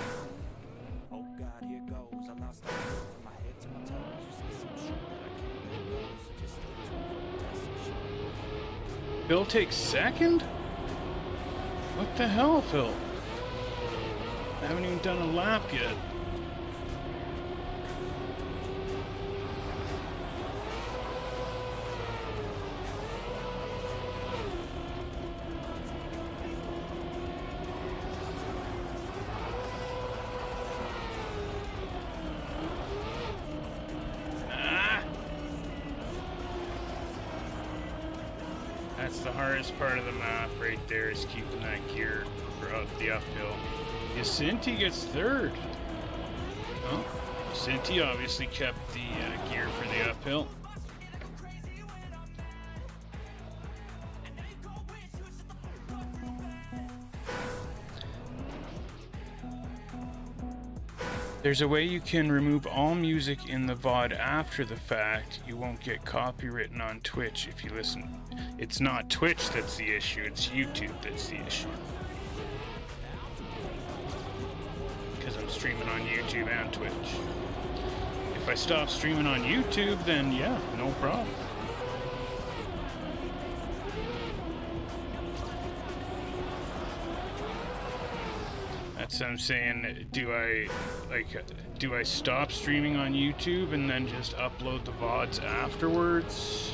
Oh God, here goes. I lost all control from my head to my toes. You say some shit that I can't let go, so just stay tuned for the rest of the show. Phil takes second? What the hell, Phil? I haven't even done a lap yet. That's the hardest part of the map right there, is keeping that gear for the uphill. Yacinti gets third. Oh, Yacinti obviously kept the gear for the uphill. There's a way you can remove all music in the VOD after the fact. You won't get copywritten on Twitch if you listen. It's not Twitch that's the issue, it's YouTube that's the issue. Because I'm streaming on YouTube and Twitch. If I stop streaming on YouTube, then yeah, no problem. That's what I'm saying. Do I stop streaming on YouTube and then just upload the VODs afterwards?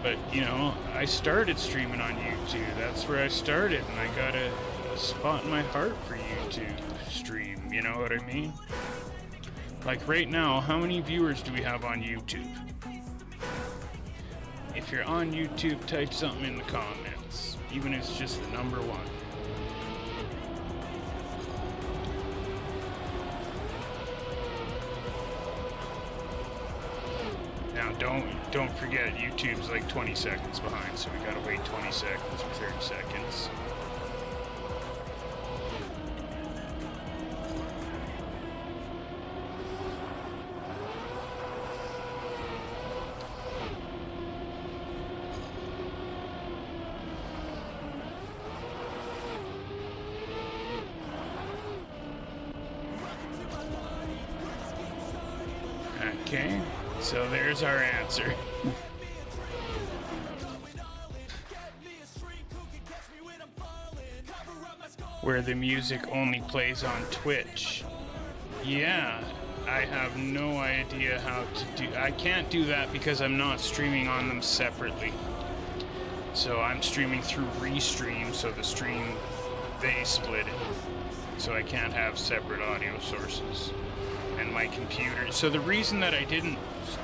But you know, I started streaming on YouTube. That's where I started, and I got a spot in my heart for YouTube stream. You know what I mean? Like right now, how many viewers do we have on YouTube? If you're on YouTube, type something in the comments, even if it's just the number 1. Now don't forget, YouTube's like 20 seconds behind, so we gotta wait 20 seconds or 30 seconds. Okay. So there's our answer. Where the music only plays on Twitch. Yeah, I have no idea how to do. I can't do that because I'm not streaming on them separately. So I'm streaming through Restream, so the stream, they split it. So I can't have separate audio sources. And my computer. So the reason that I didn't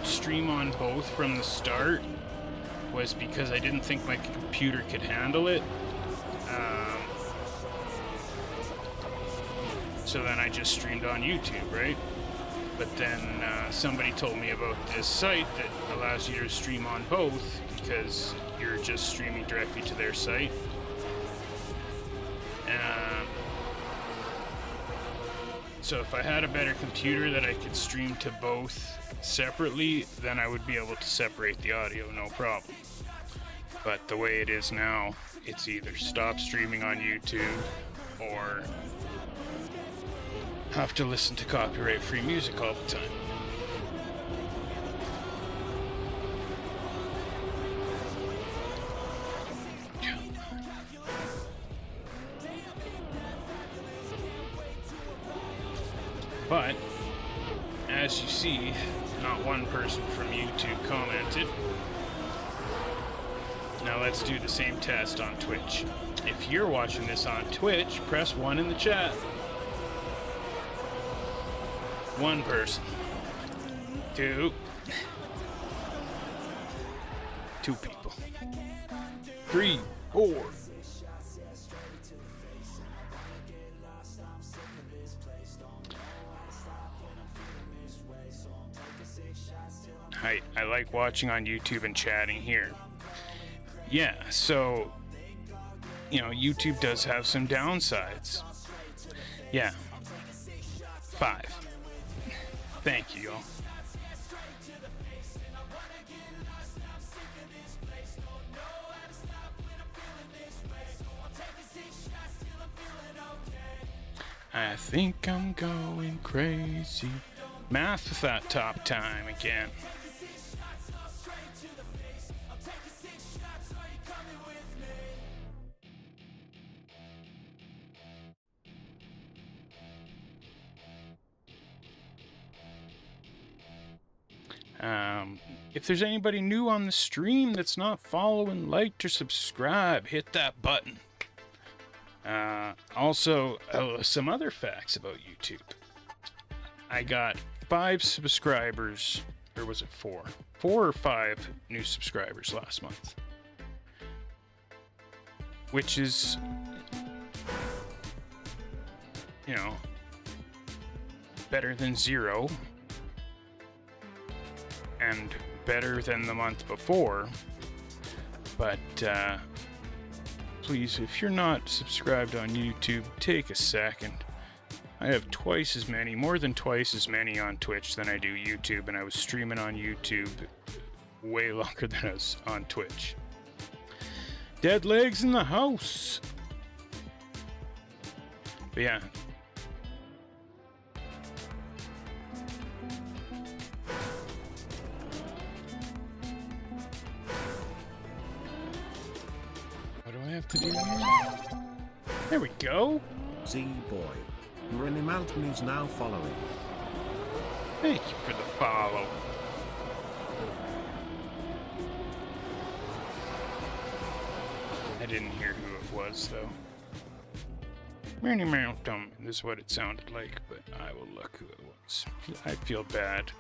stream on both from the start was because I didn't think my computer could handle it. So then I just streamed on YouTube, right? But then somebody told me about this site that allows you to stream on both because you're just streaming directly to their site. So if I had a better computer that I could stream to both separately, then I would be able to separate the audio, no problem. But the way it is now, it's either stop streaming on YouTube or have to listen to copyright-free music all the time. But, as you see, not one person from YouTube commented. Now let's do the same test on Twitch. If you're watching this on Twitch, press 1 in the chat. One person. 2. 2 people. 3, 4. I like watching on YouTube and chatting here. Yeah, so, you know, YouTube does have some downsides. Yeah, 5. Thank you, y'all. I think I'm going crazy. Math with that top time again. If there's anybody new on the stream that's not following, liked, or subscribed, hit that button. Also, some other facts about YouTube. I got 5 subscribers, or was it 4? 4 or 5 new subscribers last month. Which is, you know, better than 0. And better than the month before. But, please, if you're not subscribed on YouTube, take a second. I have twice as many, more than twice as many on Twitch than I do YouTube, and I was streaming on YouTube way longer than I was on Twitch. Dead legs in the house! But yeah. Have to do here. There we go. Z-Boy. Renimalton is now following. Thank you for the follow. I didn't hear who it was, though. Renimalton is what it sounded like, but I will look who it was. I feel bad.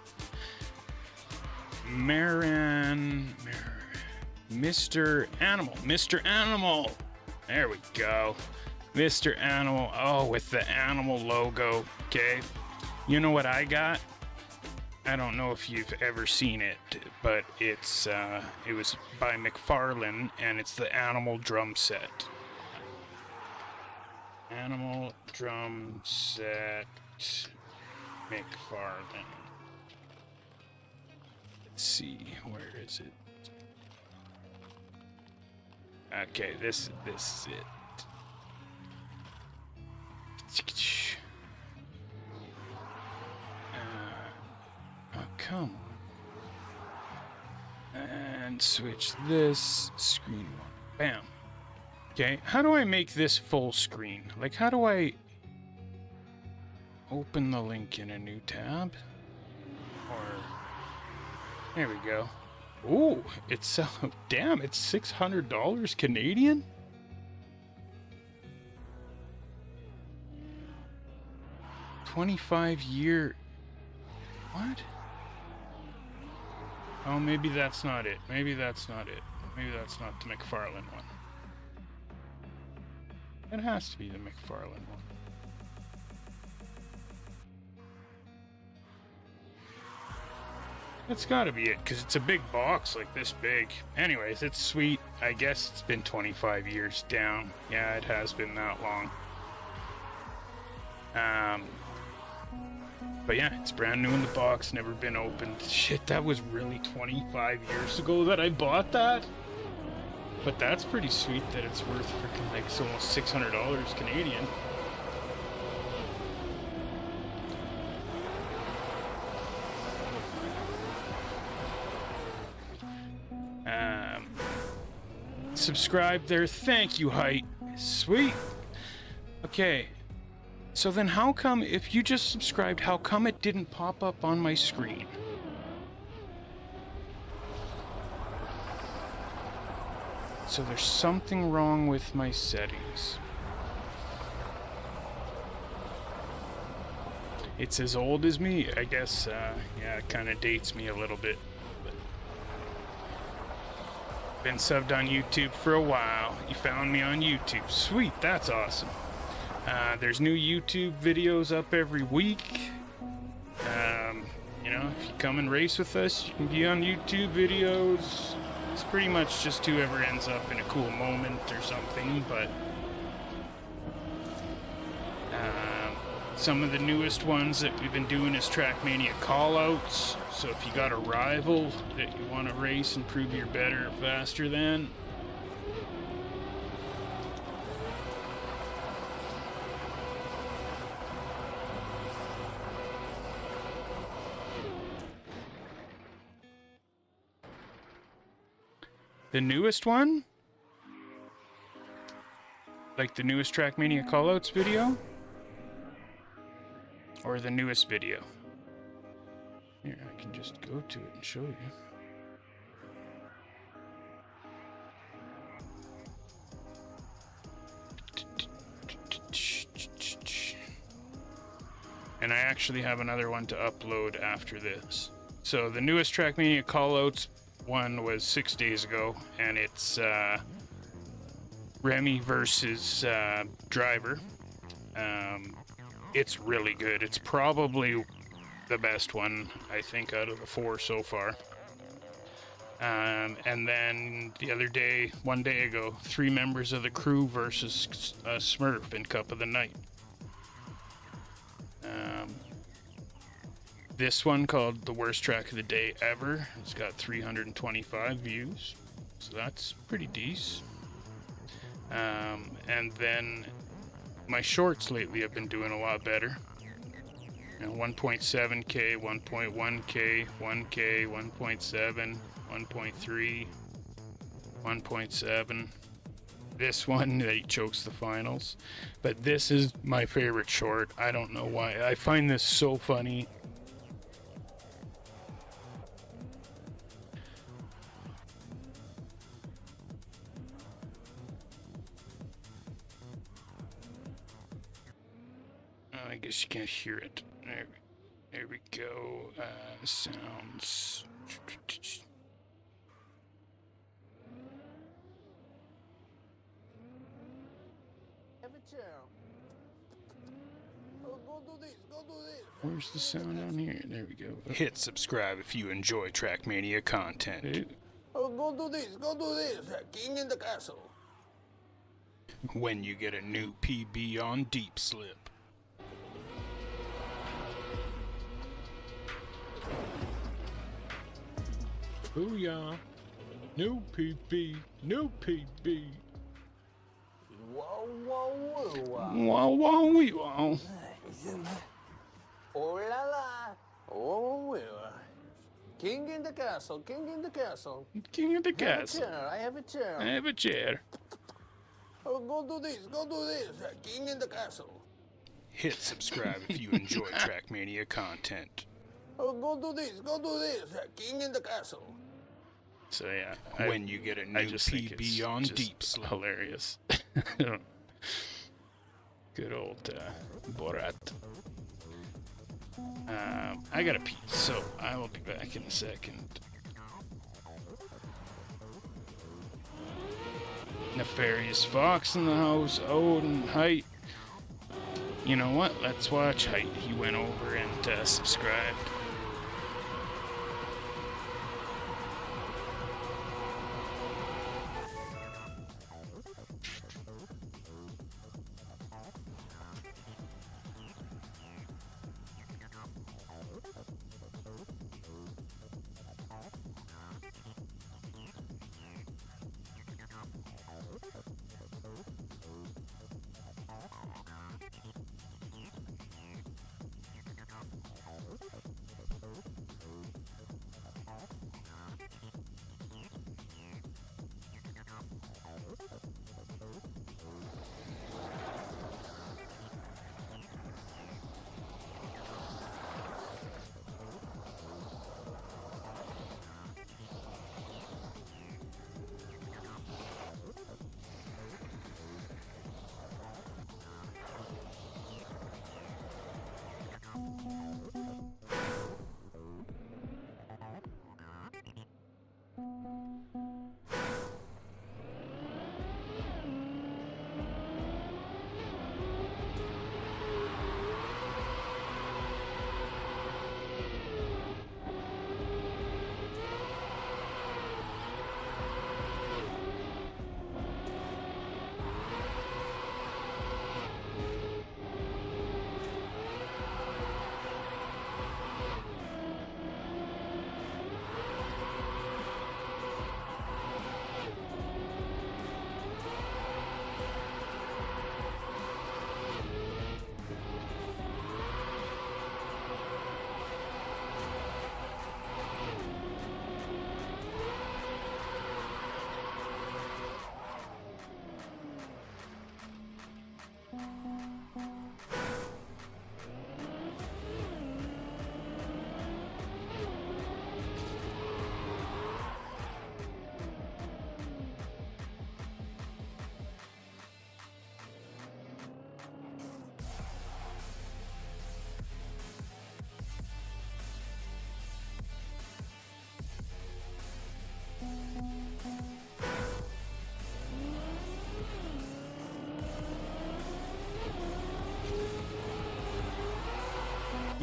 Mr. Animal. Mr. Animal! There we go. Mr. Animal. Oh, with the animal logo. Okay. You know what I got? I don't know if you've ever seen it, but it was by McFarlane, and it's the animal drum set. Animal drum set McFarlane. Let's see, where is it? Okay, this is it. Oh, come on. And switch this screen. Bam. Okay, how do I make this full screen? Like, how do I open the link in a new tab? Or, there we go. Ooh, it's damn, it's $600 Canadian? $25-year. What? Oh, maybe that's not it. Maybe that's not it. Maybe that's not the McFarlane one. It has to be the McFarlane one. It's gotta be it, because it's a big box, like this big. Anyways, it's sweet. I guess it's been 25 years down. Yeah, it has been that long. But yeah, it's brand new in the box, never been opened. Shit, that was really 25 years ago that I bought that? But that's pretty sweet that it's worth freaking, like, it's almost $600 Canadian. Subscribe there. Thank you, Height. Sweet. Okay. So then how come, if you just subscribed, how come it didn't pop up on my screen? So there's something wrong with my settings. It's as old as me. I guess, yeah, it kind of dates me a little bit. Been subbed on YouTube for a while. You found me on YouTube. Sweet, that's awesome. There's new YouTube videos up every week. You know, if you come and race with us, you can be on YouTube videos. It's pretty much just whoever ends up in a cool moment or something, but Some of the newest ones that we've been doing is Trackmania callouts. So if you got a rival that you want to race and prove you're better or faster than, the newest one? Like the newest Trackmania callouts video? Or the newest video? Here, I can just go to it and show you. And I actually have another one to upload after this. So the newest Trackmania callouts one was 6 days ago, and it's Remy versus Driver. It's really good. It's probably the best one, I think, out of the 4 so far. And then the other day, 1 day ago, 3 members of the crew versus Smurf in Cup of the Night. This one, called The Worst Track of the Day Ever, it's got 325 views, so that's pretty decent. And then my shorts lately have been doing a lot better. 1.7K, 1.1K, 1K, 1.7, 1.3, 1.7. This one that he chokes the finals. But this is my favorite short. I don't know why. I find this so funny. I guess you can't hear it. There we go. Sounds. Where's the sound on here? There we go. Hit subscribe if you enjoy Trackmania content. Go do this, King in the Castle. When you get a new PB on Deep Slip. Booyah! No PB, no PB. Wow, wow, wow. Wow, wow, wee, wow. Oh la la. Oh, wow. King in the castle, king in the castle. King of the castle. I have a chair. I have a chair. Go do this, King in the castle. Hit subscribe if you enjoy Trackmania content. Go do this, King in the castle. So yeah, when you get a new PB on Deep Slip. Hilarious. Good old Borat. I gotta pee, so I will be back in a second. Nefarious Fox in the house. Odin, Height. You know what? Let's watch Height. He went over and subscribed.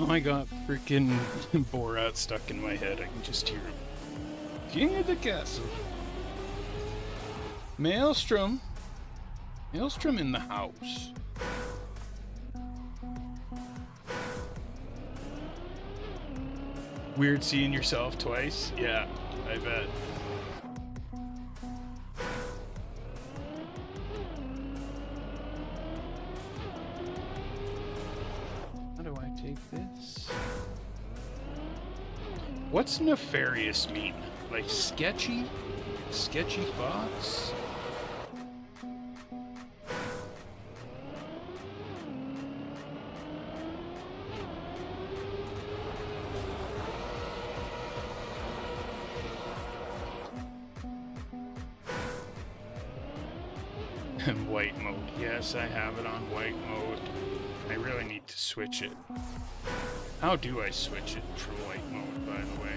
Oh, I got freaking Borat stuck in my head. I can just hear him. King of the castle. Maelstrom. Maelstrom in the house. Weird seeing yourself twice? Yeah, I bet. How do I take this? What's nefarious mean? Like sketchy? Sketchy fox? White mode. Yes, I have it on white mode. I really need to switch it. How do I switch it for white mode, by the way?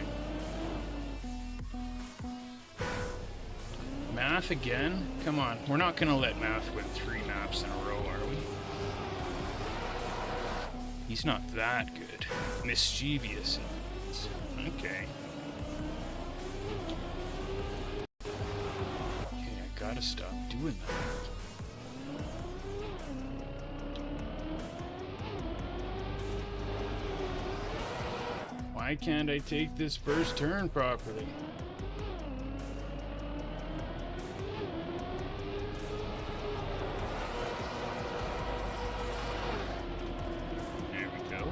Math again? Come on, we're not gonna let Math win 3 maps in a row, are we? He's not that good. Mischievous. Okay. Okay, I gotta stop doing that. Why can't I take this first turn properly? There we go.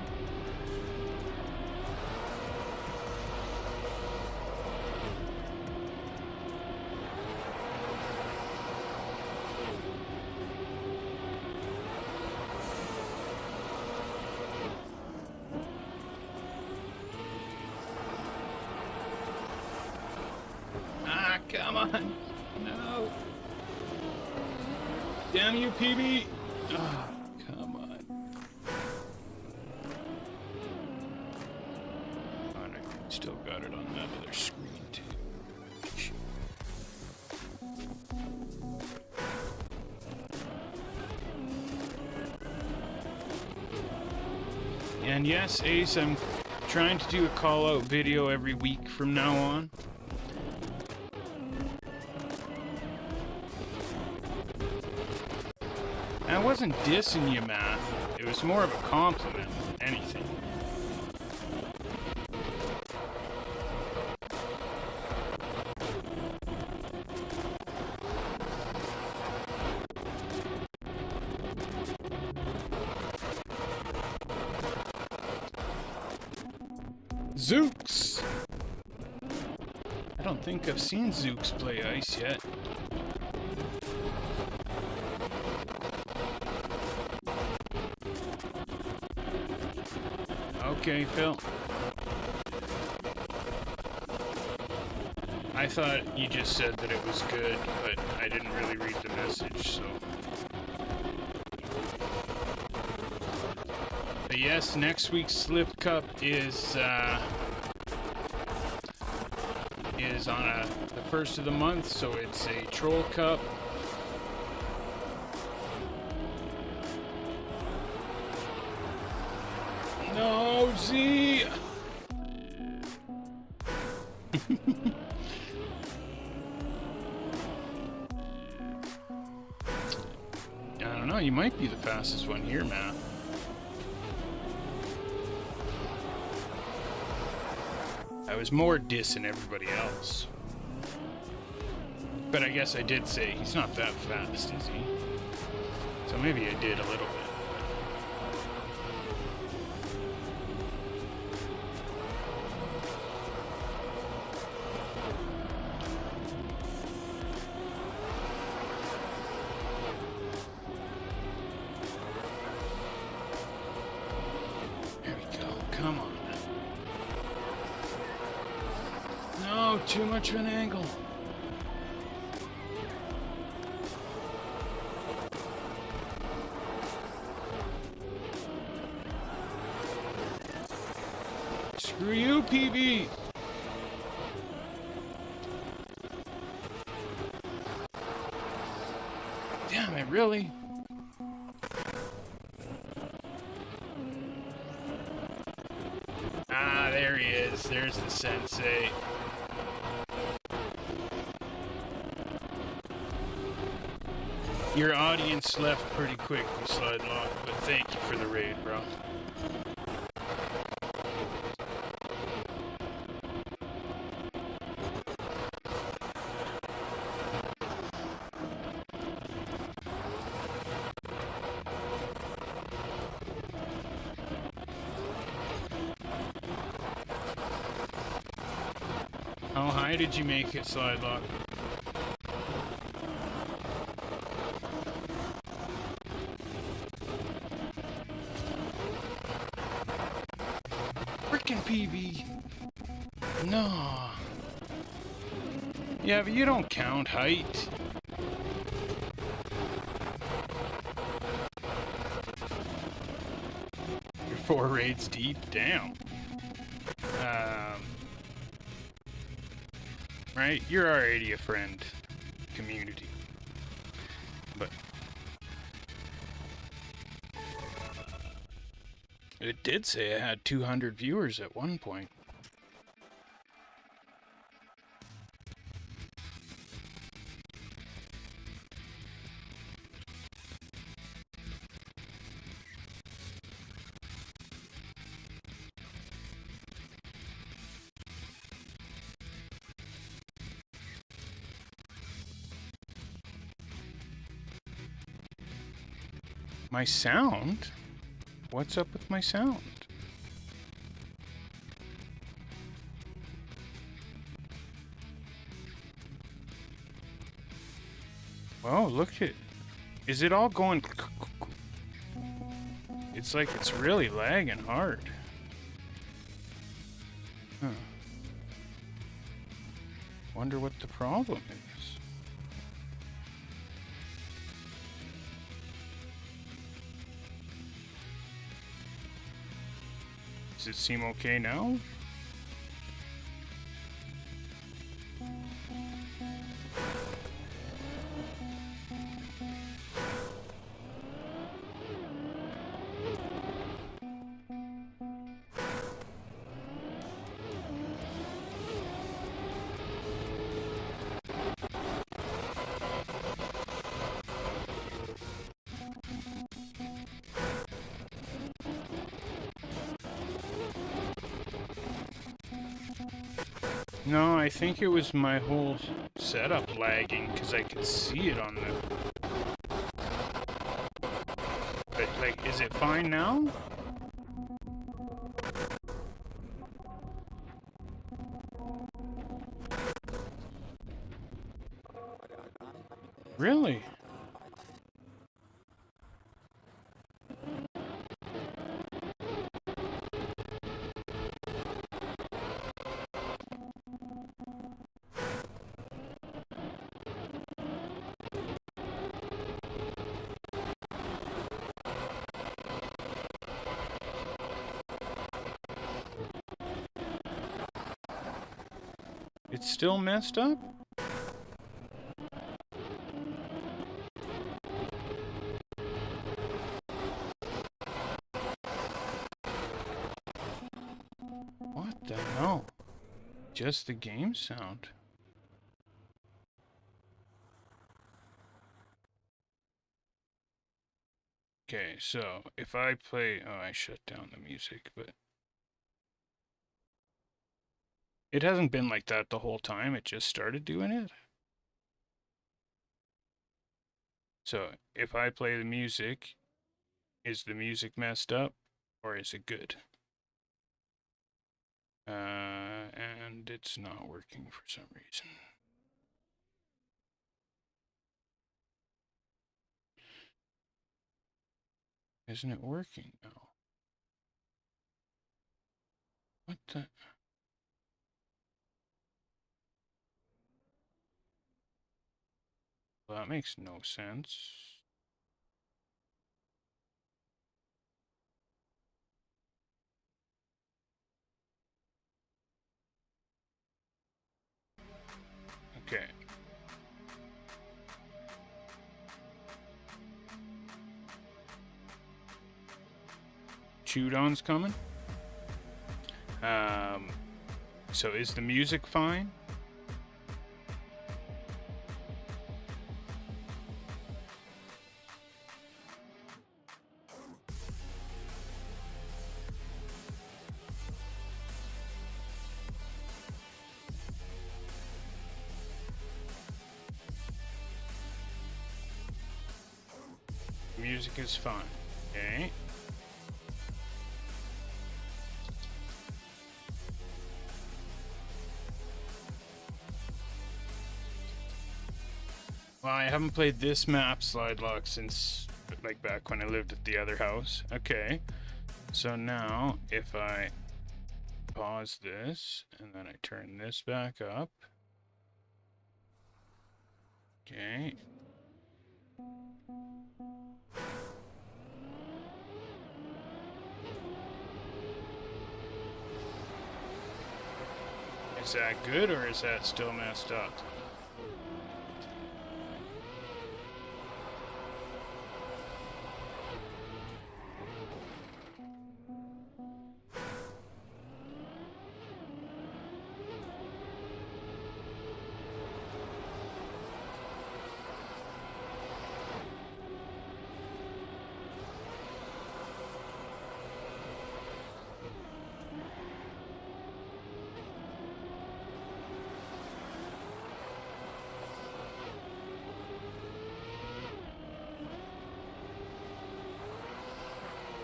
Come on. No. Damn you, PB. Oh, come on. Oh, and I still got it on that other screen, too. And yes, Ace, I'm trying to do a call-out video every week from now on. I wasn't dissing you, Matt. It was more of a compliment than anything. Zooks! I don't think I've seen Zooks play ice yet. Okay, Phil. I thought you just said that it was good, but I didn't really read the message, so... But yes, next week's Slip Cup is on the first of the month, so it's a Troll Cup. No, Z! I don't know, you might be the fastest one here, man. I was more dissing everybody else. But I guess I did say he's not that fast, is he? So maybe I did a little bit. Come on. No, too much of an angle. Screw you, PB. Damn it, really? Yes, there's the sensei. Your audience left pretty quickly, Slide Lock, but thank you for the raid, bro. How high did you make it, Slide Lock? Frickin' PB. No. Yeah, but you don't count height. You're 4 raids deep? Damn. Right? You're already a friend. Community. But it did say I had 200 viewers at one point. My sound? What's up with my sound? Oh, look at... Is it all going... It's like it's really lagging hard. Huh. Wonder what the problem is. Does it seem okay now? No, I think it was my whole setup lagging because I could see it on the... But, like, is it fine now? Really? It's still messed up? What the hell? Just the game sound. Okay, so if I play... Oh, I shut down the music, but... It hasn't been like that the whole time, it just started doing it. So, if I play the music, is the music messed up, or is it good? And it's not working for some reason. Isn't it working now? What the... Well, that makes no sense. Okay. Chewed On's coming. So is the music fine? Music is fine. Okay. Well, I haven't played this map slide lock since like back when I lived at the other house. Okay. So now if I pause this and then I turn this back up. Okay. Is that good or is that still messed up?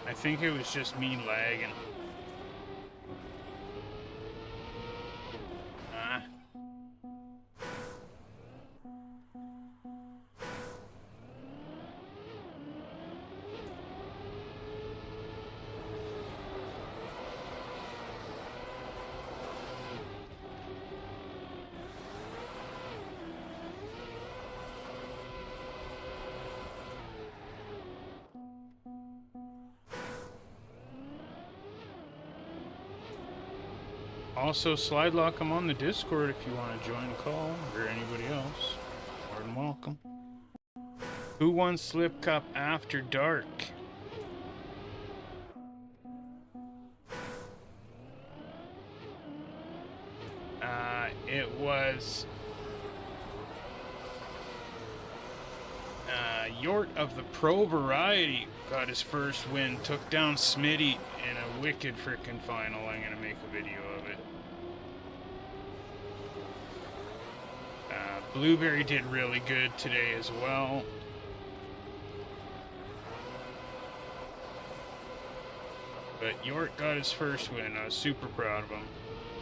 I think it was just me lagging. Ah. Also, slide lock, I'm on the Discord if you want to join the call, or anybody else. More than welcome. Who won Slip Cup after dark? It was Yort of the Pro Variety got his first win, took down Smitty in a wicked frickin' final. I'm gonna make a video of it. Blueberry did really good today as well. But York got his first win. I was super proud of him.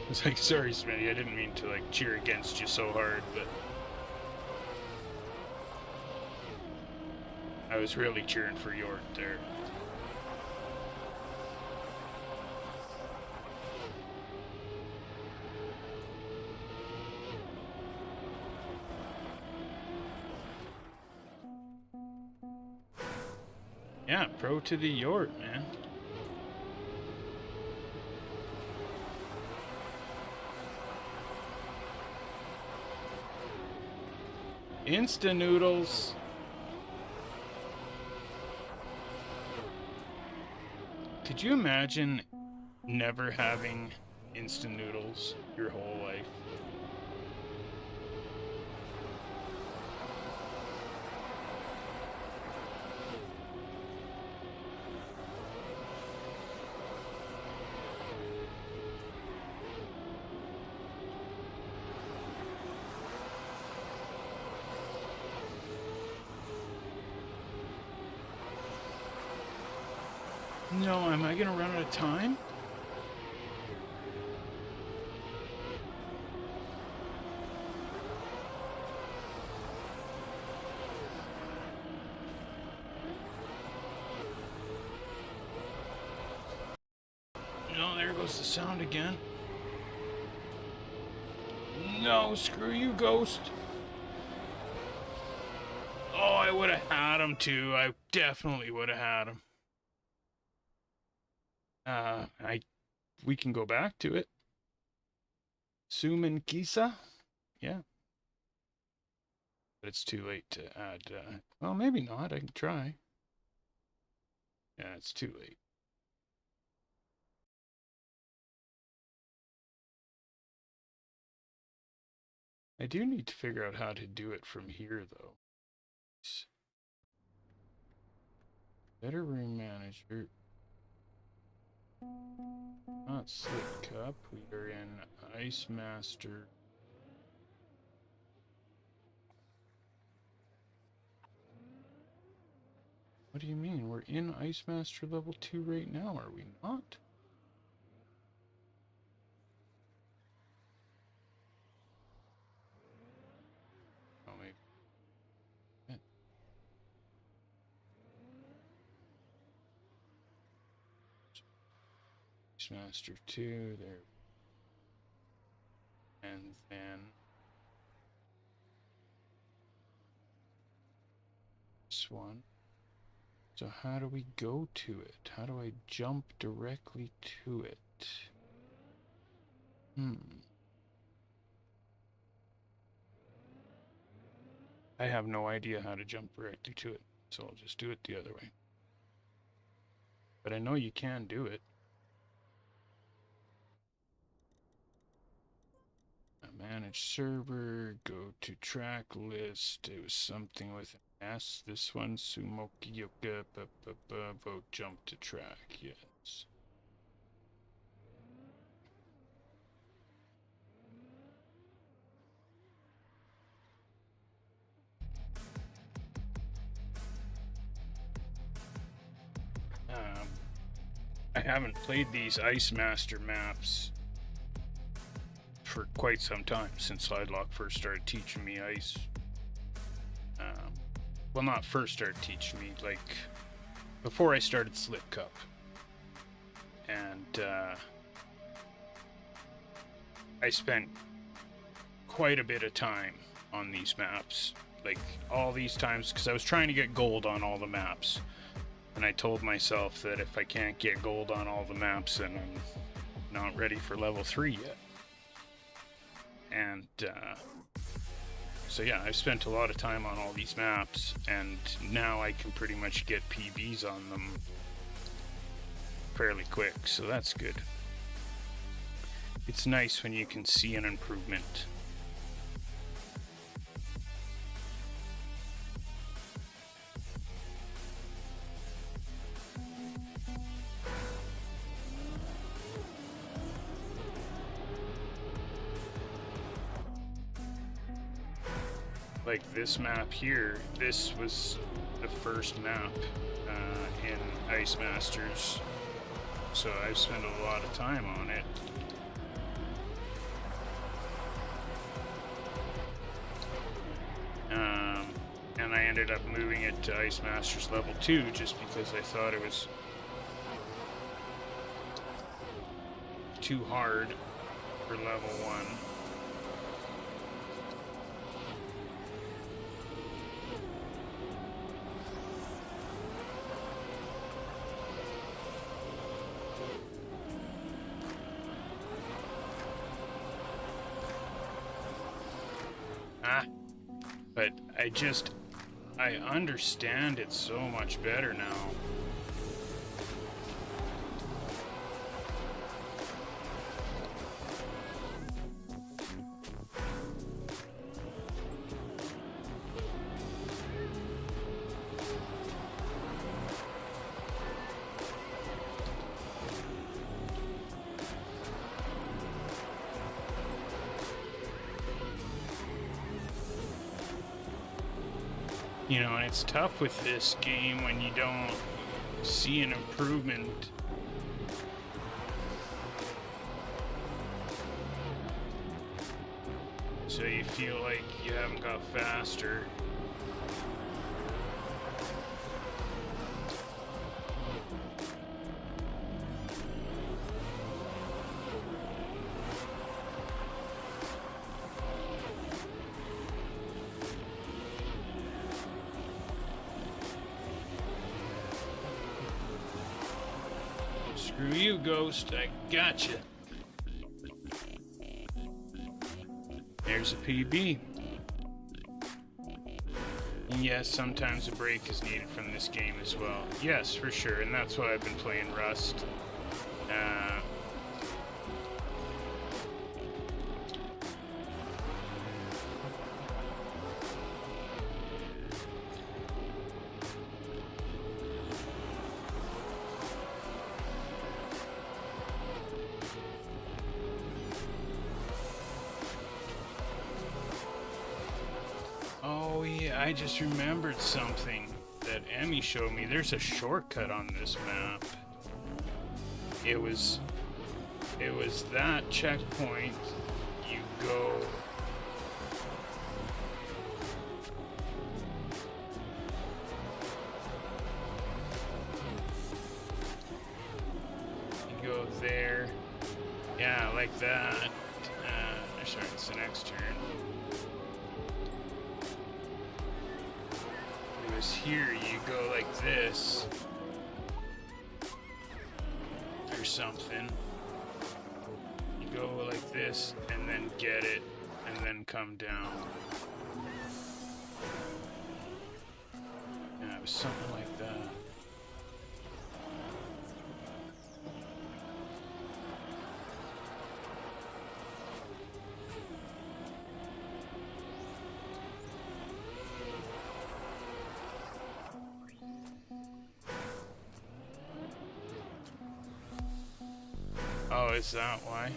I was like, sorry, Smitty, I didn't mean to like cheer against you so hard, but I was really cheering for York there. Yeah, pro to the York, man. Insta noodles. Could you imagine never having instant noodles your whole life? No, am I gonna run out of time? No, there goes the sound again. No, screw you, Ghost. Oh, I would have had him too. I definitely would have had him. We can go back to it. Suman Kisa? Yeah. But it's too late to add, well, maybe not. I can try. Yeah, it's too late. I do need to figure out how to do it from here, though. Better room manager. Not Slip Cup. We are in Ice Master. What do you mean? We're in Ice Master level 2 right now, are we not? Oh, maybe. Yeah. Ice Master 2, there. And then this one. So how do we go to it? How do I jump directly to it? I have no idea how to jump directly to it, so I'll just do it the other way. But I know you can do it. Manage server, go to track list. It was something with an S. This one, Sumoki Yoka, vote jump to track. Yes. I haven't played these Ice Master maps for quite some time, since Slidelock first started teaching me ice. Well, not first started teaching me, like before I started Slip Cup. And I spent quite a bit of time on these maps, like all these times, because I was trying to get gold on all the maps. And I told myself that if I can't get gold on all the maps, then I'm not ready for level 3 yet. And so yeah, I've spent a lot of time on all these maps, and now I can pretty much get PBs on them fairly quick, so that's good. It's nice when you can see an improvement. Like this map here, this was the first map in Ice Masters, so I've spent a lot of time on it. And I ended up moving it to Ice Masters level 2 just because I thought it was too hard for level 1. But I understand it so much better now. You know, and it's tough with this game when you don't see an improvement. So you feel like you haven't got faster. Screw you, Ghost. I gotcha. There's a PB. And yes, sometimes a break is needed from this game as well. Yes, for sure, and that's why I've been playing Rust. Oh yeah, I just remembered something that Emmy showed me. There's a shortcut on this map. It was that checkpoint. You go. You go there. Yeah, like that. Sorry, it's the next turn. It was here. You go like this. Or something. You go like this and then get it and then come down. Yeah, it was something like that. Oh, is that why?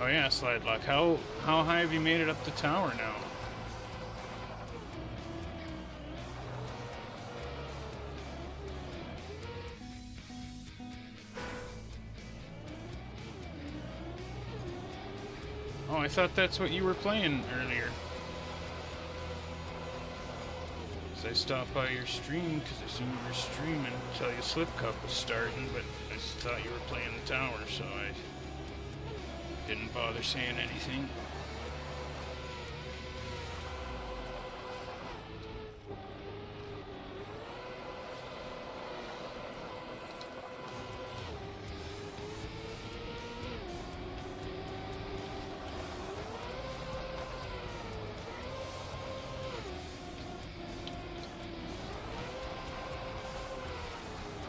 Oh yeah, slide lock. How high have you made it up the tower now? Oh, I thought that's what you were playing earlier. So I stopped by your stream because I seen you were streaming until your Slip Cup was starting, but I just thought you were playing the tower, so I didn't bother saying anything.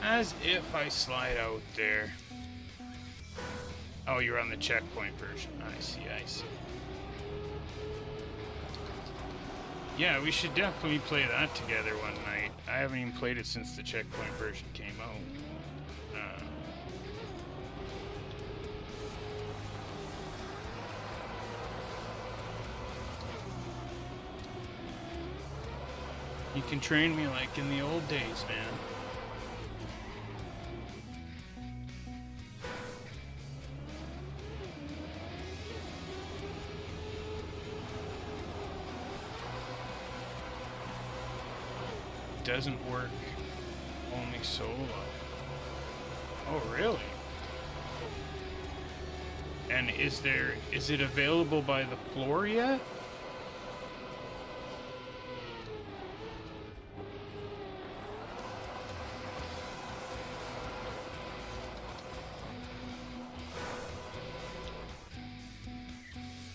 As if I slide out there. Oh, you're on the checkpoint version. I see, I see. Yeah, we should definitely play that together one night. I haven't even played it since the checkpoint version came out. You can train me like in the old days, man. Doesn't work only solo. Oh, really? And is it available by the floor yet?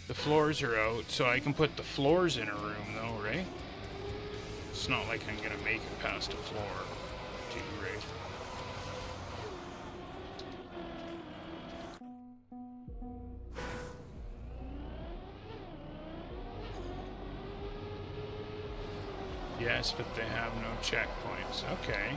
The floors are out, so I can put the floors in a room though, right? It's not like I'm gonna make it past a floor, too, right? Yes, but they have no checkpoints. Okay.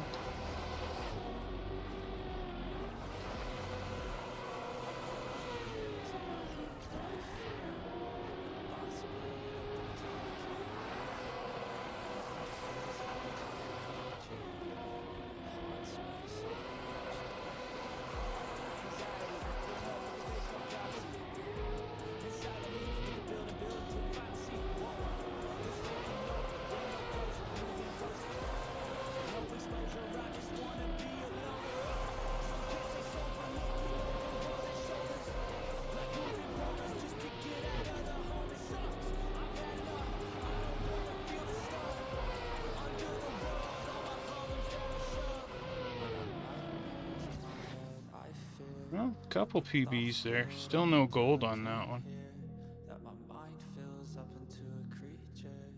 Well, couple PBs there. Still no gold on that one.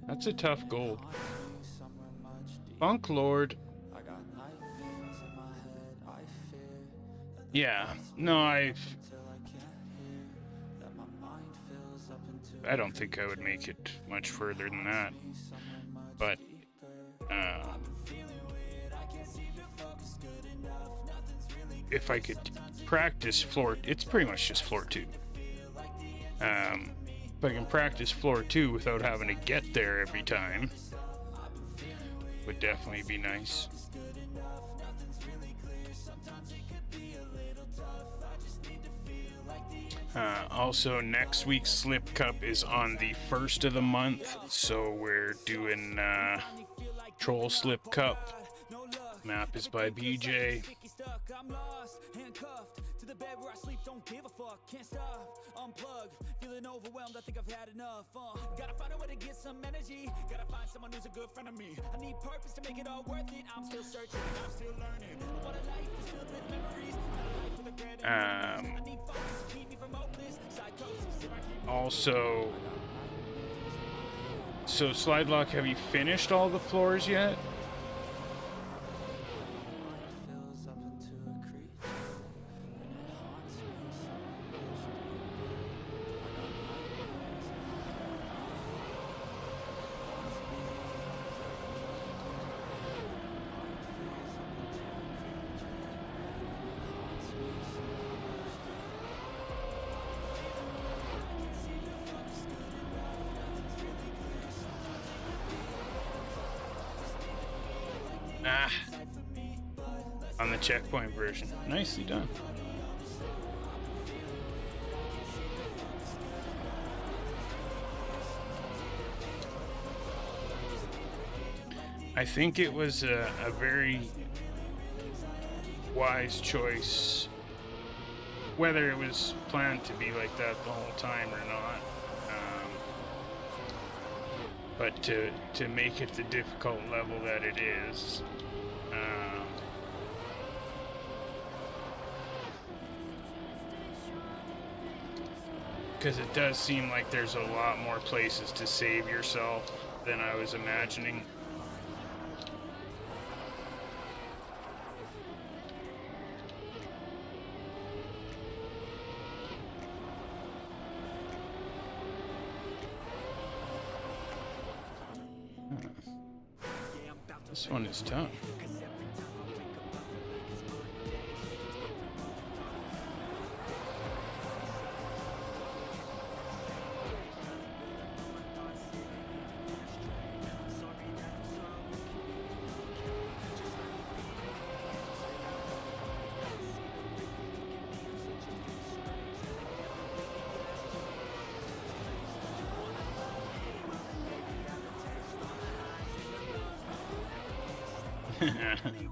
That's a tough gold. Funk Lord. I got nightmares in my head, I fear Yeah, no, till I can't hear that my mind fills up into I don't think I would make it much further than that. somewhere much But deeper. if I could practice floor, it's pretty much just floor 2. If I can practice floor 2 without having to get there every time, would definitely be nice. Also, next week's Slip Cup is on the 1st of the month, so we're doing Troll Slip Cup. Map is by BJ. I'm lost, handcuffed to the bed where I sleep, don't give a fuck, can't stop, unplug, feeling overwhelmed, I think I've had enough, gotta find a way to get some energy, gotta find someone who's a good friend of me, I need purpose to make it all worth it, I'm still searching, I'm still learning, I want a life that's filled with memories, not a life with regret and I need focus to keep me from hopeless, psychosis, if I keep Also, so Slide Lock, have you finished all the floors yet? Fills up into a creature, and it haunts me Ah, on the checkpoint version. Nicely done. I think it was a very wise choice, whether it was planned to be like that the whole time or not. But to make it the difficult level that it is, because it does seem like there's a lot more places to save yourself than I was imagining. This one is tough.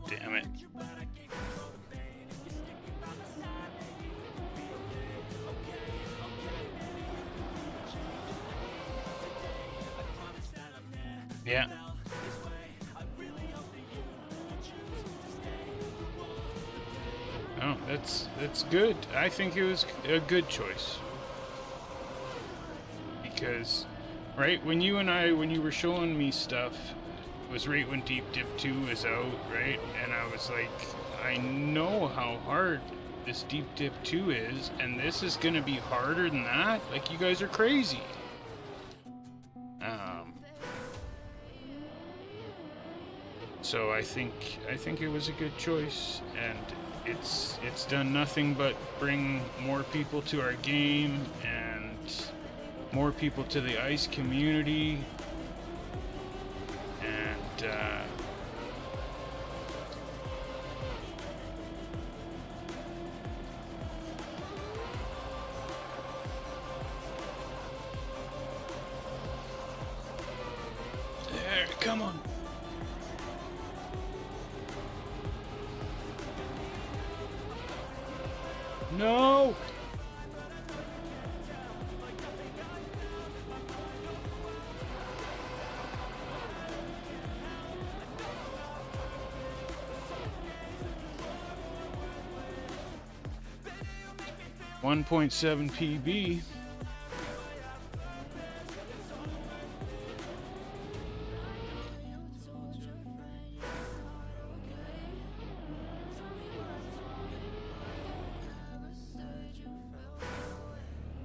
Damn it. Yeah. Oh, that's good. I think it was a good choice. Because, right, when you were showing me stuff, was right when Deep Dip 2 was out, right? And I was like, I know how hard this Deep Dip 2 is, and this is gonna be harder than that? Like, you guys are crazy. So I think it was a good choice, and it's done nothing but bring more people to our game and more people to the ice community. There, come on. No! .7 PB.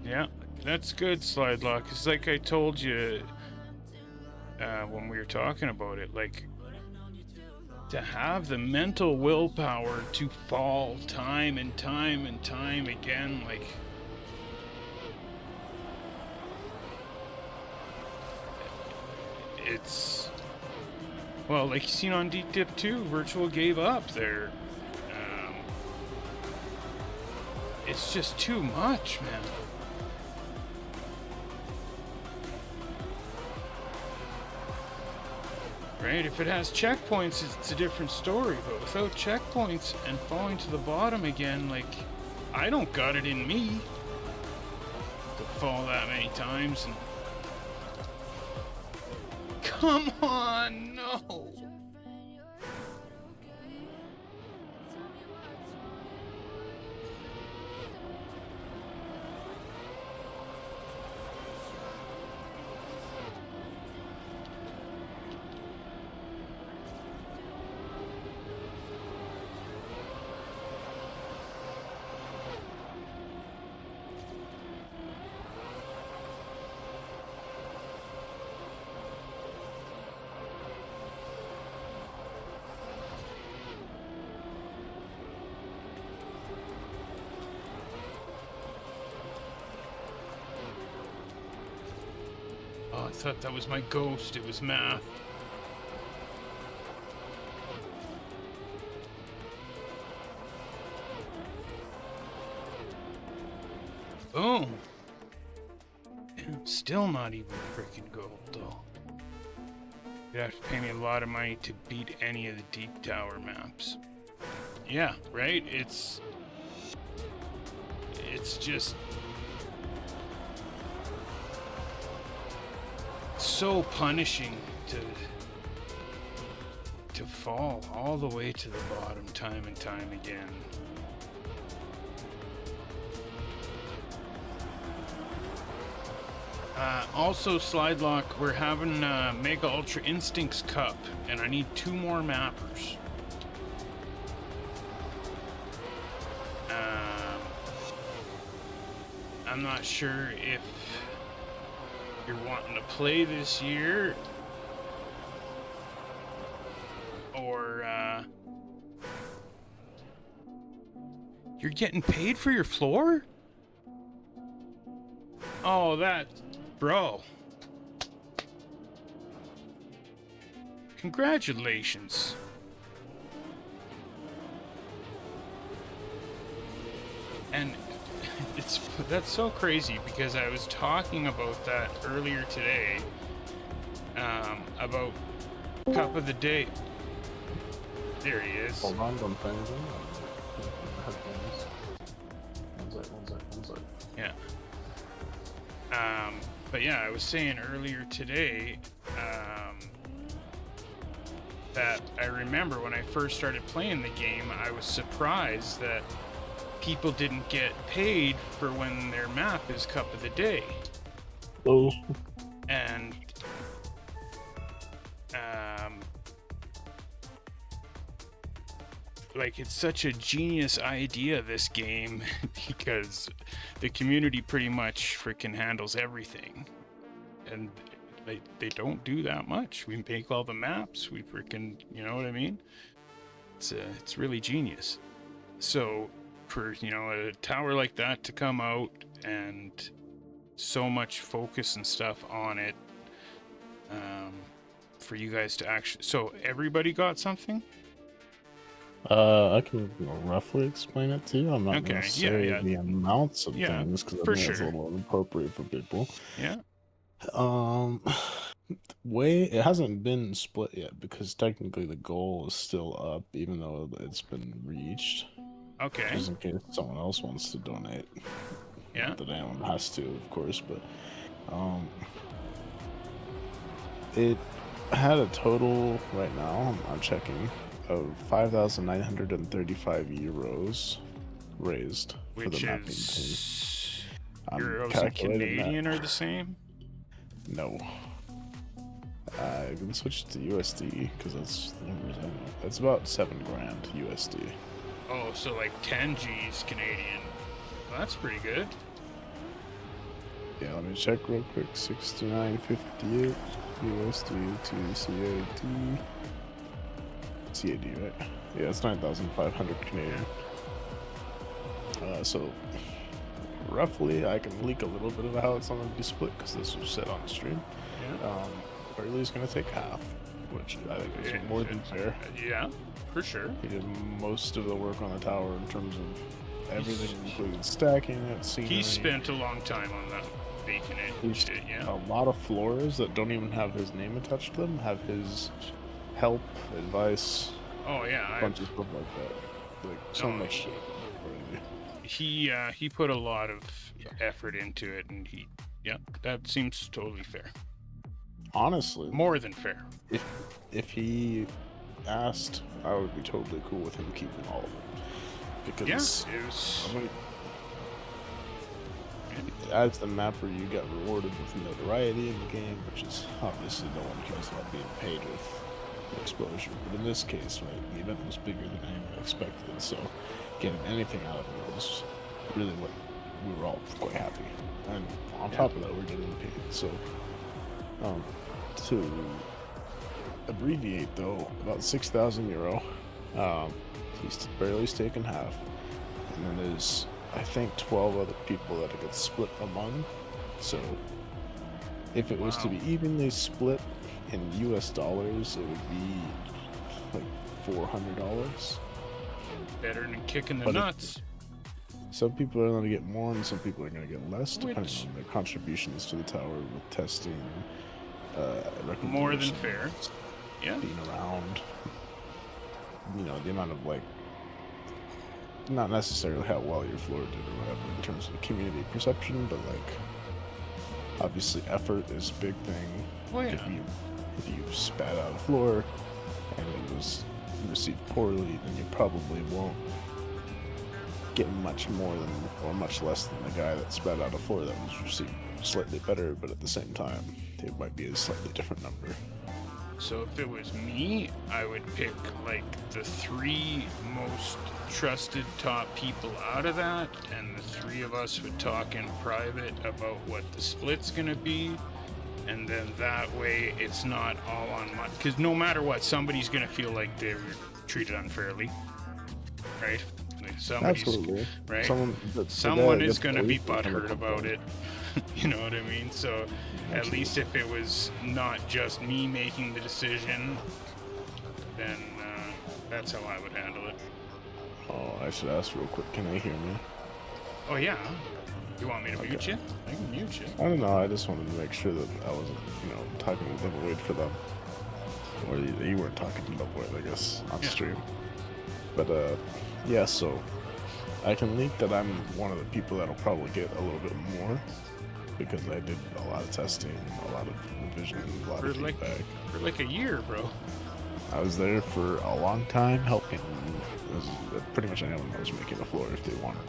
Yeah, that's good, Slide Lock. It's like I told you when we were talking about it, like, to have the mental willpower to fall time and time and time again, like, it's, well, like you seen on Deep Dip 2, Virtual gave up there. It's just too much, man. Right? If it has checkpoints, it's a different story. But without checkpoints and falling to the bottom again, like, I don't got it in me to fall that many times. And come on, no. I thought that was my ghost. It was math. Boom. Damn, still not even freaking gold, though. You'd have to pay me a lot of money to beat any of the Deep Tower maps. Yeah, right? It's just so punishing to fall all the way to the bottom time and time again. Also, Slide Lock, we're having Mega Ultra Instincts Cup, and I need 2 more mappers. I'm not sure if you're wanting to play this year, or you're getting paid for your floor? Oh, that, bro. Congratulations. And that's so crazy, because I was talking about that earlier today, about Cup of the Day. There he is. Hold on, don't bang them. One sec. Yeah. But yeah, I was saying earlier today, that I remember when I first started playing the game, I was surprised that people didn't get paid for when their map is Cup of the Day. Oh. And like, it's such a genius idea, this game, because the community pretty much freaking handles everything, and they don't do that much. We make all the maps, we freaking, you know what I mean? It's really genius. So for, you know, a tower like that to come out and so much focus and stuff on it, for you guys to actually, so everybody got something? I can roughly explain it to you. I'm not Okay, going to say the amounts of Yeah, things, because I for think it's a sure. little inappropriate for people. Yeah. It hasn't been split yet, because technically the goal is still up, even though it's been reached. Okay. Just in case someone else wants to donate. Yeah. Not that anyone has to, of course, but it had a total right now, I'm checking, of 5,935 euros raised for the mapping team. Euros and Canadian are the same? No. I can switch to USD, because that's the numbers I know. It's about $7 grand USD. Oh, so like 10 G's Canadian. Well, that's pretty good. Yeah, let me check real quick. 69.58 USD to CAD. CAD, right? Yeah, it's 9,500 Canadian. So roughly, I can leak a little bit of how it's going to be split because this was set on stream. Yeah. Burley's going to take half, which I think is more than fair. Yeah, for sure. He did most of the work on the tower in terms of everything, including stacking it, scenery. He spent a long time on that, baking it and shit, yeah. A lot of floors that don't even have his name attached to them have his help, advice, Oh yeah, a bunch of stuff like that. Like, so much shit. He put a lot of effort into it, and that seems totally fair. Honestly, More than fair. if he asked, I would be totally cool with him keeping all of it. Because Yeah, it was... as the mapper, you got rewarded with notoriety in the game, which is obviously no one cares about being paid with exposure. But in this case, right, the event was bigger than anyone expected, so getting anything out of it was really what we were all quite happy. And on top of that, we're getting paid. So, to abbreviate though, about 6,000 euro. He's barely taken half, and then there's, I think, 12 other people that it gets split among. So if it was to be evenly split in US dollars, it would be like $400. Better than kicking the nuts. Some people are going to get more and some people are going to get less, depending on their contributions to the tower with testing, More than fair. Yeah. Being around, the amount of, not necessarily how well your floor did or whatever in terms of community perception, but obviously effort is a big thing. Oh, yeah. If you spat out a floor and it was received poorly, then you probably won't get much more than, or much less than the guy that spat out a floor that was received slightly better, but at the same time, it might be a slightly different number. So if it was me, I would pick the 3 most trusted top people out of that, and the 3 of us would talk in private about what the split's gonna be, and then that way it's not all on my, because no matter what, somebody's gonna feel like they were treated unfairly, right? Absolutely. Right? Someone is gonna be butthurt about it. You know what I mean? So at least if it was not just me making the decision, then that's how I would handle it. Oh, I should ask real quick, can they hear me? Oh yeah. You want me to mute you? I can mute you. I don't know, I just wanted to make sure that I wasn't, talking to the void for them. Or you weren't talking to the void, I guess, on stream. But, yeah, so I can leak that I'm one of the people that'll probably get a little bit more, because I did a lot of testing, a lot of revision, a lot of feedback. For a year, bro. I was there for a long time helping. Pretty much anyone that was making a floor if they wanted.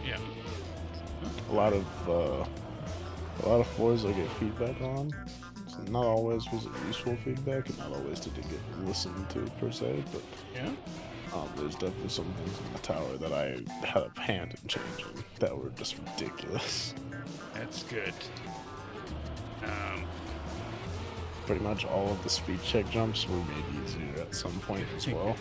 Yeah. A lot of floors I get feedback on. So not always was it useful feedback, and not always did it get listened to per se, but yeah. There's definitely some things in the tower that I had a hand in changing that were just ridiculous. That's good. Pretty much all of the speed check jumps were made easier at some point as well.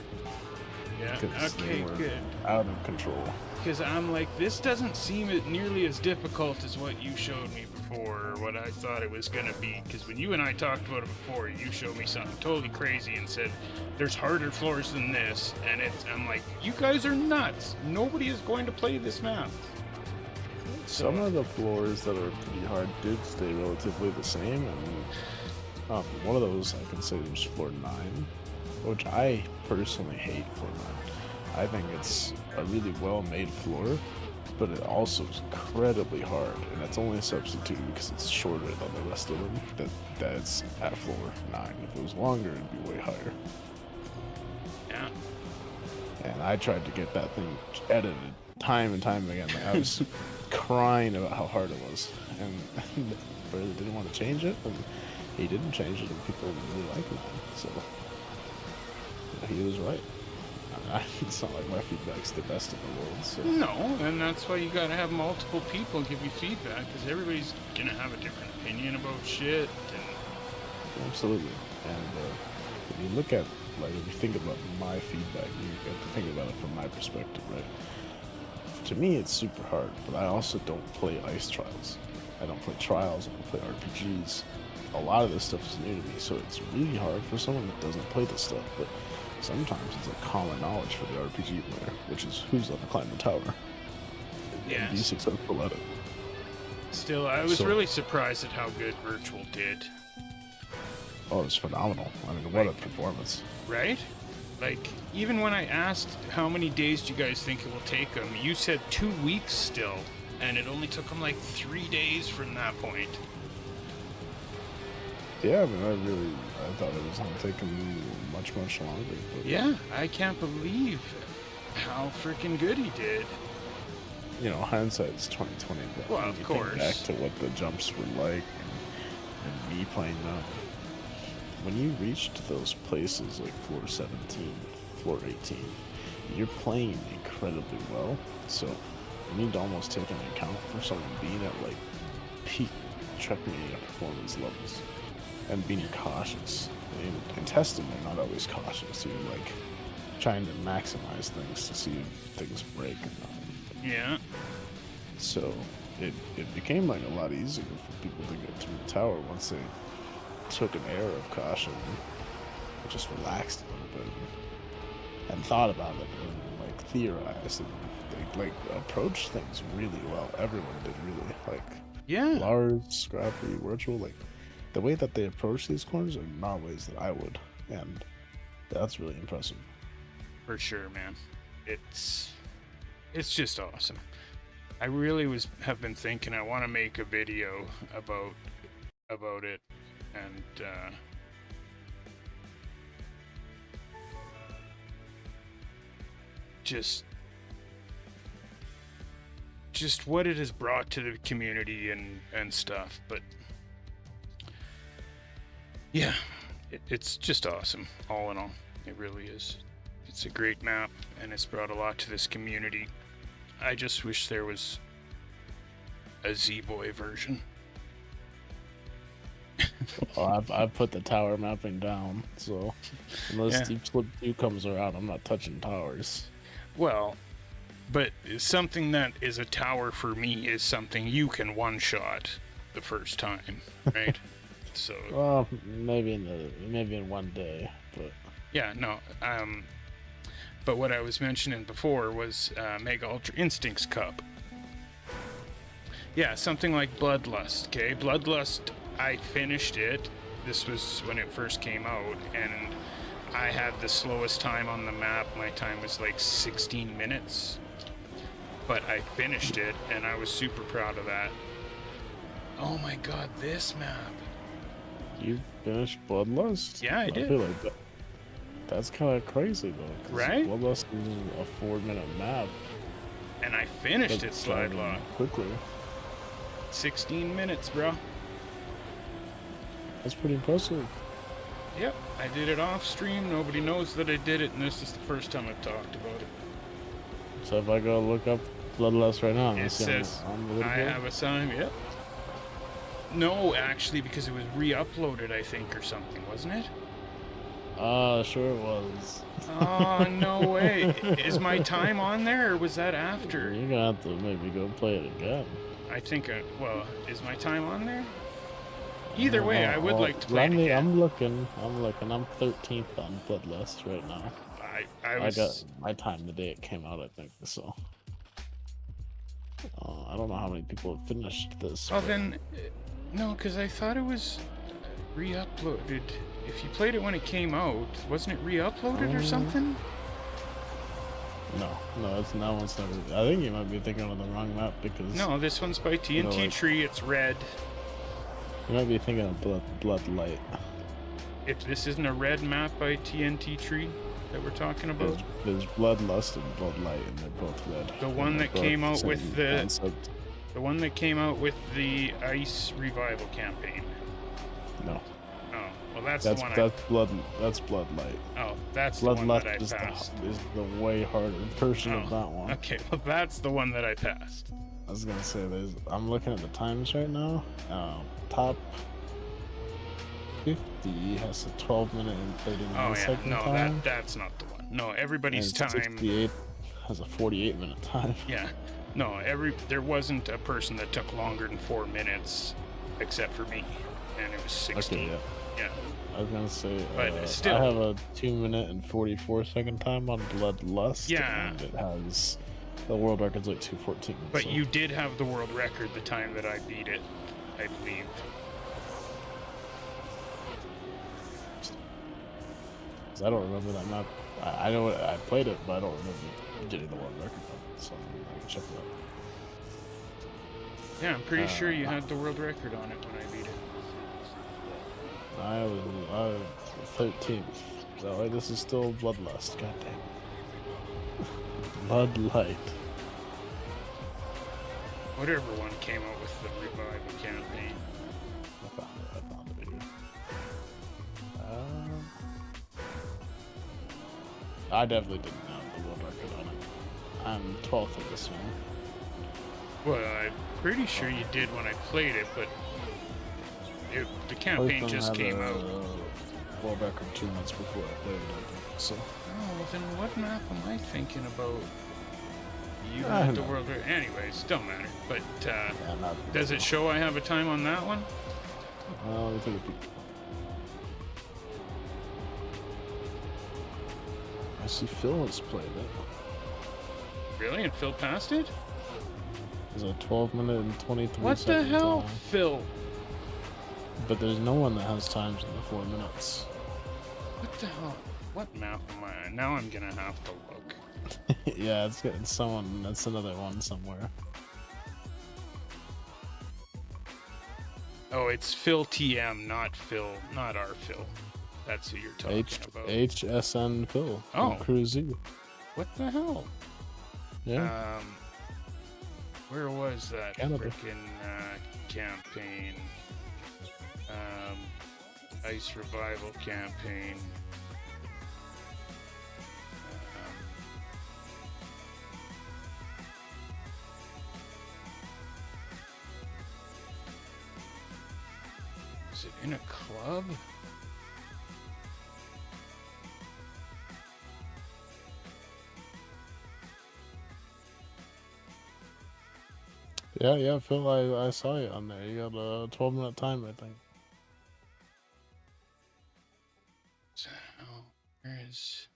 Yeah, because okay, they were good. out of control. Because I'm like, this doesn't seem nearly as difficult as what you showed me before, or what I thought it was going to be. Because when you and I talked about it before, you showed me something totally crazy and said, there's harder floors than this. And I'm like, you guys are nuts. Nobody is going to play this map. Some of the floors that are pretty hard did stay relatively the same. And one of those I can say was floor 9, which I personally hate floor 9. I think it's a really well-made floor, but it also is incredibly hard, and it's only substituted because it's shorter than the rest of them. That's at floor 9. If it was longer, it'd be way higher. Yeah. And I tried to get that thing edited time and time again. Like, I was crying about how hard it was, and Barely didn't want to change it, and he didn't change it, and people really like it. So he was right. It's not like my feedback's the best in the world. So No, and that's why you gotta have multiple people give you feedback, because everybody's gonna have a different opinion about shit. And absolutely. And when you look at, like, if you think about my feedback, you have to think about it from my perspective, right? To me, it's super hard, but I also don't play Ice Trials. I don't play Trials, I don't play RPGs. A lot of this stuff is new to me, so it's really hard for someone that doesn't play this stuff, but sometimes it's like common knowledge for the RPG player, which is who's gonna climb the tower. Yes. And be successful at it. Still, I was really surprised at how good Virtual did. Oh, it's phenomenal. I mean, what a performance. Right? Like, even when I asked how many days do you guys think it will take them, you said 2 weeks still, and it only took them like 3 days from that point. Yeah, I mean, I thought it was going to take him much longer. But yeah, I can't believe how freaking good he did. You know, hindsight's 2020. But well, of course. Back to what the jumps were like, and me playing them. When you reached those places like floor 17, floor 18, you're playing incredibly well. So you need to almost take into account for someone being at like peak Trackmania performance levels and being cautious. In testing, they're not always cautious. You're like trying to maximize things to see if things break or not. Yeah. So it became like a lot easier for people to get through the tower once they took an air of caution, just relaxed a little bit, and thought about it, and like theorized, and they like approached things really well. Everyone did really, like, yeah. Lars, Scrappy, Virtual, like the way that they approach these corners are not ways that I would, and that's really impressive. For sure, man. It's just awesome. I really have been thinking I want to make a video about it. And just what it has brought to the community and stuff. But yeah, it's just awesome, all in all. It really is. It's a great map, and it's brought a lot to this community. I just wish there was a Z-Boy version. Well, I've put the tower mapping down, so unless Deep Slip 2 comes around, I'm not touching towers. Well, but something that is a tower for me is something you can one-shot the first time, right? So. Well, maybe in one day, but. Yeah, no. But what I was mentioning before was Mega Ultra Instincts Cup. Yeah, something like Bloodlust. Okay, Bloodlust. I finished it. This was when it first came out, and I had the slowest time on the map. My time was like 16 minutes. But I finished it, and I was super proud of that. Oh my god, this map. You finished Bloodlust? Yeah, I did. I feel like that's kind of crazy, though. Right? Bloodlust is a 4-minute map. And I finished it, Slide Lock. Quickly. 16 minutes, bro. That's pretty impressive. Yep, I did it off stream. Nobody knows that I did it, and this is the first time I've talked about it. So if I go look up Bloodlust right now, it says I have a sign. Yep. No, actually, because it was re-uploaded, I think, or something, wasn't it? Sure it was. Oh, no way. Is my time on there, or was that after? You're gonna have to maybe go play it again. I think, well, is my time on there? Either way, I would like to play it again. I'm looking. I'm 13th on Bloodlust right now. I got my time the day it came out, I think, so. I don't know how many people have finished this. Oh, then, no, because I thought it was re-uploaded. If you played it when it came out, wasn't it re-uploaded or something? No, it's no one's never. I think you might be thinking of the wrong map because. No, this one's by TNT Tree. It's red. You might be thinking of Bloodlight. If this isn't a red map by TNT Tree that we're talking about, there's Bloodlust and Bloodlight, and they're both red. The one that came out with the one that came out with the Ice Revival campaign. No. Oh, well, that's That's the one that's blood light. that's the one that I Bloodlust passed. is the way harder version of Oh, that one. okay, well that's the one that I passed. I was gonna say I'm looking at the times right now. Top 50 has a 12-minute and 39-second no, time. that's not the one. No, everybody's and time. 68 has a 48-minute time. Yeah, no, there wasn't a person that took longer than 4 minutes, except for me, and it was 16. Okay, yeah. I was gonna say, But still, I have a 2-minute and 44-second time on Bloodlust. Yeah. And it has the world record's like 2:14. but so. you did have the world record the time that I beat it, I believe. 'Cause I don't remember that map. I know I played it, but I don't remember getting the world record on it. So I can check it out. Yeah, I'm pretty sure you had the world record on it when I beat it. I was 13th. So this is still Bloodlust. Goddamn. Bloodlight. Whatever one came out with the revival campaign. I found it here. I definitely didn't have the world record on it. I'm 12th of this one. Well, I'm pretty sure you did when I played it, but the campaign just came out. World record 2 months before I played it, I think. So. Oh, well then what map am I thinking about? You I had the know. world record. Anyways, don't matter. But Yeah, does it show I have a time on that one? Let me take a peek. I see Phil has played it. Really? And Phil passed it? There's a 12-minute and 23 What the second hell, time. Phil? But there's no one that has times in the 4 minutes. What the hell? What map am I on? Now I'm gonna have to look. Yeah, it's someone. That's another one somewhere. Oh, it's Phil TM, not our Phil. That's who you're talking about. HSN Phil. Oh. CREWZ. What the hell? Yeah. Where was that Canada. frickin' campaign? Ice Revival campaign. Is it in a club? Yeah, Phil, I saw you on there. You got a 12-minute time, I think. So, where is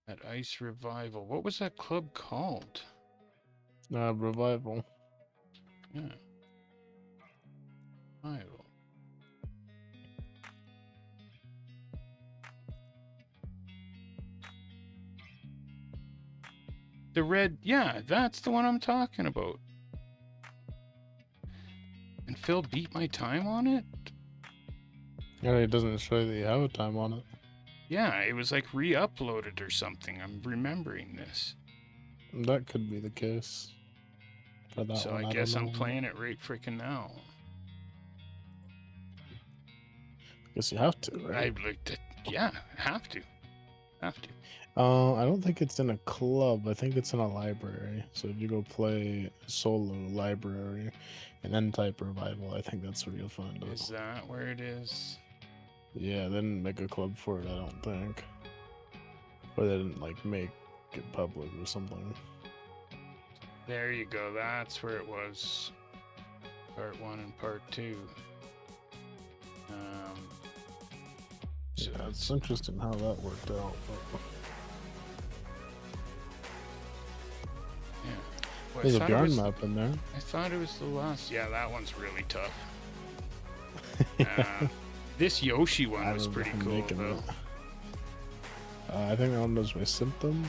that Ice Revival? What was that club called? Revival. Yeah. Revival. The red, yeah, that's the one I'm talking about. And Phil beat my time on it? Yeah, it doesn't show that you have a time on it. Yeah, it was like re-uploaded or something. I'm remembering this. That could be the case. For that So one, I don't guess I'm know. playing it right freaking now. Guess you have to, right? I looked at, yeah, have to. Have to. I don't think it's in a club. I think it's in a library. So if you go play solo library and then type revival, I think that's where you'll find it. Is that where it is? Yeah, they didn't make a club for it, I don't think. Or they didn't like make it public or something. There you go. That's where it was. Part 1 and part 2. So Yeah, it's interesting how that worked out. But... yeah. Well, I There's a thought it Bjorn was- map in there. I thought it was the last. Yeah, that one's really tough. This Yoshi one I was remember pretty him cool making though. it. I think that one was my symptom.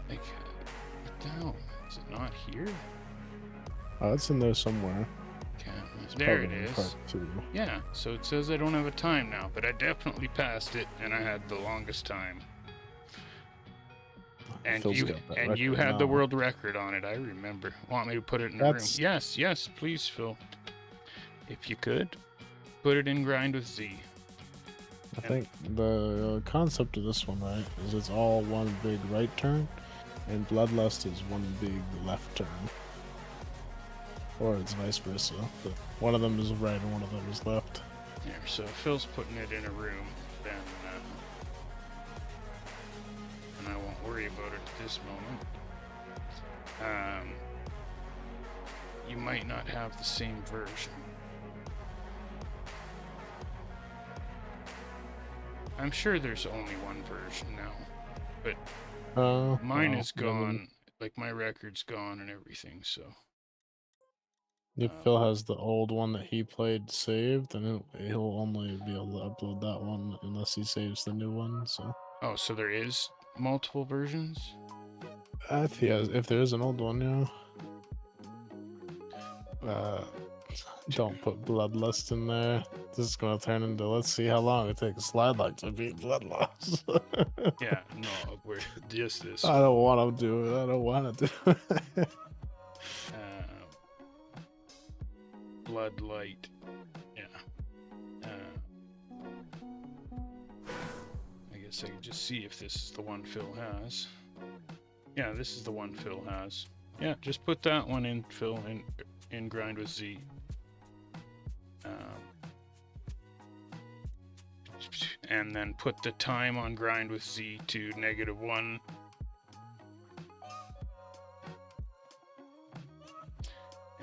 Like, what the hell? Is it not here? Oh, it's in there somewhere. It's there it Probably in is. part 2. Yeah, so it says I don't have a time now, but I definitely passed it, and I had the longest time. And Phil's you got that and you record had the now. world record on it. I remember. Want me to put it in the room? That's- Yes, please, Phil. if you could, put it in grind with Z. I think the concept of this one, right, is it's all one big right turn, and Bloodlust is one big left turn. Or it's vice versa. But one of them is right and one of them is left. There, so Phil's putting it in a room, then, and I won't worry about it at this moment. You might not have the same version. I'm sure there's only one version now, but mine is gone. Like my record's gone and everything. So if Phil has the old one that he played saved, then he'll only be able to upload that one unless he saves the new one. So oh, so there is multiple versions. if there is an old one, yeah. Don't put Bloodlust in there. This is gonna turn into let's see how long it takes Slide Lock to beat Bloodlust. Yeah, no, we're just this. I don't want to do it. I don't want to do it. Bloodlight. Yeah. I guess I can just see if this is the one Phil has. Yeah, this is the one Phil has. Yeah, just put that one in, Phil, in grind with Z. And then put the time on grind with Z to -1.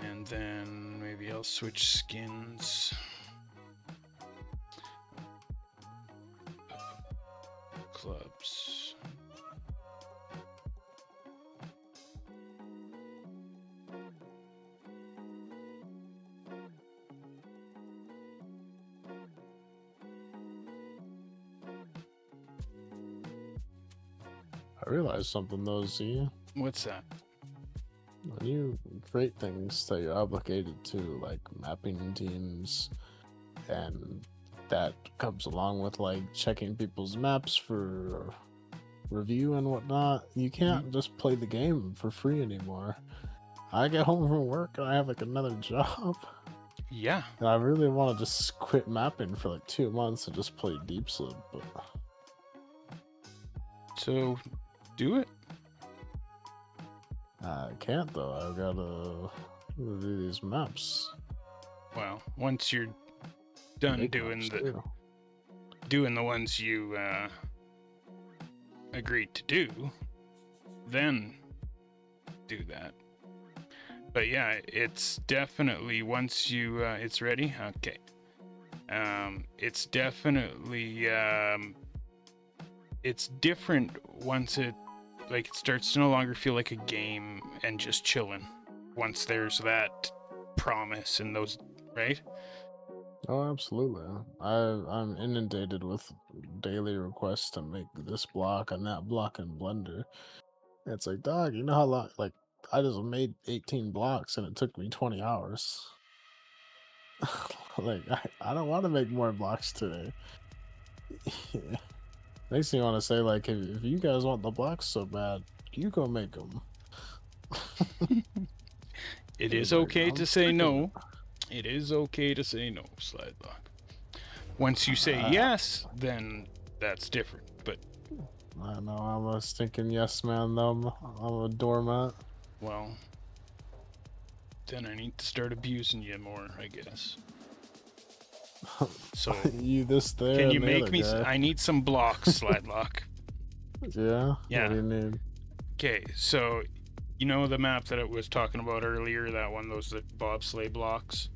And then maybe I'll switch skins. Clubs. I realized something though, Z. What's that? When you create things that you're obligated to, like mapping teams, and that comes along with like checking people's maps for review and whatnot, you can't just play the game for free anymore. I get home from work and I have like another job. Yeah. And I really want to just quit mapping for like 2 months and just play Deep Slip, but So do it. I can't though. I've gotta do these maps. Well, once you're done Make doing maps, the too. doing the ones you agreed to do, then do that. But yeah, it's definitely once you it's ready. Okay. It's definitely it's different once it starts to no longer feel like a game and just chilling. Once there's that promise and those, right? Oh, absolutely. I'm inundated with daily requests to make this block and that block in Blender. It's like, dog, you know how long? Like, I just made 18 blocks and it took me 20 hours. Like, I don't want to make more blocks today. Yeah. Makes me want to say, like, if you guys want the blocks so bad, you go make them. It is okay to say no. It is okay to say no, Slide Lock. Once you say yes, then that's different. But I know I'm a stinking yes man, though. I'm a doormat. well, then I need to start abusing you more, I guess. So You this there. can and you the make other me? guy. I need some blocks, Slide Lock. Yeah. Yeah. What do you need? Okay, so you know the map that I was talking about earlier, that one, those the bobsleigh blocks.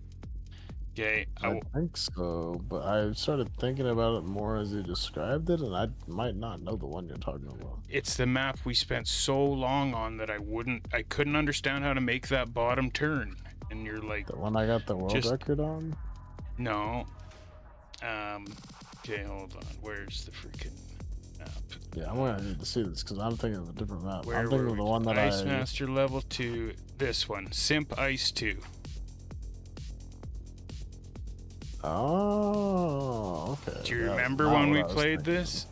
Okay, I think so, but I started thinking about it more as you described it, and I might not know the one you're talking about. it's the map we spent so long on that I couldn't understand how to make that bottom turn. And you're like, The one I got the world Just- record on? no. Okay, hold on. Where's the freaking map? Yeah, I'm gonna need to see this because I'm thinking of a different map. Where I'm thinking were of the we? one that Ice I. Master level 2. This one, Simp Ice 2. Oh, okay. Do you That's remember not when what we I was played thinking. this?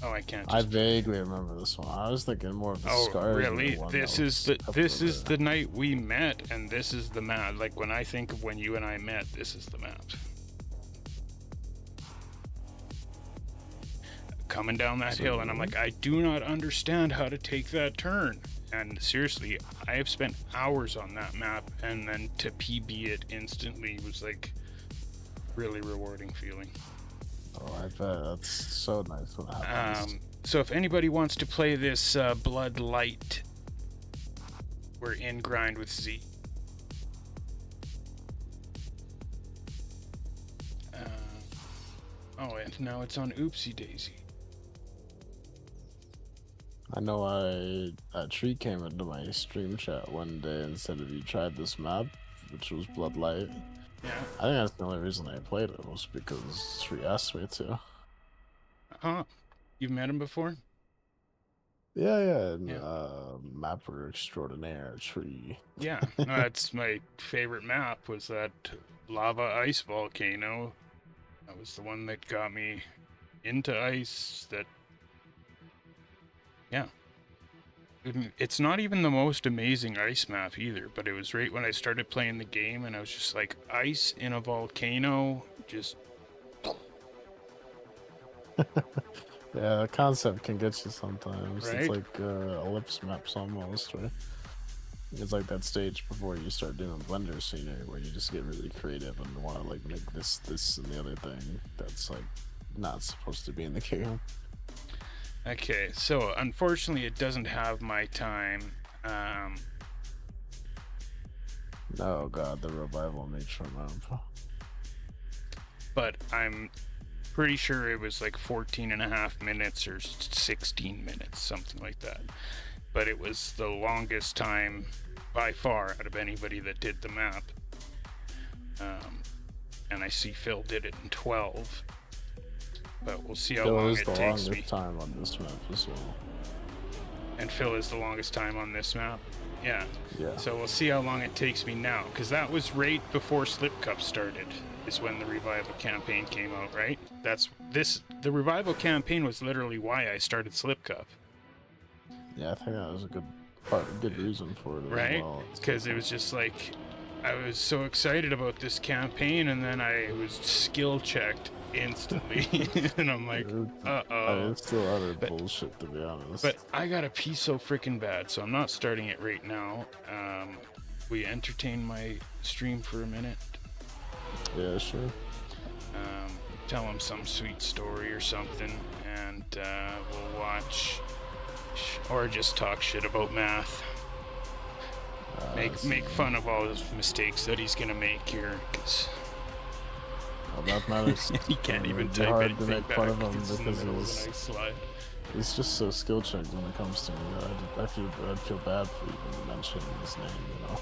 Oh, I can't. I vaguely remember this one. I was thinking more of the Oh, scars. really? One This that is was the up this over is there. the night we met, and this is the map. Like when I think of when you and I met, this is the map. Coming down that hill, and I'm like, I do not understand how to take that turn. And seriously, I have spent hours on that map, and then to PB it instantly was like really rewarding feeling. Oh, I bet that's so nice when it happens. So if anybody wants to play this Blood Light, we're in grind with Z. Oh, and now it's on Oopsie Daisy. I know a tree came into my stream chat one day and said, "Have you tried this map?" Which was Bloodlight. Yeah. I think that's the only reason I played it was because Tree asked me to. Huh. You've met him before? Yeah. Yeah. Mapper extraordinaire Tree. Yeah. No, that's my favorite map, was that lava ice volcano. That was the one that got me into ice. That, yeah. It's not even the most amazing ice map either, but it was right when I started playing the game, and I was just like, ice in a volcano, just... Yeah, the concept can get you sometimes. Right? It's like ellipse maps almost, right? It's like that stage before you start doing Blender scenery where you just get really creative and want to like make this, and the other thing that's like not supposed to be in the game. Okay, so unfortunately it doesn't have my time. Oh god, the revival nature map. But I'm pretty sure it was like 14 and a half minutes or 16 minutes, something like that. But it was the longest time by far out of anybody that did the map. And I see Phil did it in 12. But we'll see how long it takes me. The longest time on this map as well. And Phil is the longest time on this map? Yeah. Yeah. So we'll see how long it takes me now, because that was right before Slip Cup started, is when the Revival campaign came out, right? The Revival campaign was literally why I started Slip Cup. Yeah, I think that was a good reason for it as right? well. Because it was just like, I was so excited about this campaign, and then I was skill checked instantly. And I'm like, uh-oh. It's still utter bullshit, to be honest. But I gotta pee so freaking bad, so I'm not starting it right now. Will you entertain my stream for a minute? Yeah, sure. Tell him some sweet story or something, and we'll watch, or just talk shit about math. Make fun of all his mistakes that he's gonna make here, because mathematics. he can't even type hard anything to make back fun of him because because he's just so skill checked when it comes to me. I'd feel bad for even mentioning his name, you know.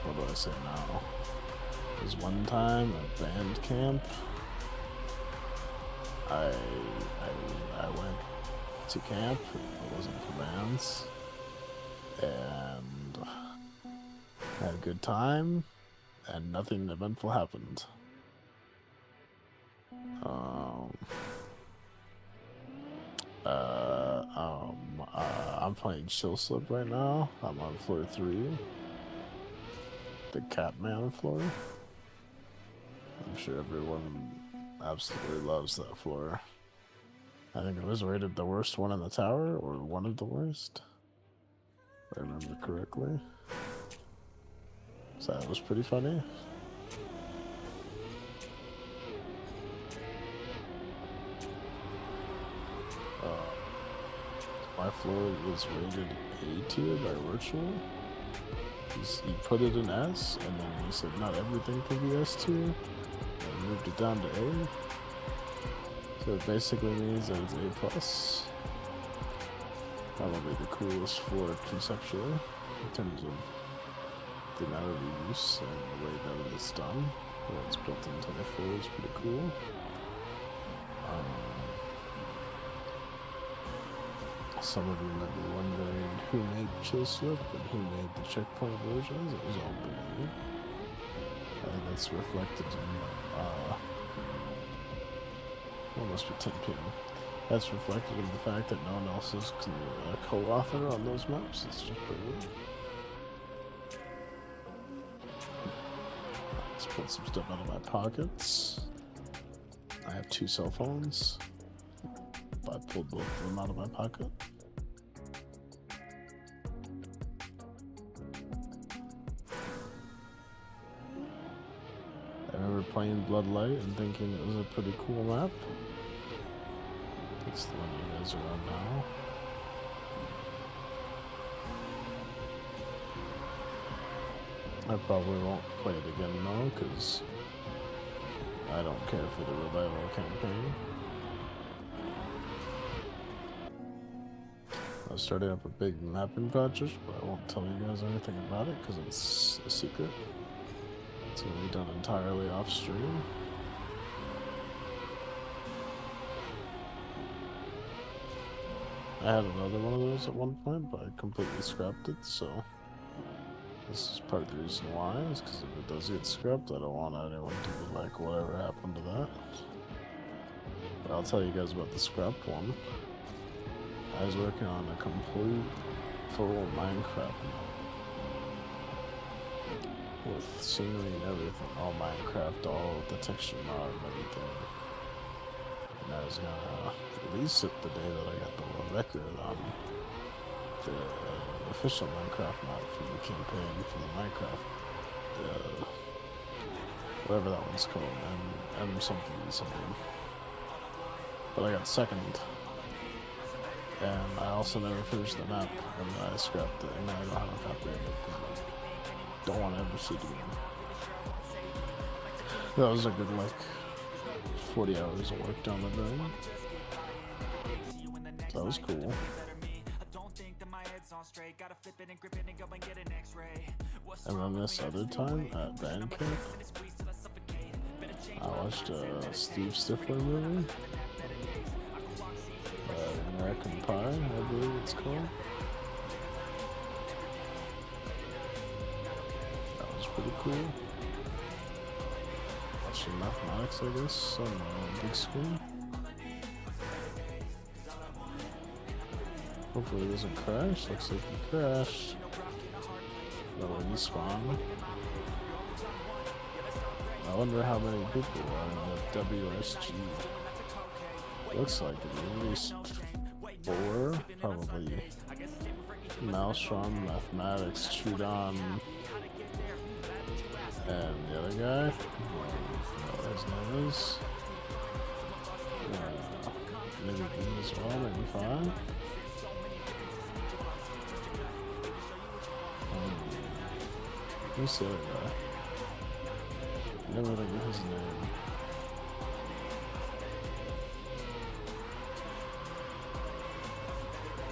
What do I say now? There's one time at band camp, I went to camp. It wasn't for bands, and had a good time, and nothing eventful happened. I'm playing Chill Slip right now. I'm on floor 3. The Catman floor. I'm sure everyone absolutely loves that floor. I think it was rated the worst one in the tower, or one of the worst, if I remember correctly. So that was pretty funny. My floor was rated A tier by Virtual. He put it in S, and then he said not everything can be S tier, and moved it down to A. So it basically means that it's A plus. Probably the coolest floor conceptually, in terms of the amount of use and the way that it's done. The way it's built into the floor is pretty cool. Some of you might be wondering who made Chill Slip and who made the checkpoint versions. It was all brand new. That's reflected in it must be 10 p.m. That's reflected in the fact that no one else is a co-author on those maps. It's just pretty weird. Let's pull some stuff out of my pockets. I have 2 cell phones. I pulled both of them out of my pocket. I remember playing Bloodlight and thinking it was a pretty cool map. That's the one you guys are on now. I probably won't play it again though, because I don't care for the revival campaign. I was starting up a big mapping project, but I won't tell you guys anything about it because it's a secret. It's going to be done entirely off stream. I had another one of those at one point, but I completely scrapped it, so this is part of the reason why, is because if it does get scrapped, I don't want anyone to be like, whatever happened to that. But I'll tell you guys about the scrapped one. I was working on a complete full Minecraft map with scenery and everything, all Minecraft, all with the texture mod and everything. And I was gonna release it the day that I got the world record on the official Minecraft mod for the campaign for the Minecraft, whatever that one's called, M something. But I got second. And I also never finished the map, and I scrapped it, and I don't have a copy of it, because I don't want to ever see it again. That was a good, 40 hours of work down the drain. So that was cool. And then this other time, at band camp, I watched a Steve Stifler movie. American Pie, I believe it's called. That was pretty cool. Watching mathematics, I guess, on the big screen. Hopefully it doesn't crash. Looks like it crashed. No respawn. I wonder how many people are in the WSG. Looks like at least 4, probably. Maelstrom, Mathematics, Chudon, and the other guy, what his name is. Maybe B as well, maybe 5. Who's the other guy? Never think of his name.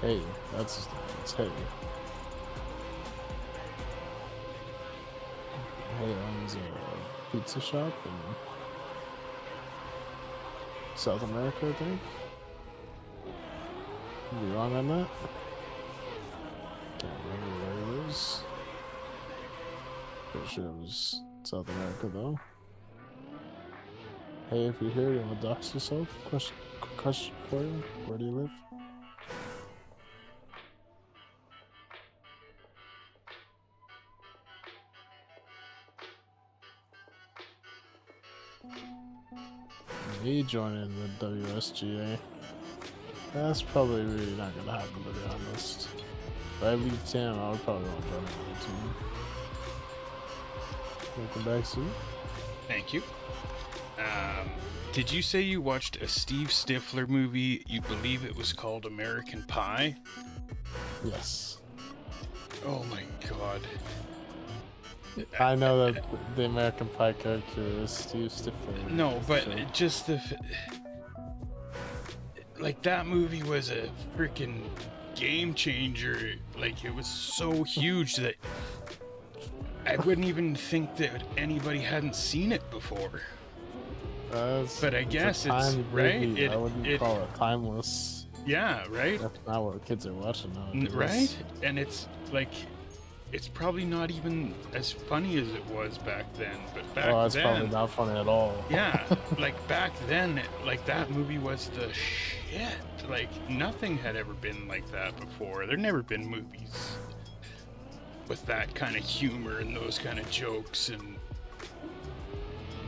Hey, that's his name. It's Hey. Hey owns a pizza shop in South America, I think. Could be wrong on that. Can't remember where it is. Pretty sure it was South America, though. Hey, if you're here, you want to dox yourself? Question for you. Where do you live? Me joining the WSGA. That's probably really not gonna happen, to be honest. If I leave Tam, I would probably want to join another team. Welcome back, Sue. Thank you. Did you say you watched a Steve Stifler movie? You believe it was called American Pie? Yes. Oh my god. I know that the American Pie character is Steve Stifler. No, but just like that movie was a freaking game changer. Like it was so huge that I wouldn't even think that anybody hadn't seen it before. But I guess it's right. I wouldn't call it timeless. Yeah, right. That's not what kids are watching now. Right, and it's like it's probably not even as funny as it was back then. But back Oh, it's then, probably not funny at all. yeah, like back then, like that movie was the shit. Like nothing had ever been like that before. There'd never been movies with that kind of humor and those kind of jokes, and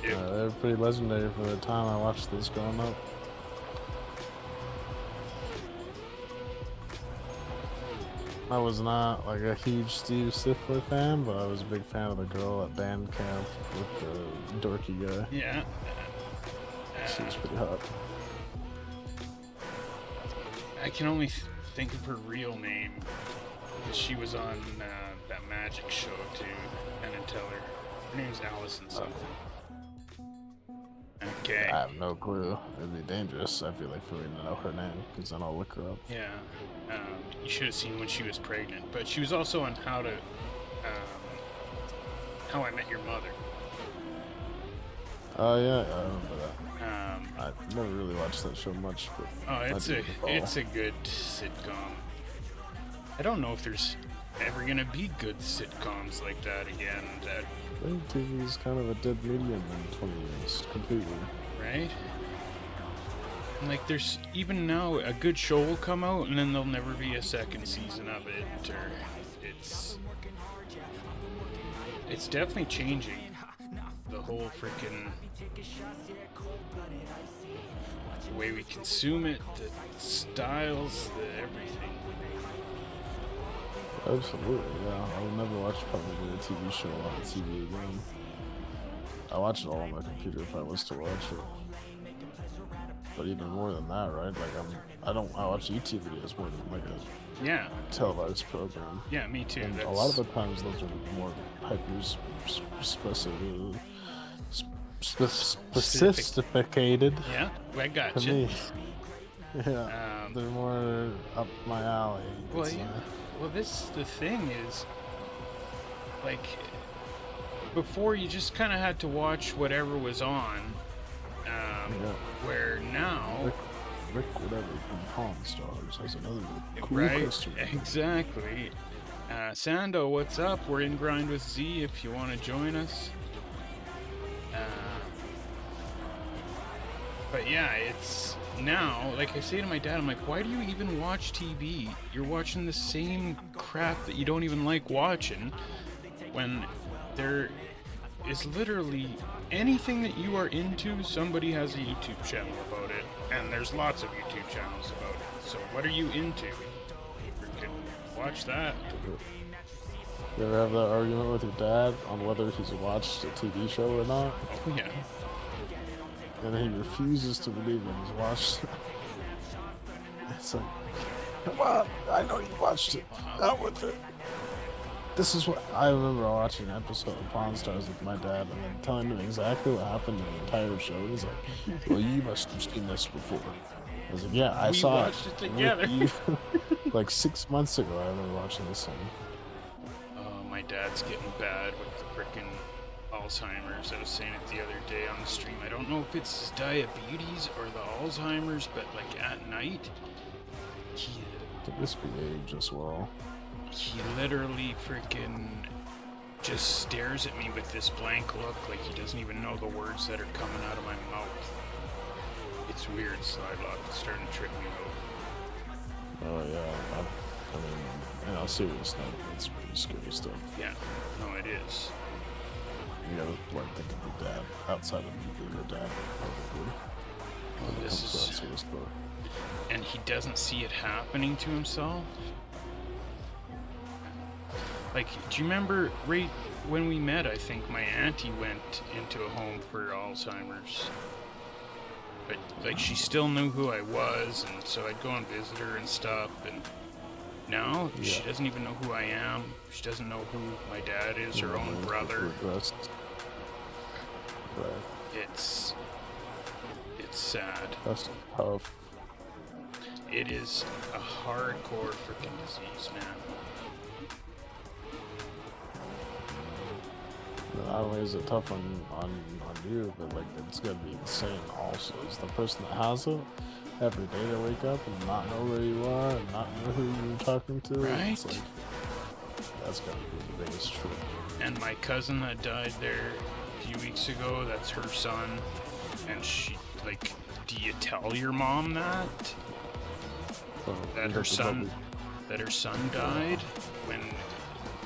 They're pretty legendary for the time I watched this growing up. I was not like a huge Steve Stifler fan, but I was a big fan of the girl at band camp with the dorky guy. yeah. She was pretty hot. I can only think of her real name. She was on that magic show too, Penn and Teller. Her name's Allison something. Okay. I have no clue. It'd be dangerous, I feel like, for me to know her name, because then I'll look her up. Yeah. You should have seen when she was pregnant. But she was also on How I Met Your Mother. Oh yeah, I remember that. I never really watched that show much, but Oh, I it's do a recall. good sitcom. I don't know if there's ever gonna be good sitcoms like that again. That I think TV is kind of a dead medium in 20 years, completely. right? And like, there's even now a good show will come out, and then there'll never be a second season of it, or it's definitely changing. The whole freaking the way we consume it, the styles, the everything. Absolutely, yeah. I would never watch probably a TV show on TV again. I watch it all on my computer if I was to watch it. But even more than that, right? Like I watch YouTube videos more than like a Yeah, televised program. yeah, me too. And That's, a lot of the times those are more sophisticated yeah, I got to you. me. Yeah, they're more up my alley. you could Well, say. yeah. Well, the thing is, like, before you just kind of had to watch whatever was on. Where now, Rick whatever from Pawn Stars has another cool right? question. Exactly. Sando, what's up? We're in Grind with Z if you want to join us. But yeah, it's now, like I say to my dad, I'm like, why do you even watch TV? You're watching the same crap that you don't even like watching, when there is literally anything that you are into, somebody has a YouTube channel about it, and there's lots of YouTube channels about it. So what are you into? Freaking watch that. You ever have that argument with your dad on whether he's watched a TV show or not? Oh yeah. And he refuses to believe that he's watched it. It's like, come on, I know you watched it. Out with it. This is what I remember watching an episode of Pawn Stars with my dad and then telling him exactly what happened in the entire show. And he's like, well, you must have seen this before. I was like, yeah, I We saw watched it with together. you." Like 6 months ago, I remember watching this thing. My dad's getting bad with the frickin' Alzheimer's. I was saying it the other day on the stream. I don't know if it's his diabetes or the Alzheimer's, but like at night, Could this be age as well? he literally freaking just stares at me with this blank look, like he doesn't even know the words that are coming out of my mouth. It's weird, Slidelock. It's starting to trip me out. Oh yeah, I mean, in all seriousness, it's pretty scary stuff. Yeah, no, it is. You gotta like think of your dad outside of you being your dad, probably. When it This comes to that is, sort of stuff. and he doesn't see it happening to himself. Like, do you remember right when we met? I think my auntie went into a home for Alzheimer's, but like she still knew who I was, and so I'd go and visit her and stuff. And now she Yeah. doesn't even know who I am. She doesn't know who my dad is, her own brother. Regressed. Right. It's sad. That's tough. It is a hardcore freaking disease, man. Not only is it tough on you, but like it's gonna be insane also. Is the person that has it every day they wake up and not know where you are and not know who you're talking to. Right? It's like, that's gotta be the biggest trip. And my cousin that died there a few weeks ago, that's her son. And she, like, do you tell your mom that? That her son died? When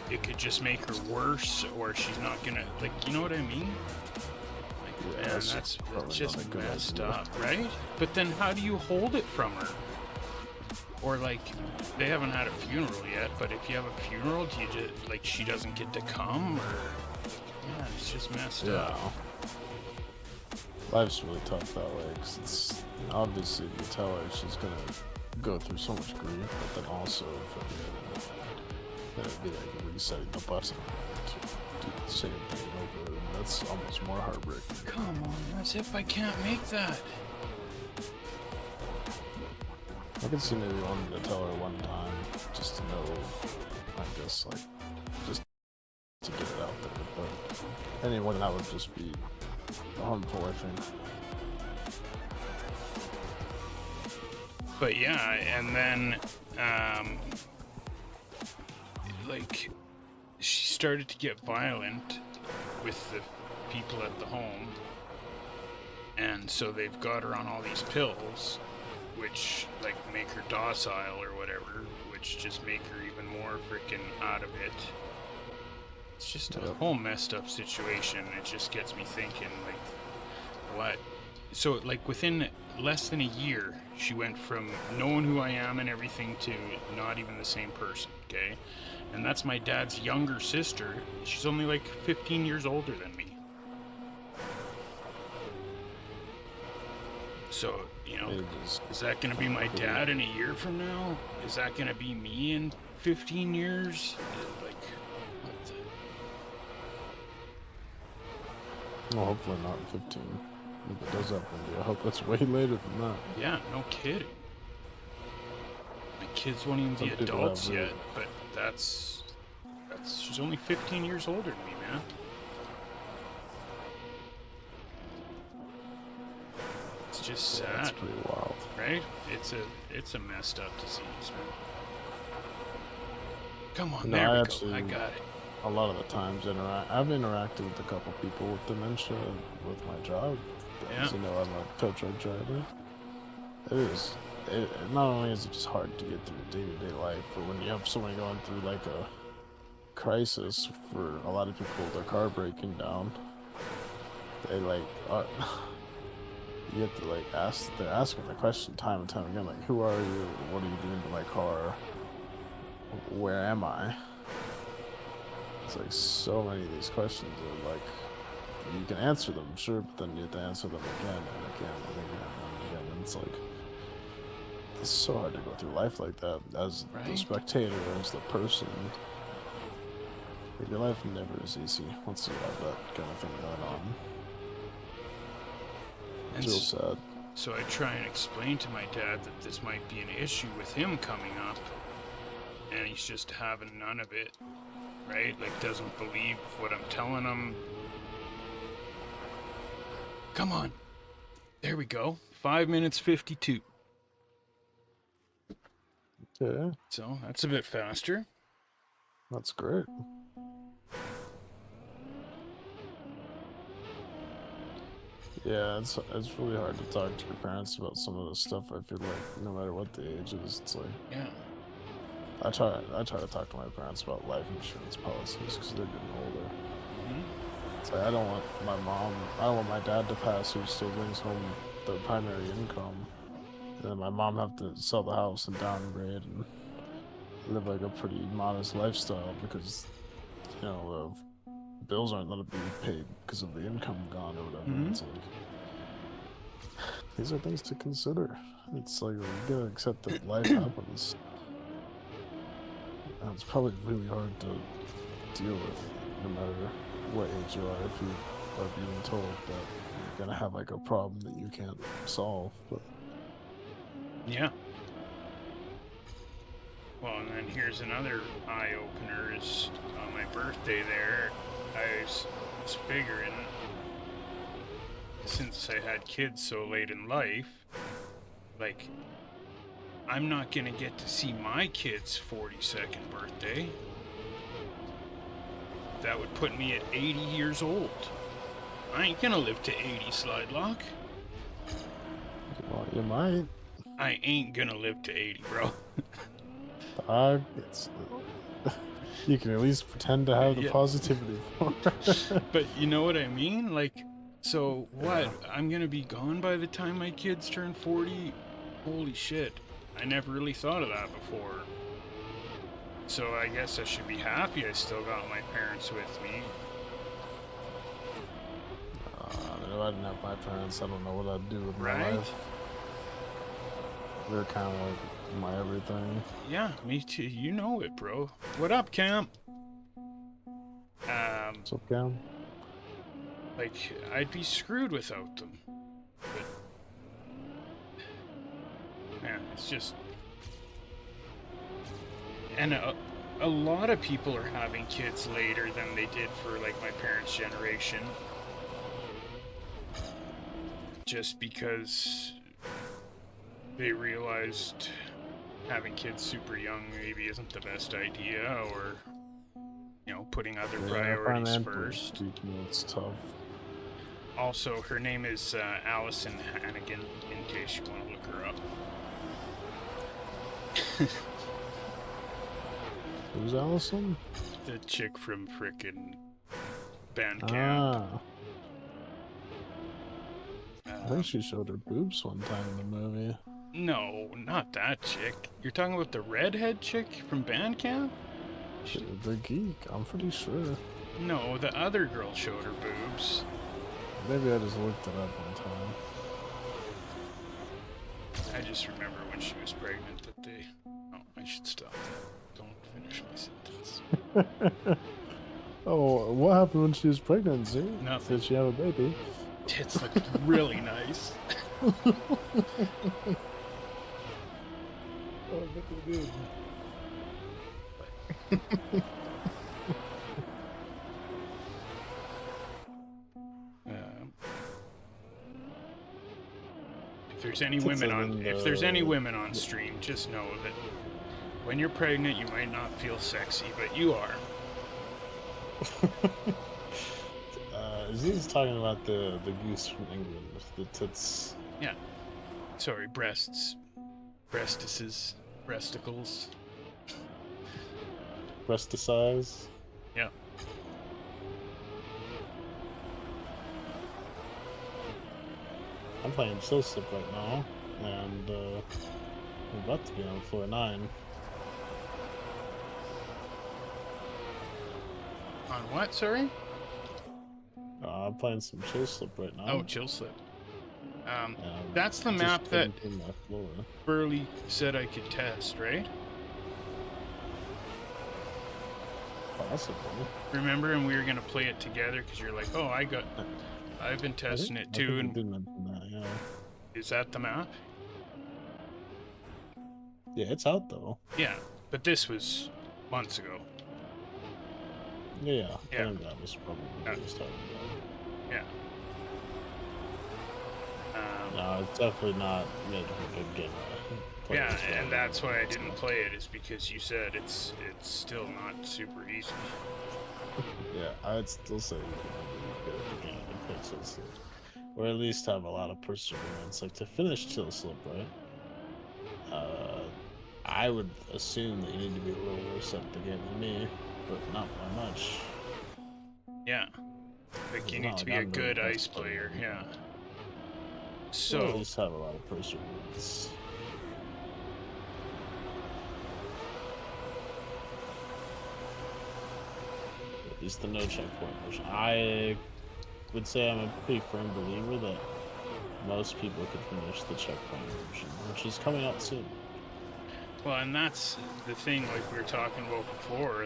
it could just make her worse, or she's not gonna, like, you know what I mean? Like, Yeah, man, that's just messed up, right? But then how do you hold it from her? Or, like, they haven't had a funeral yet, but if you have a funeral, do you just, like, she doesn't get to come, or... Yeah, it's just messed up. Life's really tough that way, because it's obviously you tell her she's gonna go through so much grief, but then also it'd be like resetting the button to do the same thing over, and that's almost more heartbreaking. Come on, as if I can't make that. I could see maybe wanting to tell her one time, just to know, I guess, like, just to get it out there, but anyone that would just be harmful, I think. But yeah, and then, like, she started to get violent with the people at the home, and so they've got her on all these pills, which, like, make her docile or whatever, which just make her even more freaking out of it. It's just a whole messed up situation. It just gets me thinking, like, what? So, like, within less than a year, she went from knowing who I am and everything to not even the same person, okay? And that's my dad's younger sister. She's only, like, 15 years older than me. So, you know, is that going to be my dad in a year from now? Is that going to be me in 15 years? Like, what the... Well, hopefully not 15. If it does happen, I hope that's way later than that. Yeah, no kidding. My kids won't even be adults yet, but that's she's only 15 years older than me, man. It's just sad. That's pretty wild, right? It's a messed up disease, man. Come on, there we go. I got it. A lot of the times, I've interacted with a couple people with dementia with my job. As you know, I'm a tow truck driver. Not only is it just hard to get through day-to-day life, but when you have someone going through like a crisis, for a lot of people, their car breaking down, they like, you have to like they're asking the question time and time again, like, who are you? What are you doing to my car? Where am I? It's like so many of these questions are like, you can answer them, sure, but then you have to answer them again and again and again and again. And it's like, it's so hard to go through life like that as the spectator, as the person. Your life never is easy once you have that kind of thing going on. It's real sad. So I try and explain to my dad that this might be an issue with him coming up, and he's just having none of it, right? Like, doesn't believe what I'm telling him. Come on. There we go. 5 minutes 52. Yeah. So that's a bit faster. That's great. Yeah, it's really hard to talk to your parents about some of this stuff. I feel like no matter what the age is, it's like, yeah. I try to talk to my parents about life insurance policies because they're getting older. It's like I don't want my dad to pass who still brings home the primary income, and then my mom have to sell the house and downgrade and live like a pretty modest lifestyle because, you know, the bills aren't going to be paid because of the income gone or whatever. It's like, these are things to consider. It's like, you gotta accept that life happens. And it's probably really hard to deal with, no matter what age you are, if you are being told that you're gonna have like a problem that you can't solve. But yeah. Well, and then here's another eye-opener is on my birthday there, I was figuring, since I had kids so late in life, like, I'm not gonna get to see my kid's 42nd birthday. that would put me at 80 years old. I ain't gonna live to 80, Slidelock. Well, you might. I ain't gonna live to 80, bro. Dog, it's... You can at least pretend to have the Yeah. positivity for it. But you know what I mean? Like, so what? I'm gonna be gone by the time my kids turn 40? Holy shit. I never really thought of that before. So I guess I should be happy I still got my parents with me. I mean, if I didn't have my parents, I don't know what I'd do with my Right? life. They're kind of like my everything. Yeah, me too. You know it, bro. What up, Cam? What's up, Cam? Like, I'd be screwed without them. But, man, it's just... And a lot of people are having kids later than they did for, like, my parents' generation. Just because they realized having kids super young maybe isn't the best idea, or, you know, putting other priorities first. Speaking, it's tough. Also, her name is Allison Hannigan, in case you want to look her up. Who's Allison? The chick from frickin' Bandcamp. Ah. I think she showed her boobs one time in the movie. No, not that chick. You're talking about the redhead chick from Bandcamp? The geek, I'm pretty sure. No, the other girl showed her boobs. Maybe I just looked it up one time. I just remember when she was pregnant that they... Oh, I should stop that. Don't finish my sentence. Oh, what happened when she was pregnant, Z? Nothing. Did she have a baby? Tits looked really nice. Oh, I bet they did. If there's any women on, if there's any women on stream, just know that when you're pregnant, you might not feel sexy, but you are. Z's talking about the goose from England, the tits. Yeah. Sorry, breasts, breastises, breasticles. Breasticize. Yeah. I'm playing Chill Slip right now, and I'm about to be on floor 9. On what, sorry? I'm playing some Chill Slip right now. Oh, Chill Slip. And That's the just map that painting my floor. Burley said I could test, right? Possibly. Remember, and we were gonna play it together because you're like, "Oh, I've been testing it too." I And did mention that, yeah. is that the map? Yeah, it's out though. Yeah, but this was months ago. Yeah. Yeah. I think that was probably what he was talking about. Yeah. No, it's definitely not made for a good game. Yeah, and that's why I didn't play it, is because you said it's still not super easy. Yeah, I'd still say you can be good at the game and play Chill Slip. Or at least have a lot of perseverance. Like, to finish Chill Slip, right? I would assume that you need to be a little worse at the game than me, but not by much. Yeah. Like, you It's need not to like be a I'm the good best ice player, yeah. So at So, least have a lot of perseverance. At least the no checkpoint version. I would say I'm a pretty firm believer that most people could finish the checkpoint version, which is coming out soon. well, and that's the thing, like we were talking about before,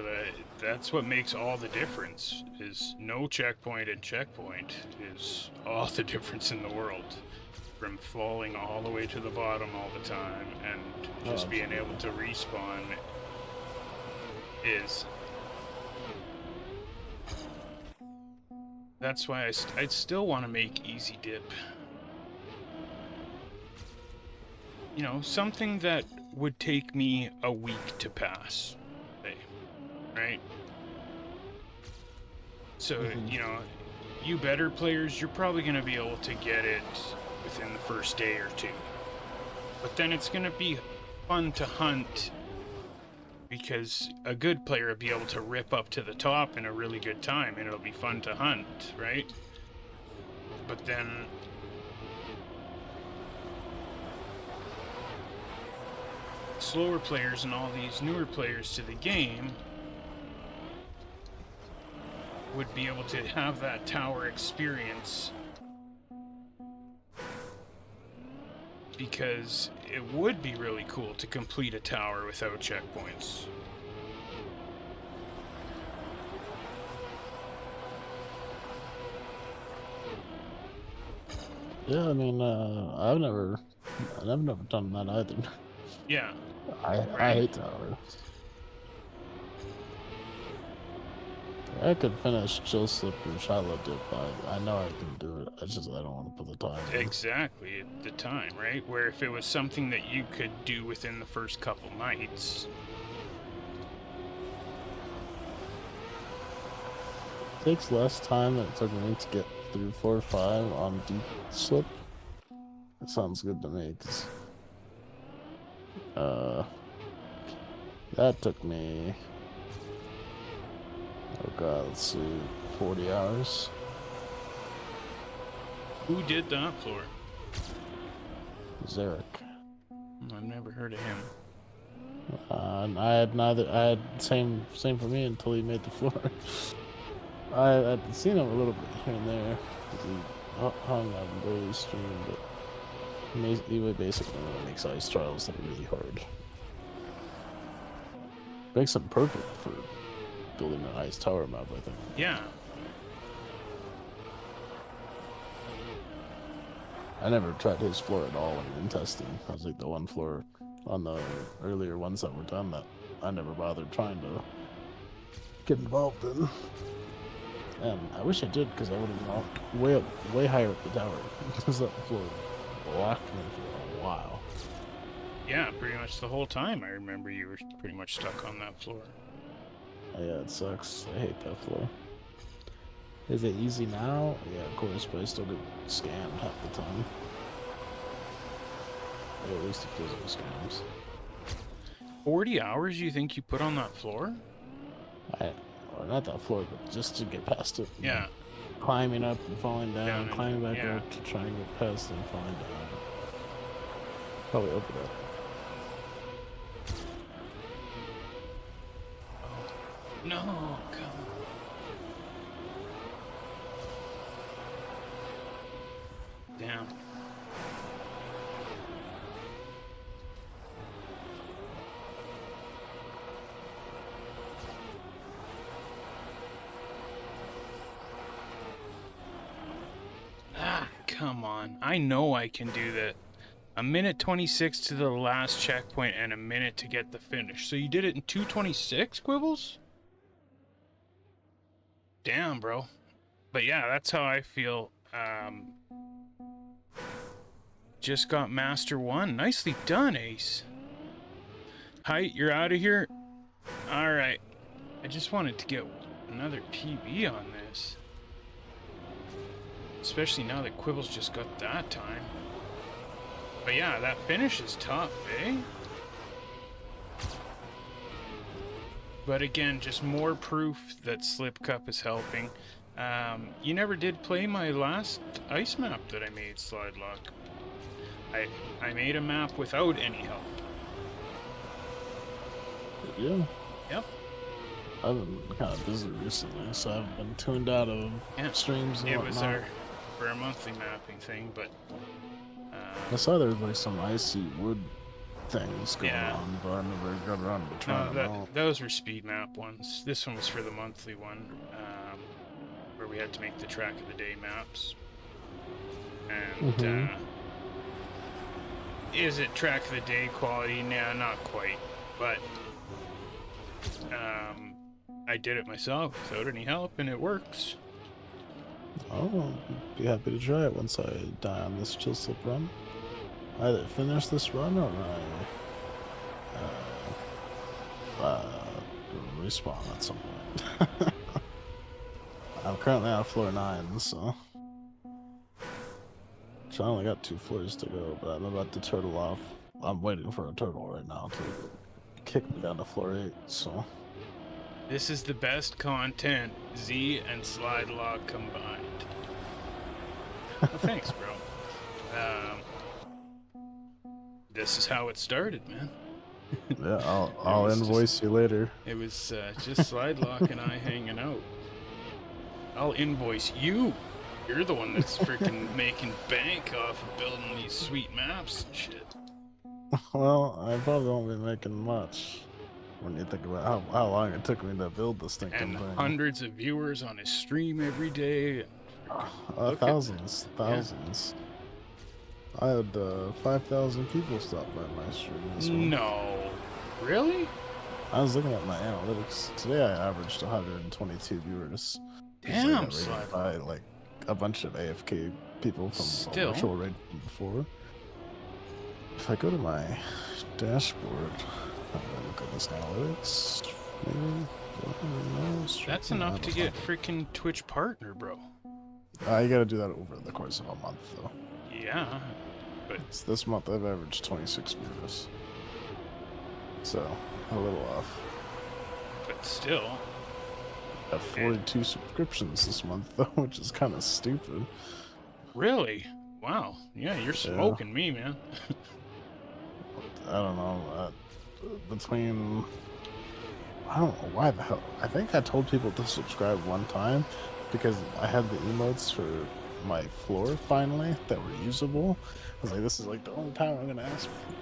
that's what makes all the difference, is no checkpoint and checkpoint is all the difference in the world. From falling all the way to the bottom all the time and just being able to respawn is... That's why I'd still want to make easy dip. You know, something that would take me a week to pass, say, right? So, you know, you better players, you're probably going to be able to get it within the first day or two. But then it's going to be fun to hunt because a good player will be able to rip up to the top in a really good time, and it'll be fun to hunt, right? But then slower players and all these newer players to the game would be able to have that tower experience, because it would be really cool to complete a tower without checkpoints. Yeah, I mean, I've never done that either. Yeah. I hate towers. I could finish Chill Slip and Charlotte Dip. I know I can do it. I don't want to put the time in. Exactly, at the time, right? Where if it was something that you could do within the first couple nights. It takes less time than it took me to get through 4 or 5 on Deep Slip. That sounds good to me, because that took me, oh god, let's see, 40 hours. Who did that floor? Zarek. I've never heard of him. I had same for me until he made the floor. I'd seen him a little bit here and there, because he hung out in early stream, but he would basically makes ice trials that are really hard. Makes them perfect for building an ice tower map, I think. Yeah. I never tried his floor at all in testing. I was like the one floor on the earlier ones that were done that I never bothered trying to get involved in. And I wish I did, because I would have gone way higher up the tower, because that floor blocked me for a while. Yeah, pretty much the whole time I remember you were pretty much stuck on that floor. Yeah, it sucks. I hate that floor. Is it easy now? Yeah, of course, but I still get scammed half the time. Or at least it feels like scams. 40 hours you think you put on that floor? Or not that floor, but just to get past it. Yeah. Climbing up and falling down, climbing back yeah. up to try and get past it and falling down. Probably over that. No, come on. Damn. Ah, come on. I know I can do that. A minute 26 to the last checkpoint and a minute to get the finish. So you did it in 2:26, Quibbles? Damn, bro. But yeah, that's how I feel. Just got Master 1. Nicely done, Ace. Height, you're out of here? Alright. I just wanted to get another PB on this. Especially now that Quibbles just got that time. But yeah, that finish is tough, eh? But again, just more proof that Slip Cup is helping. You never did play my last ice map that I made, Slide Lock. I made a map without any help. Yeah. Yep. I've been kind of busy recently, so I've been tuned out of streams and it whatnot. was for a monthly mapping thing, but I saw there was like some icy wood things going on, but I never got around to trying them out. Those were speed map ones. This one was for the monthly one, where we had to make the track of the day maps. And is it track of the day quality? Nah, not quite. But I did it myself without any help, and it works. Oh, be happy to try it once I die on this chill slip run. Either finish this run or I respawn at some point. I'm currently on floor 9, so. I only got 2 floors to go, but I'm about to turtle off. I'm waiting for a turtle right now to kick me down to floor 8, so. This is the best content Z and Slide Lock combined. Well, thanks, bro. This is how it started, man. Yeah, I'll invoice you later. It was just Slide Lock and I hanging out. I'll invoice you. You're the one that's freaking making bank off of building these sweet maps and shit. Well, I probably won't be making much when you think about how long it took me to build this thing. And hundreds of viewers on his stream every day. Thousands. I had 5,000 people stop by my stream this month. No, really? I was looking at my analytics today. I averaged 122 viewers. Damn, by like a bunch of AFK people from virtual raid before. If I go to my dashboard, I'm gonna look at this analytics. Maybe. That's enough to get freaking Twitch partner, bro. You gotta do that over the course of a month, though. Yeah, but this month I've averaged 26 viewers, so a little off. But still, I have 42 subscriptions this month, though, which is kind of stupid. Really? Wow. Yeah, you're smoking me, man. I don't know. Between, I don't know why the hell. I think I told people to subscribe one time because I had the emotes for my floor finally that were usable. I was like, this is like the only time I'm gonna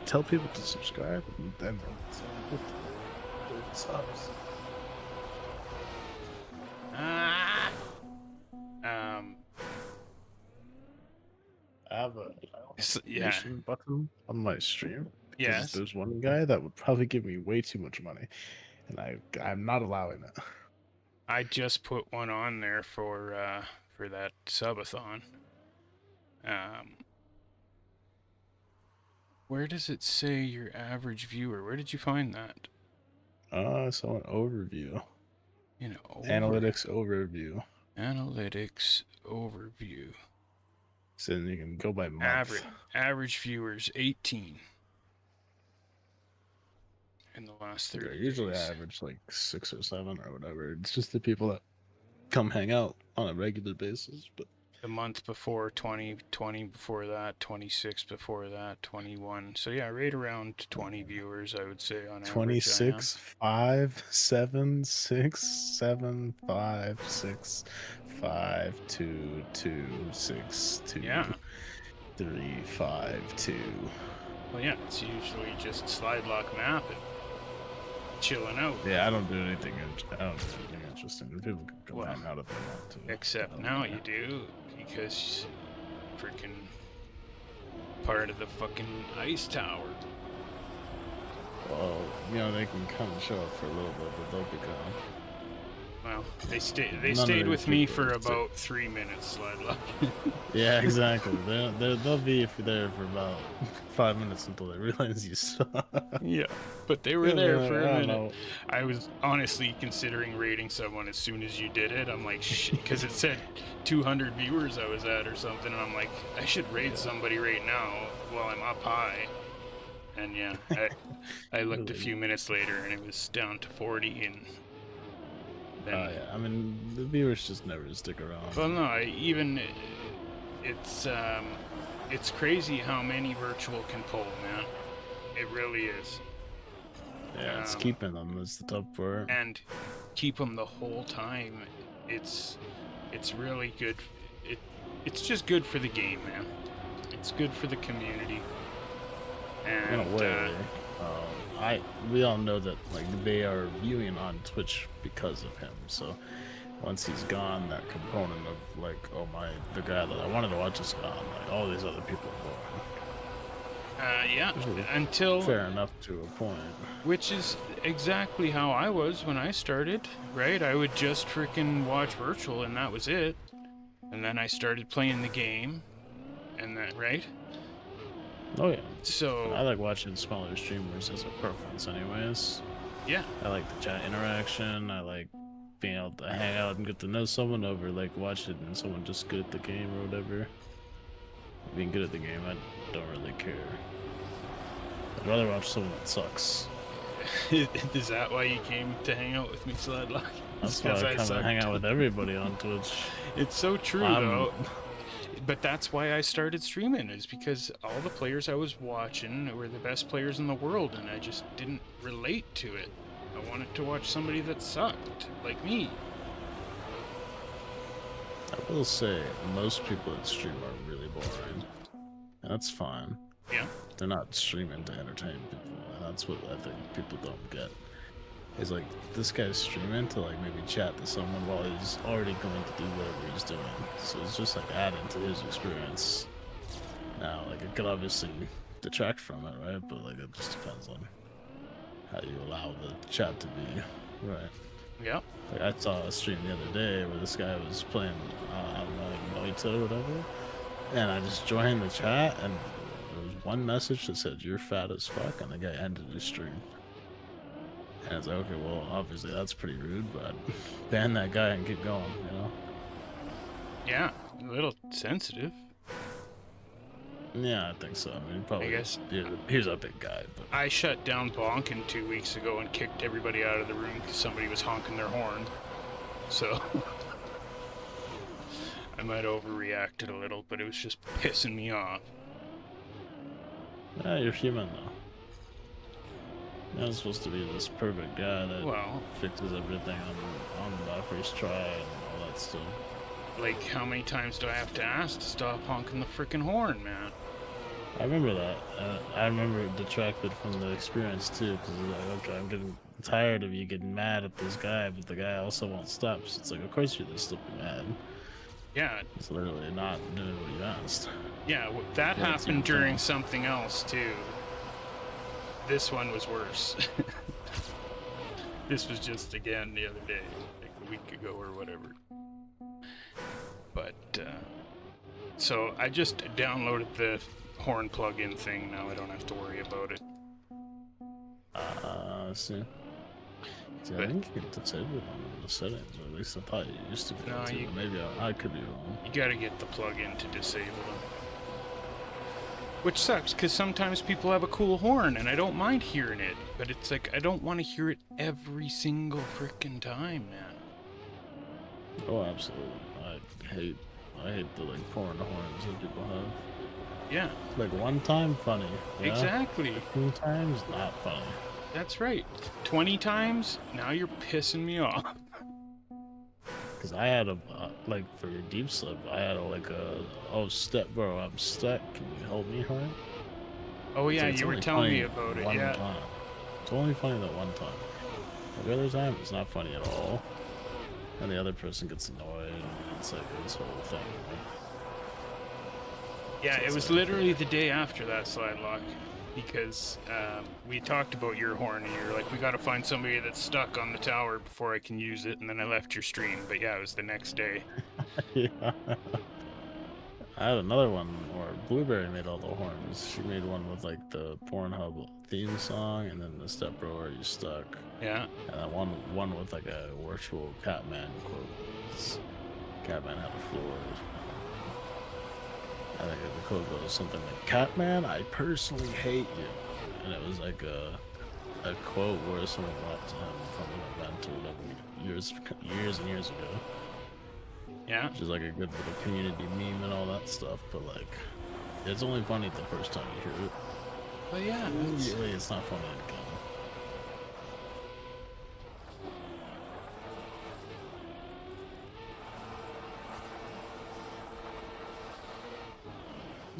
tell people to subscribe, and then subs. I have a notification button on my stream. Yes. There's one guy that would probably give me way too much money, and I'm not allowing it. I just put one on there for that subathon. Where does it say your average viewer? Where did you find that? I saw an overview. Analytics overview. Analytics overview. So then you can go by month. Average viewers 18 in the last 30 days. Usually I average like 6 or 7 or whatever. It's just the people that come hang out on a regular basis. But the month before 20 before that, 26 before that, 21. So yeah, right around 20 viewers, I would say on average. 26, 5, 7, 6, 7, 5, 6, 5, 2, 2, 6, 2, 3, 5, 2. Well, yeah, it's usually just slide lock map and chilling out. Yeah, I don't do anything interesting. People can come hang out if they want to. Except now you do, because freaking part of the fucking ice tower. Well, they can come and show up for a little bit, but they'll be gone. Well, they stayed with me for about 3 minutes, slide lock. Yeah, exactly. They'll be there for about 5 minutes until they realize you suck. Yeah, but they were there for a minute. I was honestly considering raiding someone as soon as you did it. I'm like, shit, because it said 200 viewers I was at or something, and I'm like, I should raid somebody right now while I'm up high. And yeah, I looked a few minutes later, and it was down to 40, and then, yeah, I mean, the viewers just never stick around. Well, no, it's crazy how many virtual can pull, man. It really is. Yeah, it's keeping them is the tough part. And keep them the whole time. It's really good. It's just good for the game, man. It's good for the community. And in a way, we all know that they are viewing on Twitch because of him. So once he's gone, that component of the guy that I wanted to watch is gone. All these other people are going. Yeah, until fair enough to a point. Which is exactly how I was when I started, right? I would just freaking watch virtual, and that was it. And then I started playing the game, and that, right? Oh yeah. So I like watching smaller streamers as a preference, anyways. Yeah. I like the chat interaction. I like being able to hang out and get to know someone over like watching someone just good at the game or whatever. Being good at the game, I don't really care. I'd rather watch someone that sucks. Is that why you came to hang out with me, Sladlock? That's why I come and hang out with everybody on Twitch. It's so true, though. But that's why I started streaming, is because all the players I was watching were the best players in the world, and I just didn't relate to it. I wanted to watch somebody that sucked, like me. I will say, most people that stream are really boring. And that's fine. Yeah. They're not streaming to entertain people, and that's what I think people don't get. Is like, this guy's streaming to like maybe chat to someone while he's already going to do whatever he's doing. So it's just like adding to his experience. Now, like, it could obviously detract from it, right? But like, it just depends on how you allow the chat to be, right? Yeah. Like, I saw a stream the other day where this guy was playing, I don't know, like Noita or whatever, and I just joined the chat, and there was one message that said, "You're fat as fuck," and the guy ended his stream. And it's like, okay, well, obviously that's pretty rude, but ban that guy and keep going, you know? Yeah, a little sensitive. Yeah, I think so. I mean, probably. I guess He was a big guy, but I shut down Bonkin 2 weeks ago and kicked everybody out of the room because somebody was honking their horn. So I might have overreacted a little, but it was just pissing me off. yeah, you're human though. You're not supposed to be this perfect guy that fixes everything on the first try and all that stuff. Like, how many times do I have to ask to stop honking the frickin' horn, man? I remember that. I remember it detracted from the experience too, because like, okay, I'm getting tired of you getting mad at this guy, but the guy also won't stop. So it's like, of course you're just still be mad. Yeah. It's literally not doing what you asked. Yeah, that happened during something else too. This one was worse. This was just again the other day, like a week ago or whatever. But so I just downloaded the horn plugin thing. Now I don't have to worry about it. See, I think you can disable it on the settings, or at least I thought you used to be able to. Maybe I could be wrong. You gotta get the plugin to disable them. Which sucks, because sometimes people have a cool horn, and I don't mind hearing it. But it's like, I don't want to hear it every single frickin' time, man. Oh, absolutely. I hate the like pouring horns that people have. Yeah. Like one time, funny. Yeah? Exactly. 2 times, not funny. That's right. 20 times, now you're pissing me off. Cause I had a like for your deep slip, I had oh step bro, I'm stuck. Can you help me, horn? Oh yeah, you were telling me about it. Yeah. Time. It's only funny that one time. The other time, it's not funny at all. And the other person gets annoyed, and it's like this whole thing. Yeah, So it was like, literally the day after that slide lock, because we talked about your horn, and you were like, we gotta find somebody that's stuck on the tower before I can use it, and then I left your stream. But yeah, it was the next day. yeah. I had another one where Blueberry made all the horns. She made one with like the Pornhub theme song, and then the Step Bro Are You Stuck? Yeah. And then one with like a virtual Catman quote. Catman had a floor. I think the quote goes something like, "Catman, I personally hate you." And it was like a quote where someone went up to him from an event or whatever years and years ago. Yeah. Which is like a good little community meme and all that stuff, but like, it's only funny the first time you hear it. But yeah, Immediately it's not funny again.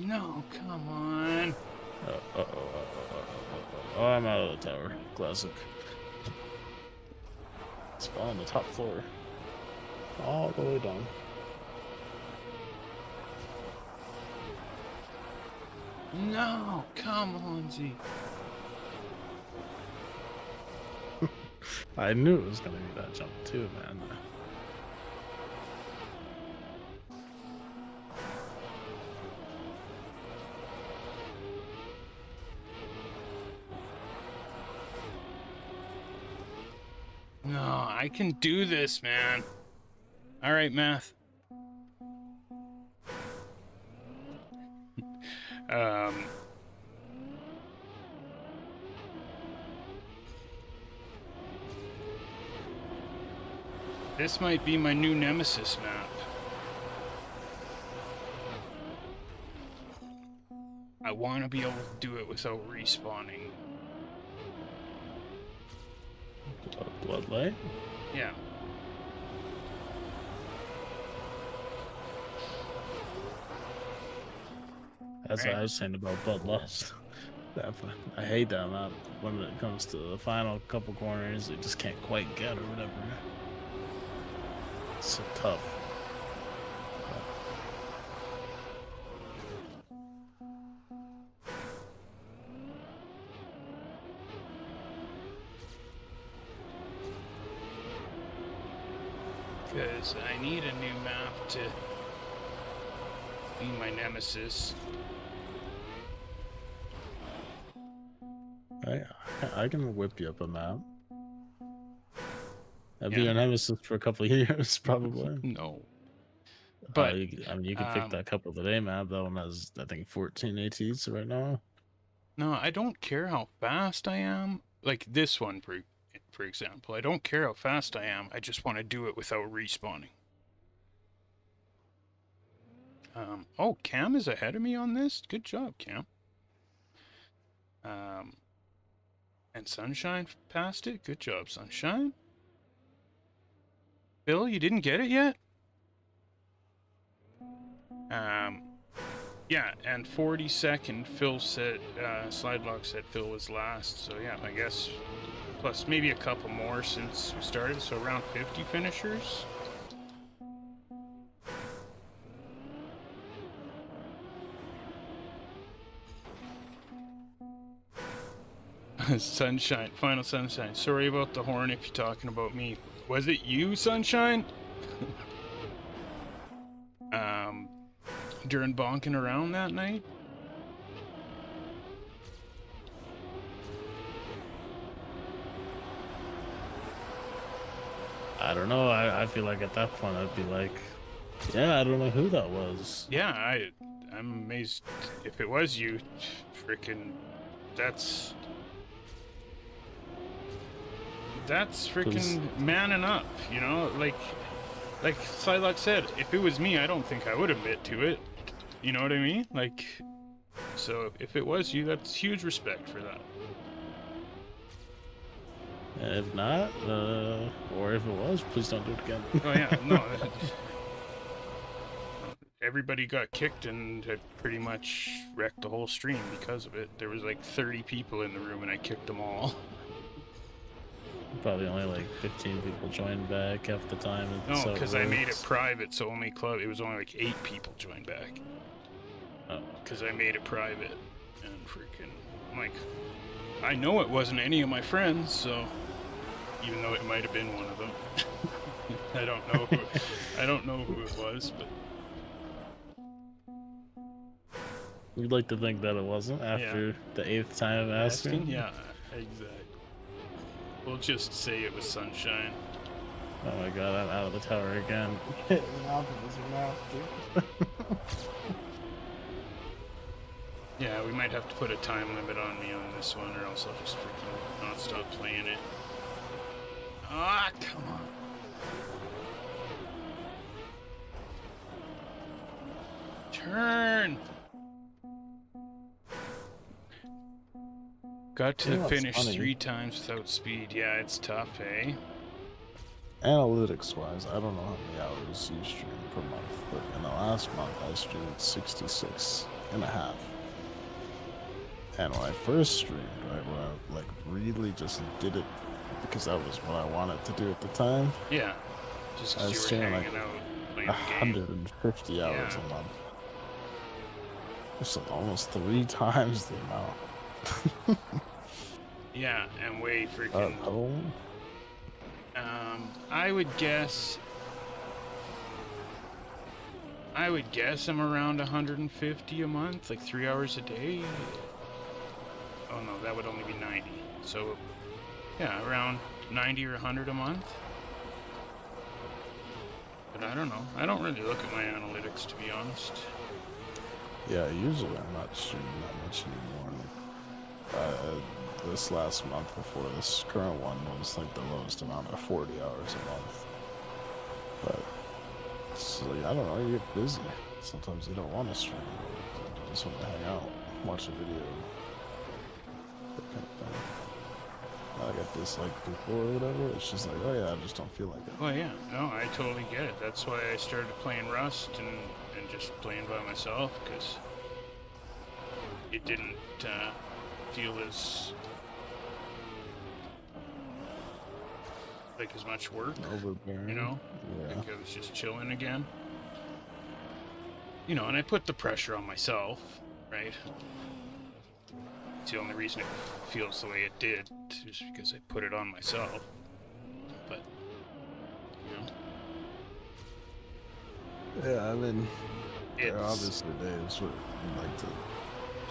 No, come on. Oh, I'm out of the tower. Classic. It's on the top floor. All the way down. No, come on, Z. I knew it was gonna be that jump too, man. No, I can do this, man. All right, math. This might be my new nemesis map. I want to be able to do it without respawning. Bloodlight? Yeah. That's what I was saying about Bloodlust. I hate that map when it comes to the final couple corners. It just can't quite get or whatever. It's so tough. Because I need a new map to be my nemesis. I can whip you up a map. That'd Yeah. be your nemesis for a couple of years, probably. No. But I mean, you can pick that couple today map. That one has, I think, 14 ATs right now. no, I don't care how fast I am. Like this one, for example. I don't care how fast I am. I just want to do it without respawning. Oh, Cam is ahead of me on this. Good job, Cam. And Sunshine passed it. Good job, Sunshine. Bill, you didn't get it yet? Yeah, and 42nd, Phil said, Slidelock said Phil was last, so yeah, I guess, plus maybe a couple more since we started, so around 50 finishers. Sunshine, final Sunshine. Sorry about the horn if you're talking about me. Was it you, Sunshine? During bonking around that night? I don't know. I feel like at that point I'd be like, yeah, I don't know who that was. Yeah, I'm amazed. If it was you, freaking, that's freaking manning up, you know? Like Psylocke said, if it was me, I don't think I would admit to it. You know what I mean? Like, so if it was you, that's huge respect for that. If not, or if it was, please don't do it again. Oh yeah, no. Everybody got kicked and I pretty much wrecked the whole stream because of it. There was like 30 people in the room and I kicked them all. Probably only like 15 people joined back half the time. No, because I made it private, so only it was only like 8 people joined back. Oh. Because I made it private, and freaking, I'm like, I know it wasn't any of my friends, so even though it might have been one of them, I don't know who it was, but we'd like to think that it wasn't after the 8th time of asking. Yeah, exactly. We'll just say it was Sunshine. Oh my god, I'm out of the tower again. Yeah, we might have to put a time limit on me on this one, or else I'll just freaking not stop playing it. Ah, come on. Turn! Got to the finish 3 times without speed. Yeah, it's tough, eh? Analytics wise, I don't know how many hours you stream per month, but in the last month I streamed 66 and a half. And when I first streamed, right, when I like really just did it because that was what I wanted to do at the time. Yeah. Just I was because you were streaming hanging like out, playing the game. 150 hours a month. It's like almost 3 times the amount. Yeah, and way freaking... I would guess I'm around 150 a month, like 3 hours a day. Oh no, that would only be 90. So, yeah, around 90 or 100 a month. But I don't know. I don't really look at my analytics, to be honest. Yeah, usually I'm not streaming that much anymore. This last month before this current one was like the lowest amount of 40 hours a month. But it's like, I don't know, you get busy. Sometimes you don't want to stream. You just want to hang out, watch a video. That kind of thing. I got dislike people or whatever. It's just like, oh yeah, I just don't feel like it. Well, yeah, no, I totally get it. That's why I started playing Rust and just playing by myself, because it didn't feel as like as much work, Overbearing. you know? Yeah. Like I was just chilling again. You know, and I put the pressure on myself, right? It's the only reason it feels the way it did, just because I put it on myself. But, you know. Yeah, I mean, there are It's- obviously days where you like to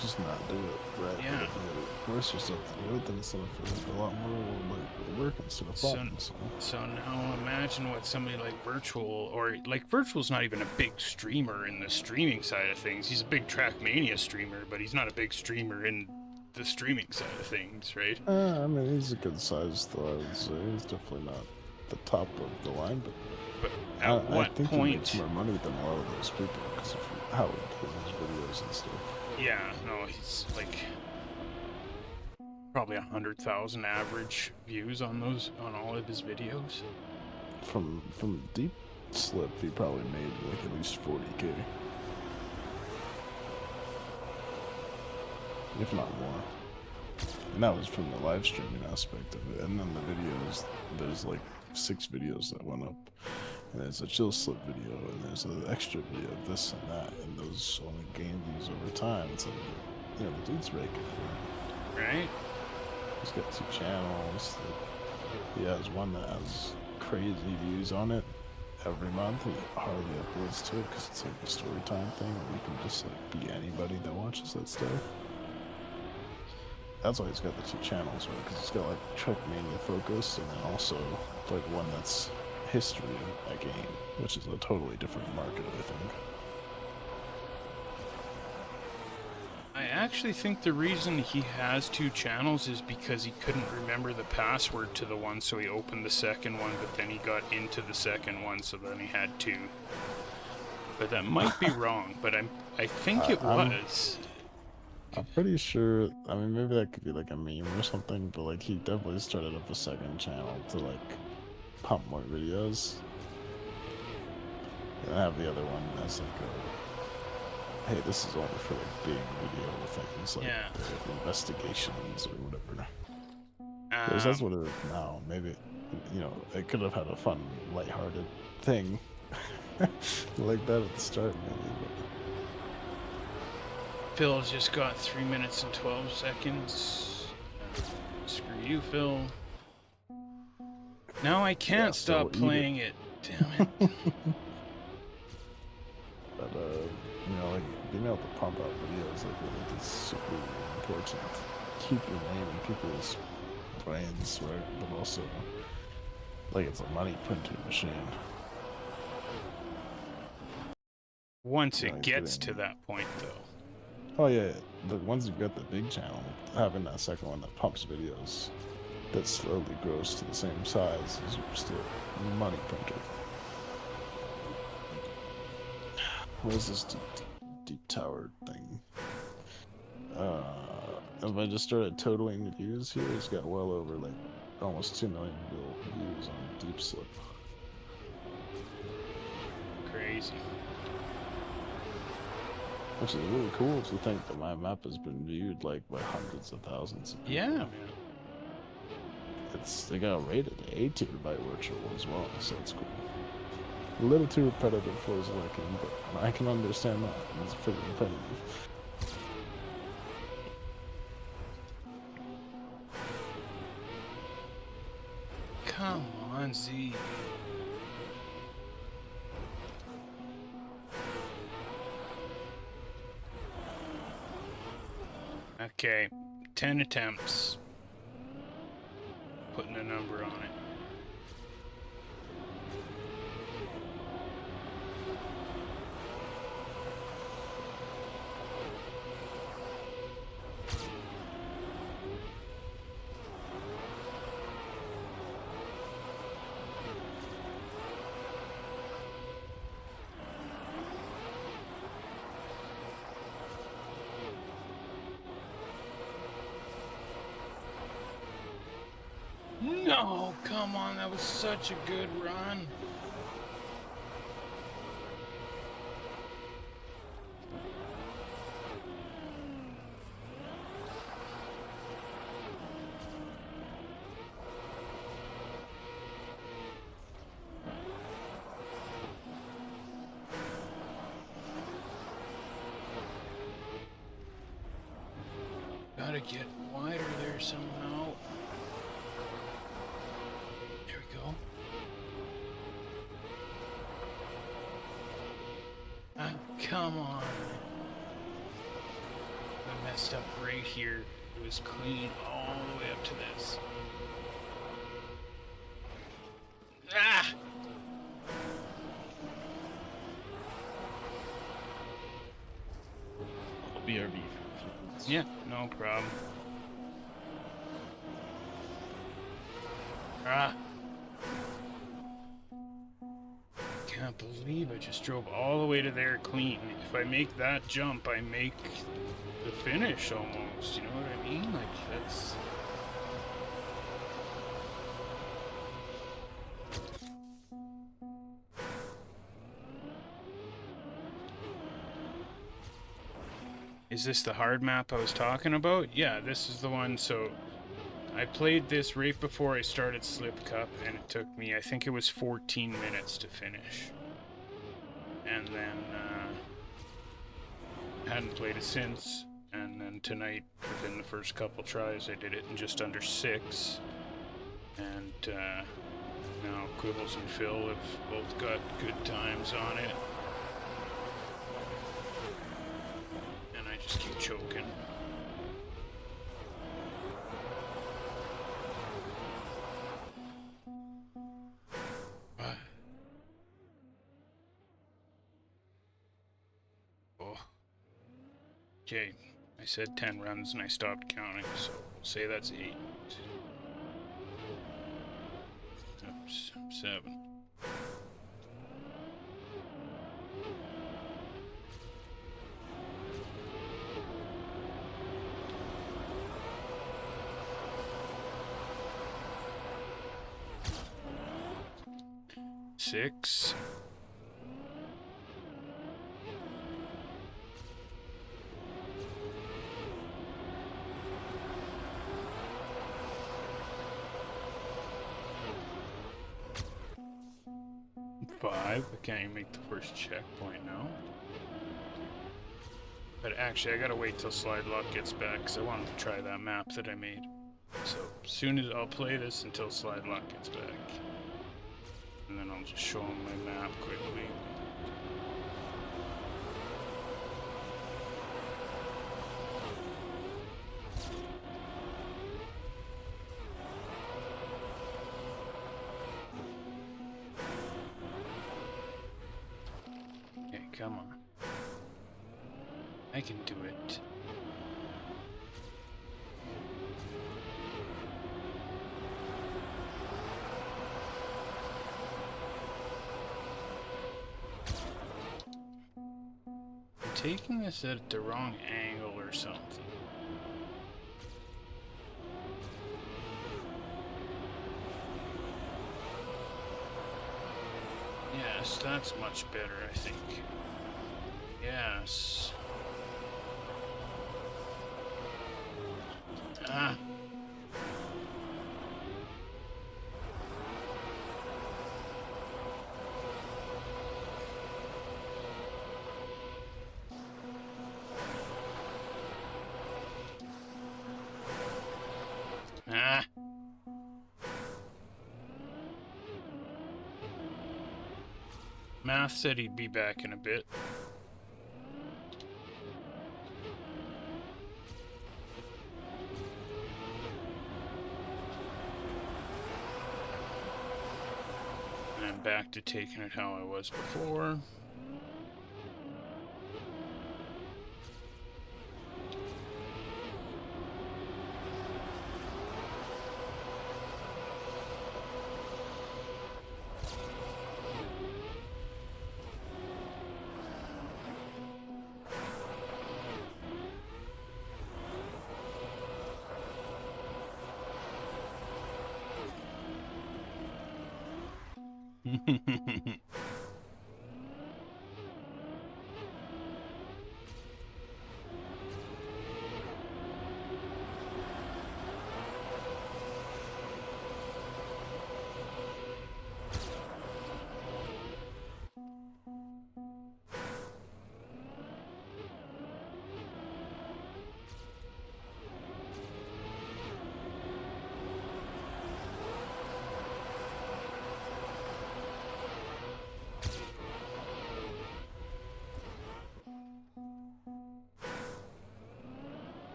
just not do it, right? Yeah. But if you force yourself to do it, then it's gonna feel like a lot more like work instead of fun. So now imagine what somebody like Virtual, or like Virtual's not even a big streamer in the streaming side of things. He's a big Trackmania streamer, but he's not a big streamer in the streaming side of things, right? I mean, he's a good size, though. I would say he's definitely not the top of the line, but At I what think he point? makes more money than a lot of those people because of how he does his videos and stuff. Yeah, no, he's like probably 100,000 average views on all of his videos. From Deep Slip, he probably made like at least 40K, if not more. And that was from the live streaming aspect of it. And then the videos, there's like 6 videos that went up. And there's a chill slip video, and there's an extra video of this and that, and those only gain views over time. It's like, you know, the dude's raking. Right? He's got 2 channels. He has one that has crazy views on it every month. He hardly uploads to it because it's like a story time thing, and you can just like be anybody that watches that stuff. That's why he's got the 2 channels, right? Because he's got like Trackmania focus, and then also like one that's history of that game, which is a totally different market, I think. I actually think the reason he has 2 channels is because he couldn't remember the password to the one, so he opened the second one, but then he got into the second one, so then he had 2. But that might be wrong, but I think it was. I'm pretty sure, I mean, maybe that could be like a meme or something, but like he definitely started up a second channel to like pump more videos. And I have the other one that's like hey, this is only for like big video things, like investigations or whatever. Because that's what it is now. Maybe, you know, it could have had a fun, lighthearted thing like that at the start, maybe. But... Phil's just got 3 minutes and 12 seconds. Screw you, Phil. Now I can't stop playing it. Damn it. But, you know, like, being able to pump out videos like that is super important. Keep your name in people's brains, right? But also, like, it's a money printing machine. Once it gets to that point, though. Oh yeah, once you've got the big channel, having that second one that pumps videos that slowly grows to the same size is just a money printer. What is this deep tower thing? If I just started totaling the views here, it's got well over like almost 2 million views on Deep Slip. Crazy. Which is really cool to think that my map has been viewed like by hundreds of thousands of people. Yeah, man. They got rated A tier by Virtual as well, so it's cool. A little too repetitive for his liking, but I can understand that. It's pretty repetitive. Come on, Z. Okay, 10 attempts. putting a number on it. No, come on, that was such a good run. Gotta get wider there somehow. There we go. Ah, come on. I messed up right here. It was clean all the way up to this. Ah! BRB. Yeah, no problem. Ah! Can't believe I just drove all the way to there clean. If I make that jump, I make the finish almost. You know what I mean? Like, that's... Is this the hard map I was talking about? Yeah, this is the one. So I played this right before I started Slip Cup, and it took me, I think it was 14 minutes to finish. And then hadn't played it since. And then tonight, within the first couple tries, I did it in just under 6. And now CREWZ and Phil have both got good times on it. Just keep choking. Oh. Okay, I said 10 runs and I stopped counting, so we'll say that's 8. Oops, 7. Six. Five. I can't even make the first checkpoint now. But actually, I gotta wait till Slide Lock gets back because I wanted to try that map that I made. So soon as I'll play this until Slide Lock gets back. And then I'll just show them my map quickly. Okay, come on. I can do it. Taking this at the wrong angle or something. Yes, that's much better, I think. Yes. Ah. Ah. Math said he'd be back in a bit. back to taking it how I was before.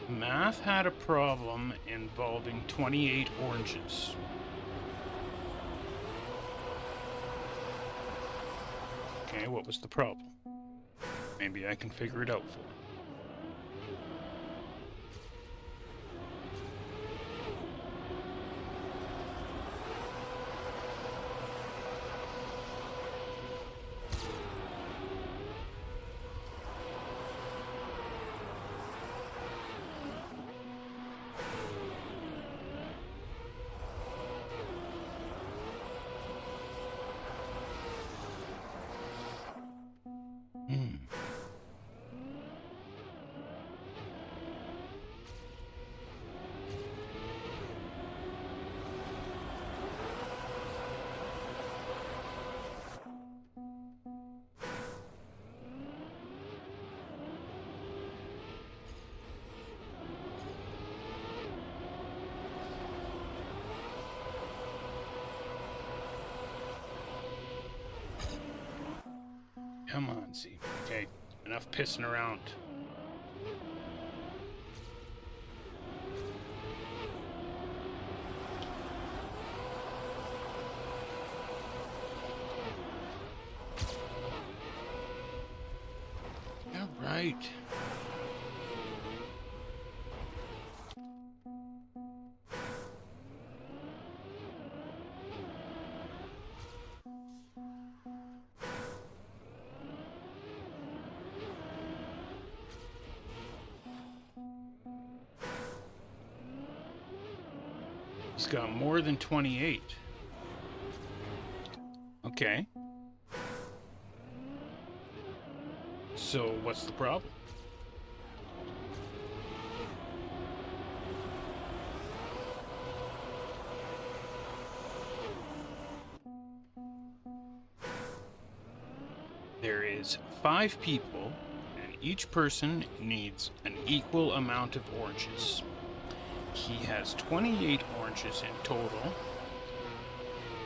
Math had a problem involving 28 oranges. Okay, what was the problem? Maybe I can figure it out for you. Come on, Z. Okay, enough pissing around. All right. He's got more than 28. Okay. So what's the problem? There is 5 people, and each person needs an equal amount of oranges. He has 28 oranges in total.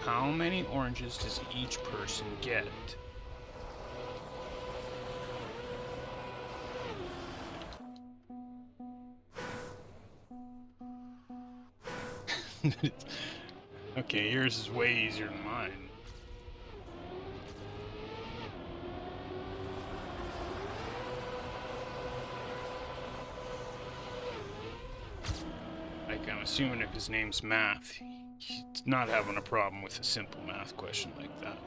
How many oranges does each person get? Okay, yours is way easier than mine. I'm assuming if his name's Math, he's not having a problem with a simple math question like that.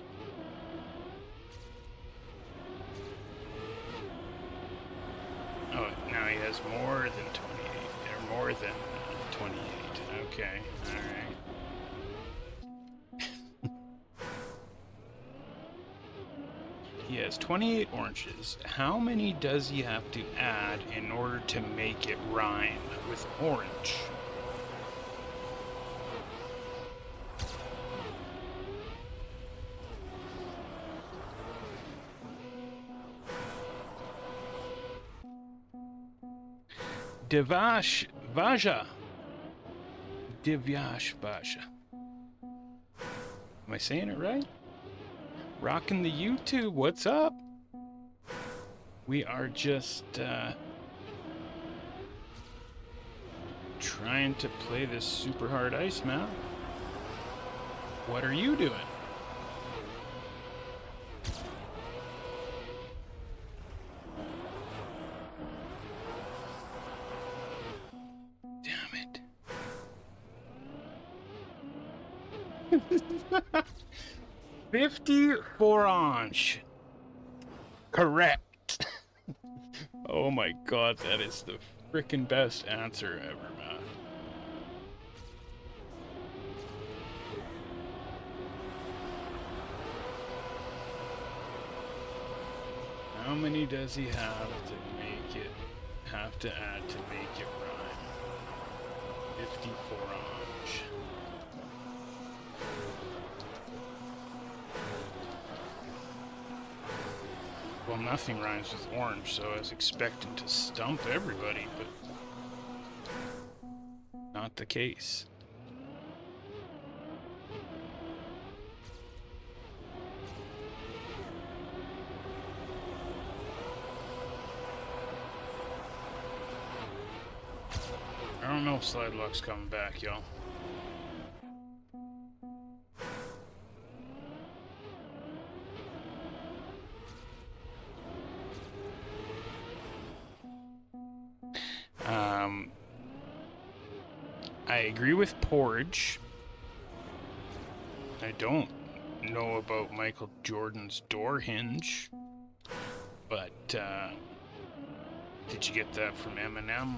Oh, now he has more than 28, or more than 28. Okay, alright. He has 28 oranges. How many does he have to add in order to make it rhyme with orange? Divash Vaja. Divyash Vaja. Am I saying it right? Rocking the YouTube, what's up? We are just trying to play this super hard ice map. What are you doing? 50 orange. Correct. Oh my god, that is the freaking best answer ever, man. How many does he have to add to make it rhyme? 54 orange. Well, nothing rhymes with orange, so I was expecting to stump everybody, but not the case. I don't know if Slide Luck's coming back, y'all. I agree with Porridge. I don't know about Michael Jordan's door hinge, but did you get that from Eminem?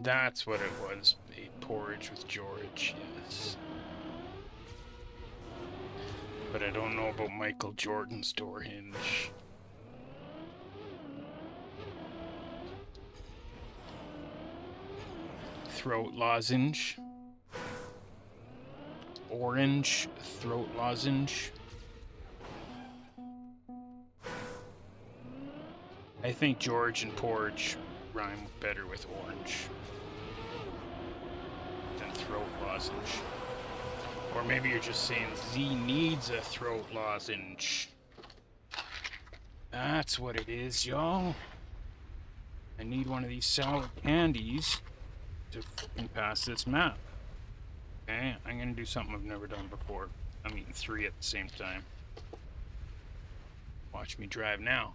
That's what it was, a Porridge with George, yes. But I don't know about Michael Jordan's door hinge. Throat lozenge. Orange throat lozenge. I think George and Porridge rhyme better with orange than throat lozenge. Or maybe you're just saying Z needs a throat lozenge. That's what it is, y'all. I need one of these sour candies to fucking pass this map. Okay, I'm gonna do something I've never done before. I'm eating 3 at the same time. Watch me drive now.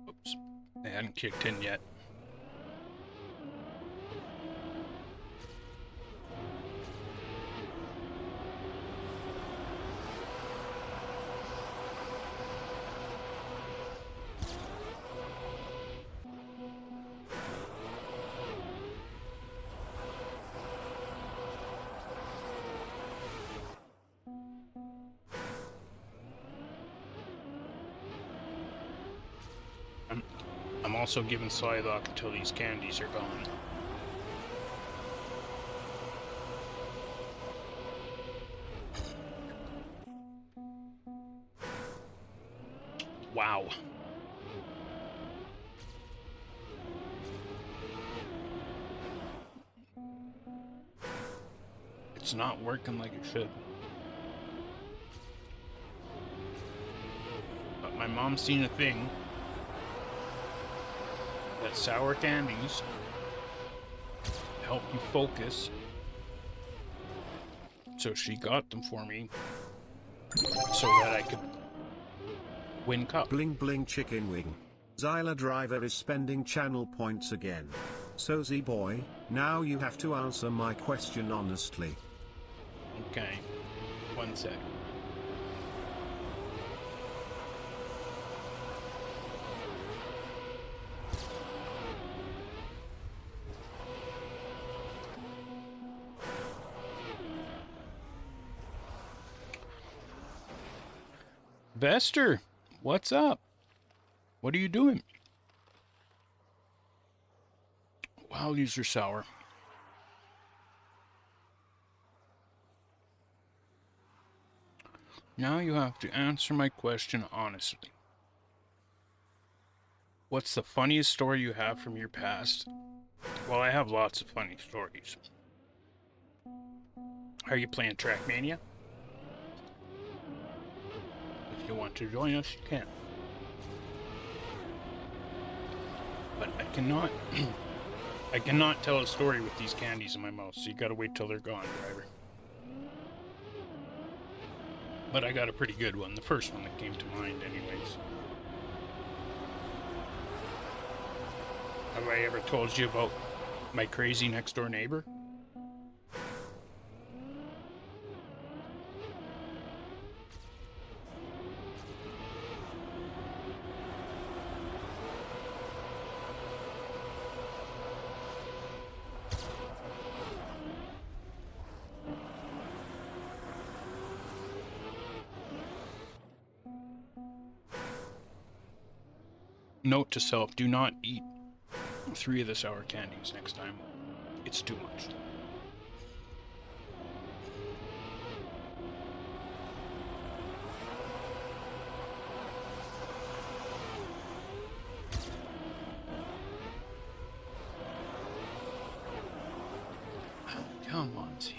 Oops, they hadn't kicked in yet. I'm also giving Slylock until these candies are gone. Wow. It's not working like it should. But my mom's seen a thing that sour candies help you focus. So she got them for me so that I could win cup. Bling bling chicken wing. Zyla Driver is spending channel points again. So Z boy, now you have to answer my question honestly. Okay, 1 sec. Vester, what's up? What are you doing? Wow, these are sour. Now you have to answer my question honestly. What's the funniest story you have from your past? Well, I have lots of funny stories. Are you playing Trackmania? If you want to join us, you can. But I cannot I cannot tell a story with these candies in my mouth, so you gotta wait till they're gone, driver. But I got a pretty good one, the first one that came to mind anyways. Have I ever told you about my crazy next door neighbor? Note to self, do not eat 3 of the sour candies next time. It's too much. Come on, see.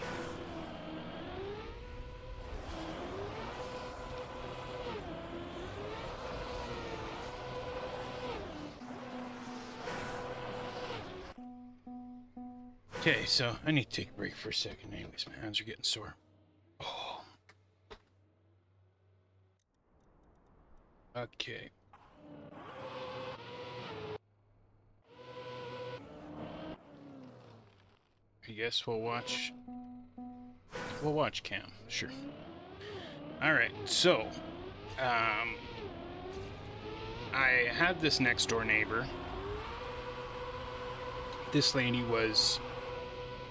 Okay, so I need to take a break for a second anyways, my hands are getting sore. Oh. Okay. I guess we'll watch Cam, sure. Alright, so I had this next door neighbor. This lady was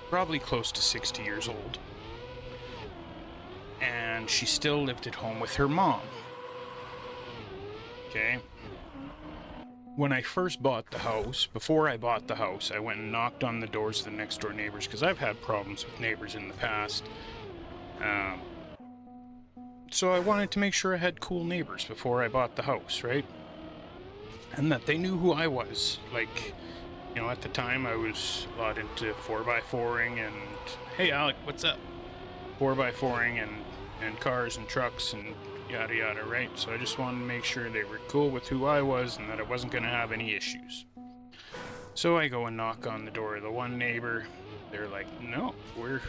probably close to 60 years old, and she still lived at home with her mom. Okay. When I first bought the house, before I bought the house, I went and knocked on the doors of the next door neighbors because I've had problems with neighbors in the past. So I wanted to make sure I had cool neighbors before I bought the house, right? And that they knew who I was. Like, you know, at the time I was a lot into 4x4ing and, hey Alec, what's up? 4x4ing and cars and trucks and yada yada, right? So I just wanted to make sure they were cool with who I was and that I wasn't going to have any issues. So I go and knock on the door of the one neighbor. They're like, no, we're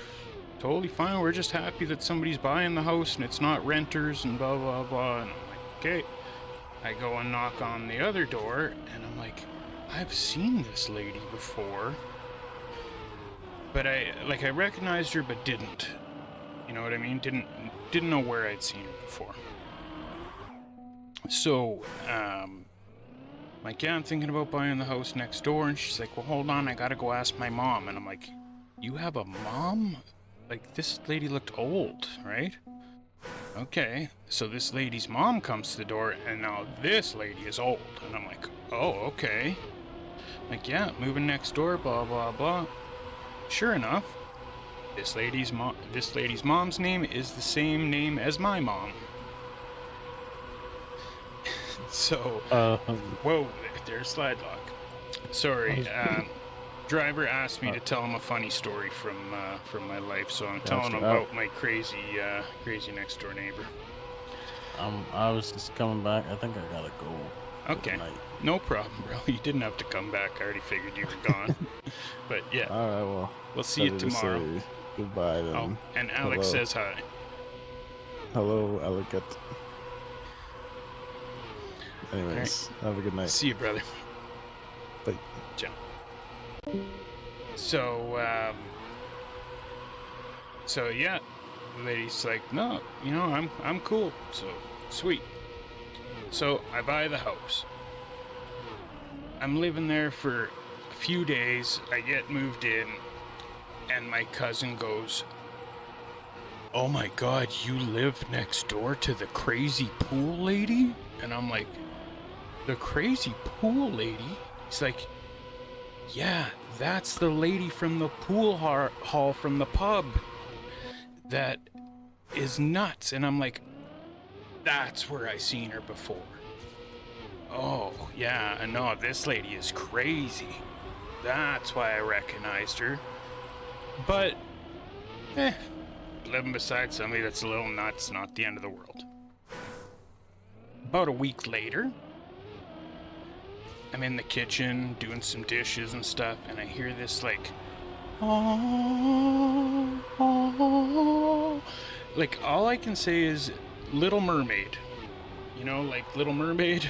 totally fine. We're just happy that somebody's buying the house and it's not renters and blah, blah, blah. And I'm like, okay. I go and knock on the other door and I'm like, I've seen this lady before, but I recognized her but didn't. You know what I mean? Didn't know where I'd seen her before. So, like, yeah, I'm thinking about buying the house next door, and she's like, well, hold on, I gotta go ask my mom. And I'm like, you have a mom? Like, this lady looked old, right? Okay, so this lady's mom comes to the door, and now this lady is old. And I'm like, oh, okay. Like, yeah, moving next door, blah, blah, blah. Sure enough, this lady's mom's name is the same name as my mom. So, whoa, there's slide lock. Sorry, driver asked me to tell him a funny story from my life, so I'm telling him about my crazy next door neighbor. I was just coming back. I think I gotta go. Okay, no problem, bro. You didn't have to come back. I already figured you were gone. But yeah, all right, well, we'll see you tomorrow. Goodbye then. Oh, and Alex says hi. Hello, Alec. Anyways, have a good night. See you, brother. Bye. Ciao. So, yeah, the lady's like, no, you know, I'm cool. So, sweet. So, I buy the house. I'm living there for a few days. I get moved in, and my cousin goes, oh my God, you live next door to the crazy pool lady? And I'm like, the crazy pool lady? He's like, yeah, that's the lady from the pool hall from the pub that is nuts. And I'm like, that's where I seen her before. Oh, yeah, no, this lady is crazy. That's why I recognized her. But, living beside somebody that's a little nuts, not the end of the world. About a week later, I'm in the kitchen doing some dishes and stuff, and I hear this like, oh, oh. Like all I can say is Little Mermaid. You know, like Little Mermaid.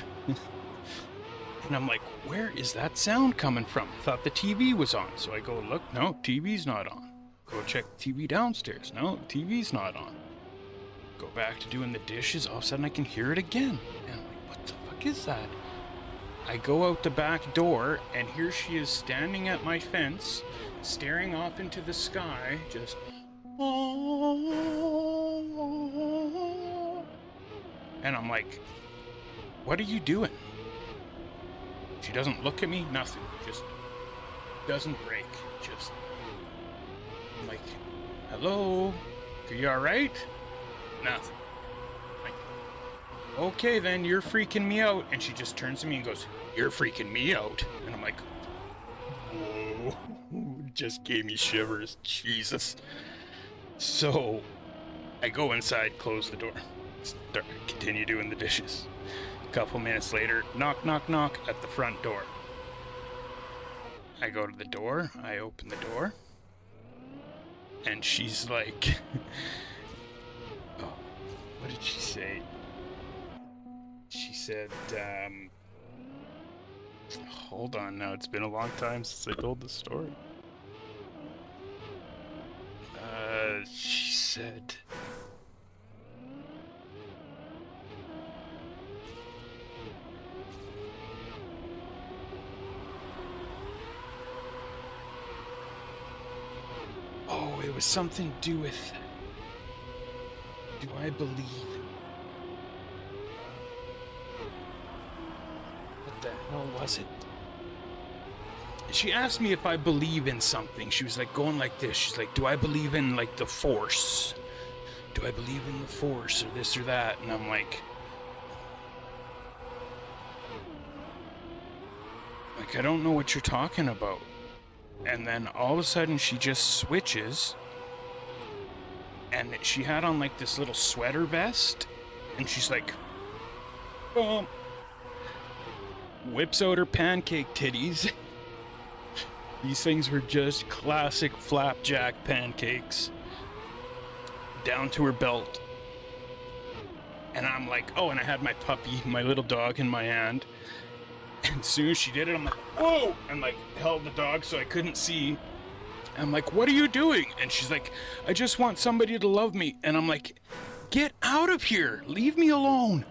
And I'm like, where is that sound coming from? I thought the TV was on. So I go look, no, TV's not on. Go check the TV downstairs. No, TV's not on. Go back to doing the dishes. All of a sudden I can hear it again. And I'm like, what the fuck is that? I go out the back door, and here she is standing at my fence, staring off into the sky, just, oh. And I'm like, what are you doing? She doesn't look at me, nothing. Just doesn't break. Just, I'm like, hello? Are you alright? Nothing. Like, okay then, you're freaking me out. And she just turns to me and goes, you're freaking me out. And I'm like, whoa. Just gave me shivers. Jesus. So, I go inside, close the door, continue doing the dishes. A couple minutes later, knock, knock, knock at the front door. I go to the door, I open the door, and she's like, oh, what did she say? She said, hold on now, it's been a long time since I told the story. She said, oh, it was something to do with, do I believe? What the hell was it? She asked me if I believe in something. She was like going like this. She's like, do I believe in like the Force? Do I believe in the Force or this or that? And I'm like, I don't know what you're talking about. And then all of a sudden she just switches, and she had on like this little sweater vest, and she's like, whips out her pancake titties. These things were just classic flapjack pancakes, down to her belt. And I'm like, oh, and I had my puppy, my little dog, in my hand. And as soon as she did it, I'm like, whoa! And like held the dog so I couldn't see. I'm like, what are you doing? And she's like, I just want somebody to love me. And I'm like, get out of here! Leave me alone!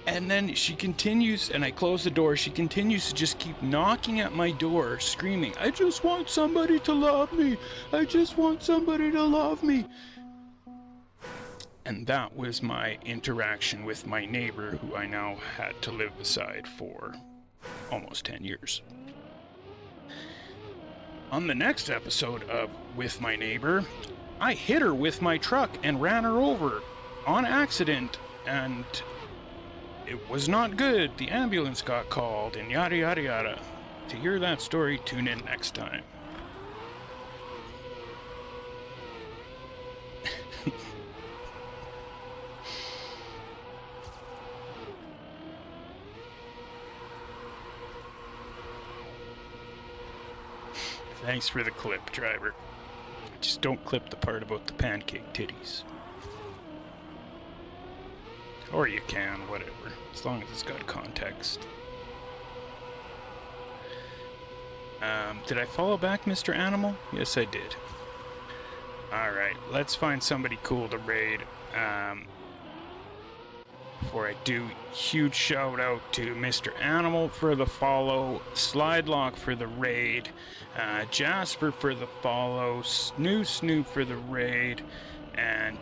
And then she continues, and I close the door, she continues to just keep knocking at my door, screaming, I just want somebody to love me! I just want somebody to love me! And that was my interaction with my neighbor, who I now had to live beside for almost 10 years. On the next episode of With My Neighbor, I hit her with my truck and ran her over on accident, and it was not good. The ambulance got called, and yada yada yada. To hear that story, tune in next time. Thanks for the clip, driver. Just don't clip the part about the pancake titties. Or you can, whatever. As long as it's got context. Did I follow back, Mr. Animal? Yes, I did. Alright, let's find somebody cool to raid. Before I do, huge shout out to Mr. Animal for the follow, Slidelock for the raid, Jasper for the follow, Snoop for the raid, and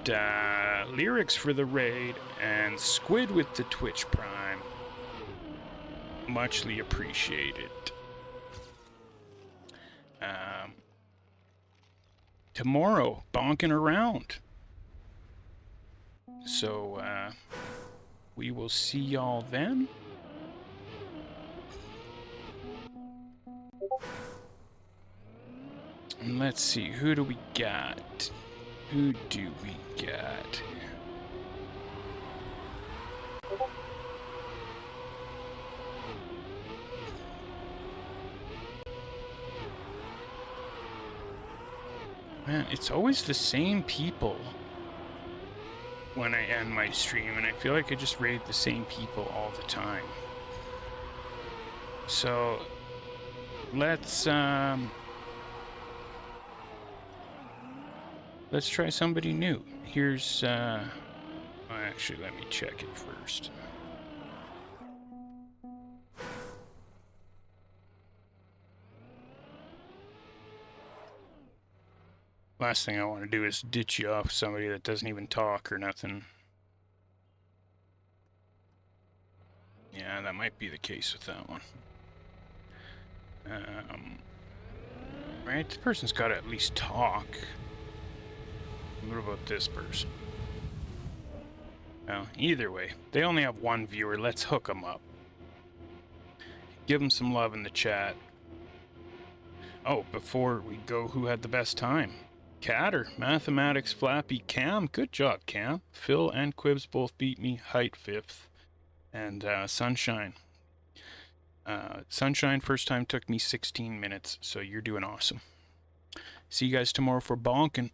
Lyrics for the raid, and Squid with the Twitch Prime. Muchly appreciated. Tomorrow, bonking around. So, we will see y'all then. And let's see, who do we got? Who do we got? Man, it's always the same people when I end my stream, and I feel like I just raid the same people all the time. So let's try somebody new. Here's well, actually, let me check it first. Last thing I want to do is ditch you off with somebody that doesn't even talk or nothing. Yeah, that might be the case with that one. Right, this person's got to at least talk. What about this person? Well, either way, they only have one viewer. Let's hook them up. Give them some love in the chat. Oh, before we go, who had the best time? Catter, Mathematics, Flappy, Cam. Good job, Cam. Phil and CREWZ both beat me. Height 5th. And Sunshine. Sunshine first time took me 16 minutes, so you're doing awesome. See you guys tomorrow for bonking.